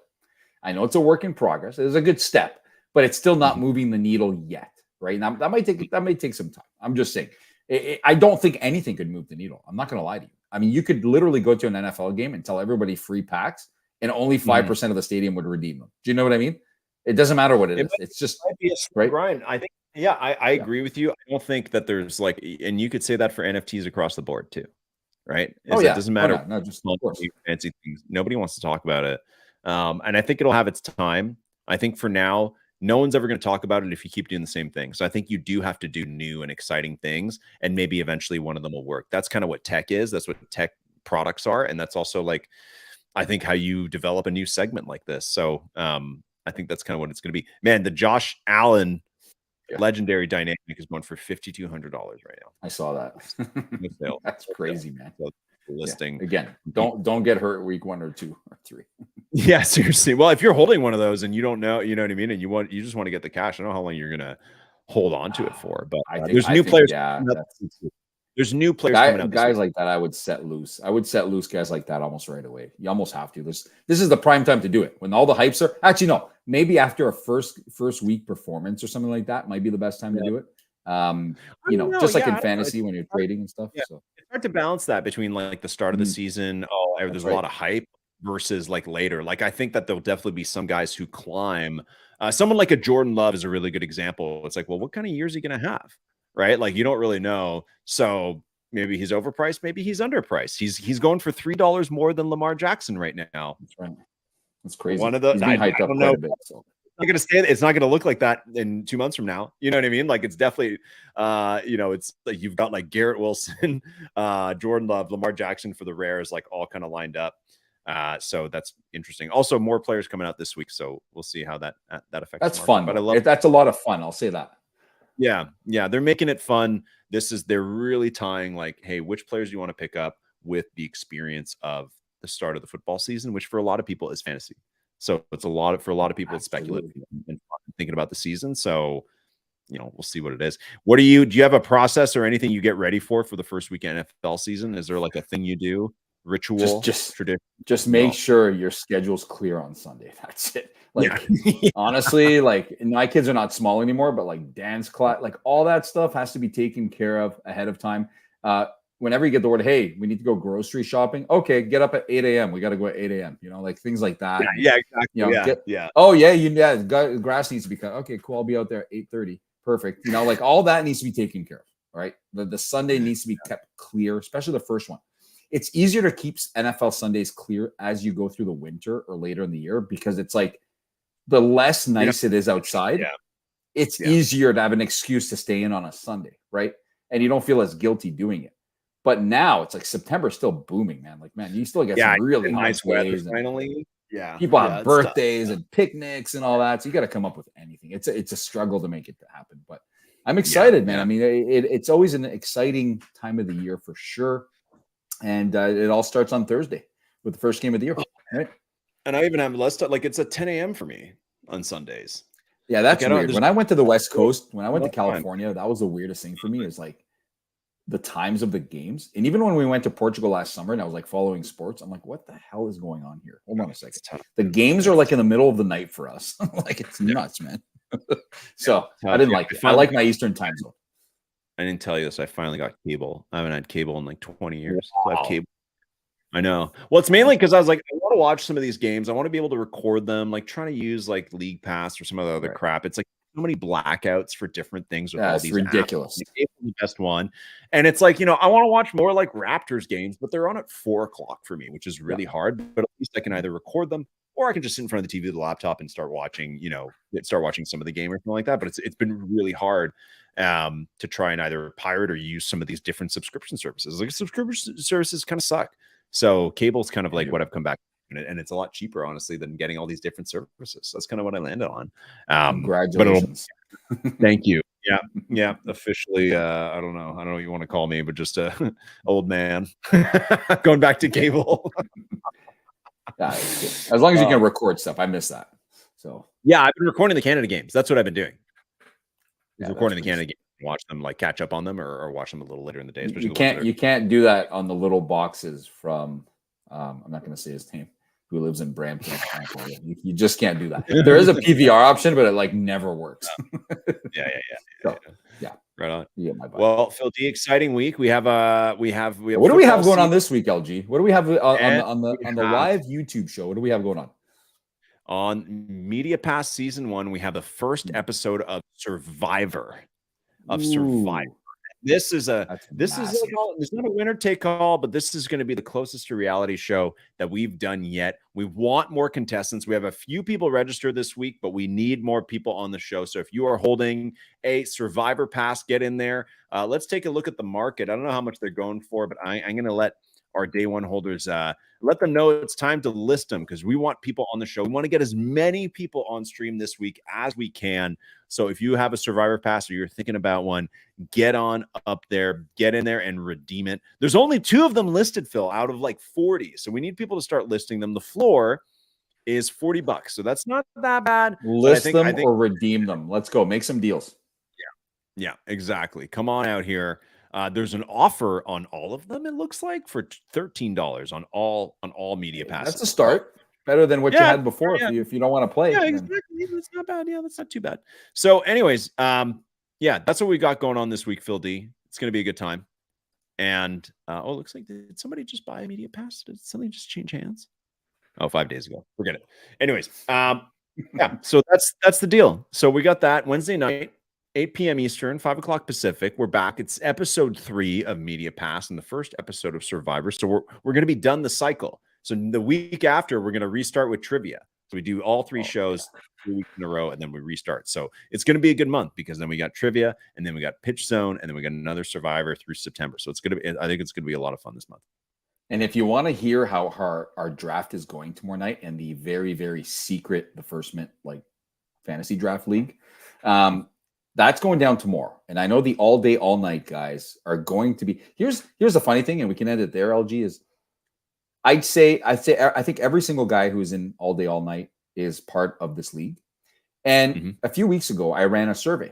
I know it's a work in progress. It's a good step, but it's still not moving the needle yet. Right now, that may take some time. I'm just saying. I don't think anything could move the needle. I'm not going to lie to you. I mean, you could literally go to an NFL game and tell everybody free packs, and only 5% of the stadium would redeem them. Do you know what I mean? It doesn't matter what it is. It's just right. Brian, I think, I agree with you. I don't think that there's like, and you could say that for NFTs across the board too, right? It doesn't matter. No, just fancy things. Nobody wants to talk about it, and I think it'll have its time. I think for now, no one's ever going to talk about it if you keep doing the same thing. So I think you do have to do new and exciting things, and maybe eventually one of them will work. That's kind of what tech is. That's what tech products are. And that's also like, I think how you develop a new segment like this. So I think that's kind of what it's going to be. Man, the Josh Allen Legendary Dynamic is going for $5,200 right now. I saw that. That's crazy, man. So listing again. Don't get hurt week 1 or 2 or 3. Yeah, seriously. Well, if you're holding one of those and you don't know, you know what I mean, and you just want to get the cash, I don't know how long you're gonna hold on to it for. But there's new players. Yeah, there's new players coming up. Guys like that, I would set loose. I would set loose guys like that almost right away. You almost have to. This is the prime time to do it when all the hypes are. Actually, no. Maybe after a first week performance or something like that might be the best time to do it. Just like in fantasy when you're trading and stuff. Yeah. So it's hard to balance that between like the start of the season. There's a lot of hype versus like later. Like I think that there'll definitely be some guys who climb. Someone like a Jordan Love is a really good example. It's like, well, what kind of year is he going to have? Right? Like you don't really know. So maybe he's overpriced, maybe he's underpriced. He's going for $3 more than Lamar Jackson right now. That's right. That's crazy. One of those I don't know. I'm not gonna say it's not gonna look like that in 2 months from now. You know what I mean? Like it's definitely it's like you've got like Garrett Wilson, Jordan Love, Lamar Jackson for the rares, like all kind of lined up. So that's interesting. Also, more players coming out this week, so we'll see how that affects. That's fun, but I love that's a lot of fun. I'll say that. Yeah, they're making it fun. They're really tying like, hey, which players do you want to pick up with the experience of the start of the football season, which for a lot of people is fantasy. So it's for a lot of people it's speculative and thinking about the season. So we'll see what it is. Do you have a process or anything you get ready for the first weekend NFL season? Is there like a thing you do? Ritual, tradition? Just make sure your schedule's clear on Sunday. That's it. Like honestly, like my kids are not small anymore, but like dance class, like all that stuff has to be taken care of ahead of time. Whenever you get the word, hey, we need to go grocery shopping. Okay, get up at 8 a.m. We got to go at 8 a.m. Like things like that. Yeah, exactly. Oh yeah, grass needs to be cut. Okay, cool. I'll be out there at 8:30. Perfect. Like all that needs to be taken care of. Right. The Sunday needs to be kept clear, especially the first one. It's easier to keep NFL Sundays clear as you go through the winter or later in the year because it's like the less nice it is outside, it's easier to have an excuse to stay in on a Sunday, right? And you don't feel as guilty doing it. But now it's like September is still booming, man. Like, man, you still get some really nice weather finally. People have birthdays and picnics and all that. So you got to come up with anything. It's a struggle to make it happen. But I'm excited, man. I mean, it's always an exciting time of the year for sure. And it all starts on Thursday with the first game of the year, right? And I even have it's at 10 a.m. for me on Sundays. Yeah, that's weird. When I went to the West Coast, when I went to California, that was the weirdest thing for me is like the times of the games. And even when we went to Portugal last summer and I was like following sports, I'm like, what the hell is going on here? Hold on a second. The games are like in the middle of the night for us. Like it's nuts, man. So I didn't like it. I like my Eastern time zone. I didn't tell you this. I finally got cable. I haven't had cable in like 20 years. Wow. So I have cable. I know. Well, it's mainly because I was like, I want to watch some of these games. I want to be able to record them, like trying to use like League Pass or some of the other crap. It's like so many blackouts for different things with all these ridiculous. The best one. And it's like, I want to watch more like Raptors games, but they're on at 4:00 for me, which is really hard. But at least I can either record them or I can just sit in front of the TV with the laptop and start watching, some of the game or something like that. But it's been really hard to try and either pirate or use some of these different subscription services. Like subscription services kind of suck. So cable's kind of like what I've come back to, and it's a lot cheaper, honestly, than getting all these different services. That's kind of what I landed on. Congratulations. Thank you. Yeah. Officially, I don't know what you want to call me, but just a old man going back to cable. As long as you can record stuff. I miss that. So yeah, I've been recording the Canada games. That's what I've been doing. Recording the Canada games, watch them, like catch up on them, or watch them a little later in the day. You can't do that on the little boxes from I'm not going to say his name, who lives in Brampton. You just can't do that. There is a PVR option, but it like never works. Yeah. Right on. Yeah, well, Phil D, exciting week. We have. What do we have going on this week, LG? What do we have on the live YouTube show? What do we have going on? On Media Pass Season 1, we have the first episode of Survivor. This is there's not a winner take all, but this is going to be the closest to reality show that we've done yet. We want more contestants. We have a few people registered this week, but we need more people on the show. So if you are holding a Survivor Pass, get in there. Let's take a look at the market. I don't know how much they're going for, but I'm going to let our day one holders, let them know it's time to list them because we want people on the show. We want to get as many people on stream this week as we can. So if you have a Survivor Pass or you're thinking about one, get on up there, get in there and redeem it. There's only 2 of them listed, Phil, out of like 40. So we need people to start listing them. The floor is $40. So that's not that bad. List them or redeem them. Let's go. Make some deals. Yeah, exactly. Come on out here. There's an offer on all of them, it looks like, for $13 on all media passes. That's a start. Better than what you had before if you don't want to play. Yeah, exactly. That's not bad. Yeah, that's not too bad. So anyways, yeah, that's what we got going on this week, Phil D. It's going to be a good time. And it looks like did somebody just buy a media pass? Did something just change hands? Oh, 5 days ago. Forget it. Anyways, yeah, so that's the deal. So we got that Wednesday night, 8 p.m. Eastern, 5 o'clock Pacific. We're back. It's episode 3 of Media Pass and the first episode of Survivor. So we're going to be done the cycle. So the week after, we're going to restart with trivia. So we do all 3 shows 3 weeks in a row, and then we restart. So it's going to be a good month because then we got trivia, and then we got Pitch Zone, and then we got another Survivor through September. So it's going to be, I think it's going to be a lot of fun this month. And if you want to hear how our draft is going tomorrow night and the very, very secret, the First Mint like fantasy draft league, that's going down tomorrow. And I know the all day, all night guys are going to be. Here's the funny thing, and we can end it there, LG, is I think every single guy who's in all day, all night is part of this league. And a few weeks ago, I ran a survey.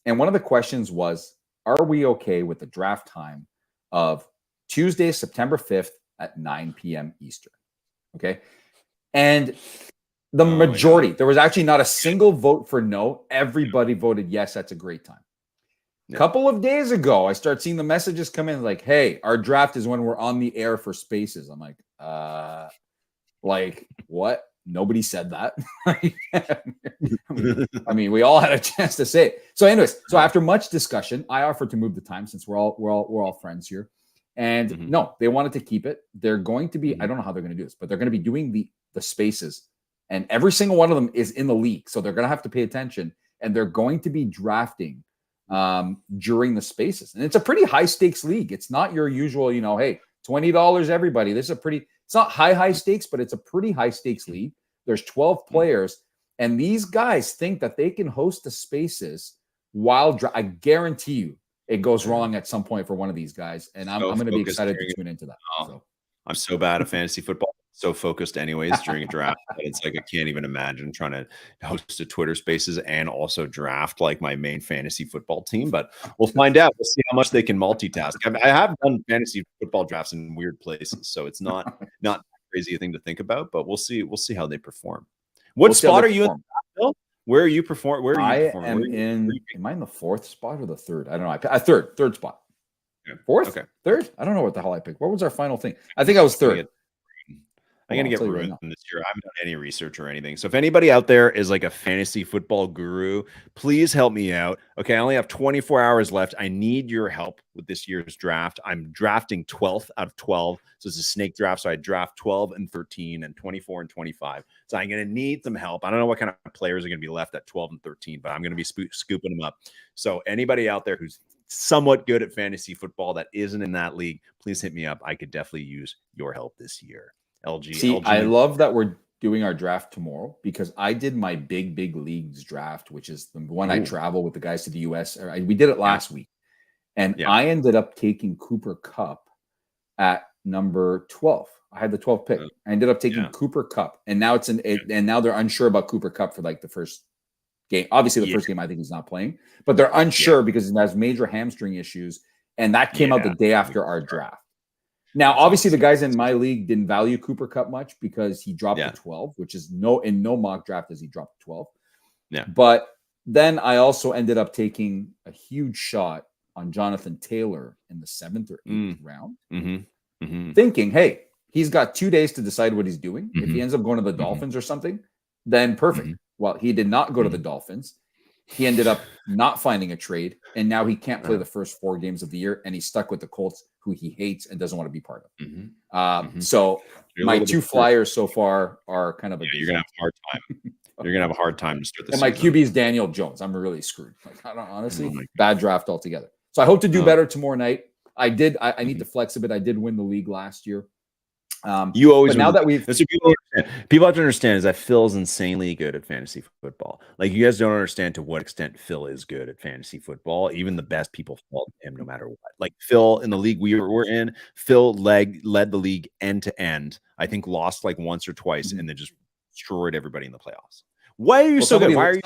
And one of the questions was, are we okay with the draft time of Tuesday, September 5th at 9 p.m. Eastern? Okay. And the majority, there was actually not a single vote for no. Everybody voted yes, that's a great time. A couple of days ago, I start seeing the messages come in like, hey, our draft is when we're on the air for Spaces. I'm like what? Nobody said that. I mean, we all had a chance to say it. So anyways, so after much discussion, I offered to move the time since we're all friends here. And no, they wanted to keep it. They're going to be, I don't know how they're going to do this, but they're going to be doing the Spaces. And every single one of them is in the league. So they're going to have to pay attention. And they're going to be drafting during the Spaces. And it's a pretty high stakes league. It's not your usual, hey, $20 everybody. This is it's not high stakes, but it's a pretty high stakes league. There's 12 players. And these guys think that they can host the Spaces while I guarantee you it goes wrong at some point for one of these guys. And I'm going to be excited to tune into that. So. I'm so bad at fantasy football. So focused anyways during a draft that it's like I can't even imagine trying to host a Twitter Spaces and also draft like my main fantasy football team. But we'll find out. We'll see how much they can multitask. I have done fantasy football drafts in weird places, so it's not crazy a thing to think about. But we'll see how they perform. What spot are you in? Phil? Where are you performing? Where are you performing? Am I in the 4th spot or the 3rd? I don't know. I third spot. Okay. 4th? Okay. 3rd? I don't know what the hell I picked. What was our final thing? I think I was 3rd. I'm going to get ruined this year. I haven't done any research or anything. So if anybody out there is like a fantasy football guru, please help me out. Okay, I only have 24 hours left. I need your help with this year's draft. I'm drafting 12th out of 12. So it's a snake draft. So I draft 12 and 13 and 24 and 25. So I'm going to need some help. I don't know what kind of players are going to be left at 12 and 13, but I'm going to be scooping them up. So anybody out there who's somewhat good at fantasy football that isn't in that league, please hit me up. I could definitely use your help this year. LG. I love that we're doing our draft tomorrow because I did my big leagues draft, which is the one I travel with the guys to the US. We did it last week. And I ended up taking Cooper Kupp at number 12. I had the 12th pick. I ended up taking Cooper Kupp. And now and now they're unsure about Cooper Kupp for like the first game. Obviously, the first game I think he's not playing, but they're unsure because he has major hamstring issues. And that came out the day after our draft. Now, obviously, the guys in my league didn't value Cooper Kupp much because he dropped to 12, which is in no mock draft does he drop to 12. Yeah. But then I also ended up taking a huge shot on Jonathan Taylor in the 7th or 8th round, thinking, hey, he's got 2 days to decide what he's doing. If he ends up going to the Dolphins or something, then perfect. Well, he did not go to the Dolphins. He ended up not finding a trade, and now he can't play the first 4 games of the year, and he's stuck with the Colts, who he hates and doesn't want to be part of. So my 2 flyers so far are kind of you're gonna have a hard time. You're gonna have a hard time to start the season. And my QB is Daniel Jones. I'm really screwed. Like, I don't honestly bad draft altogether. So I hope to do better tomorrow night. I did. I need to flex a bit. I did win the league last year. You always but now that we've that's what people have to understand is that Phil's insanely good at fantasy football. Like you guys don't understand to what extent Phil is good at fantasy football. Even the best people fall to him no matter what. Like Phil in the league we're in, Phil led the league end to end. I think lost like once or twice and then just destroyed everybody in the playoffs. Why are you so good? Why are you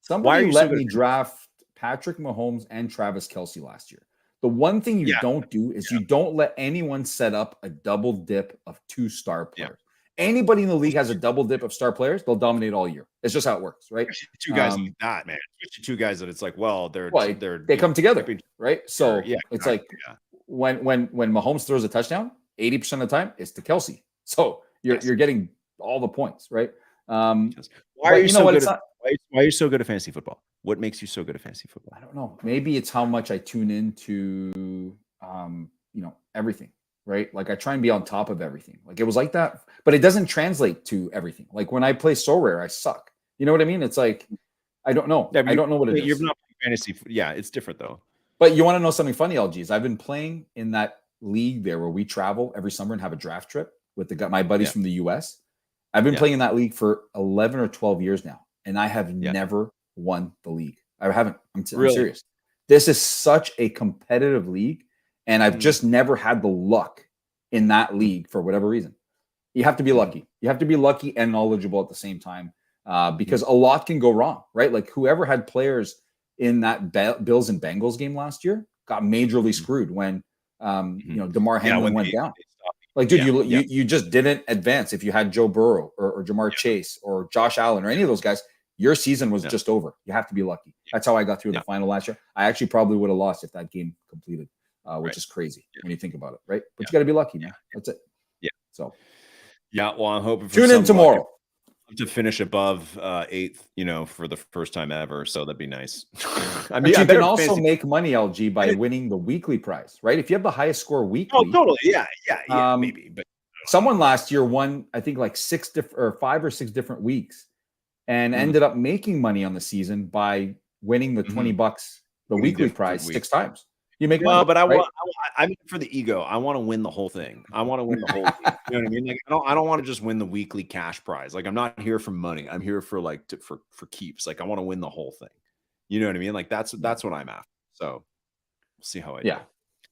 somebody let me draft Patrick Mahomes and Travis Kelce last year? The one thing you don't do is you don't let anyone set up a double dip of 2 star players. Anybody in the league has a double dip of star players, they'll dominate all year. It's just how it works, right? 2 guys like that, man. 2 guys that it's like, well, they come together, right? So it's like when Mahomes throws a touchdown, 80% of the time it's to Kelce. So you're getting all the points, right? Why are you so good at fantasy football? What makes you so good at fantasy football? I don't know. Maybe it's how much I tune into, everything, right? Like I try and be on top of everything. Like it was like that, but it doesn't translate to everything. Like when I play So Rare, I suck. You know what I mean? It's like, I don't know. I don't know what it is. You're not fantasy. Yeah, it's different though. But you want to know something funny, LGs? I've been playing in that league there where we travel every summer and have a draft trip with my buddies from the US. I've been playing in that league for 11 or 12 years now, and I have never won the league. I haven't. I'm serious. This is such a competitive league, and I've just never had the luck in that league for whatever reason. You have to be lucky. You have to be lucky and knowledgeable at the same time because a lot can go wrong, right? Like whoever had players in that Bills and Bengals game last year got majorly screwed when DeMar Hamlin went down. Like, dude, you just didn't advance if you had Joe Burrow or Jamar Chase or Josh Allen or any of those guys. Your season was just over. You have to be lucky. That's how I got through the final last year. I actually probably would have lost if that game completed, which is crazy when you think about it, right? But you got to be lucky, man. That's it. Yeah. So, well, I'm hoping for tune in tomorrow to finish above 8th, for the first time ever. So that'd be nice. I mean, you can also make money, LG, by winning the weekly prize, right? If you have the highest score weekly. Oh, totally. Yeah, maybe. But someone last year won, I think, like 5 or 6 different weeks, and ended up making money on the season by winning the $20, the weekly prize 6 times. You make money. But I mean, for the ego, I want to win the whole thing. I want to win the whole thing. You know what I mean? Like, I don't want to just win the weekly cash prize. Like, I'm not here for money. I'm here for for keeps. Like, I want to win the whole thing. You know what I mean? Like, that's what I'm after. So we'll see how I do.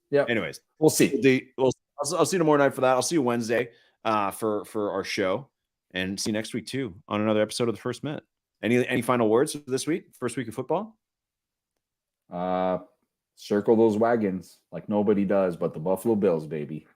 Yeah. Anyways, we'll see. I'll see you tomorrow night for that. I'll see you Wednesday for our show, and see you next week too on another episode of the First Minute. Any final words for this week? First week of football? Circle those wagons like nobody does but the Buffalo Bills, baby.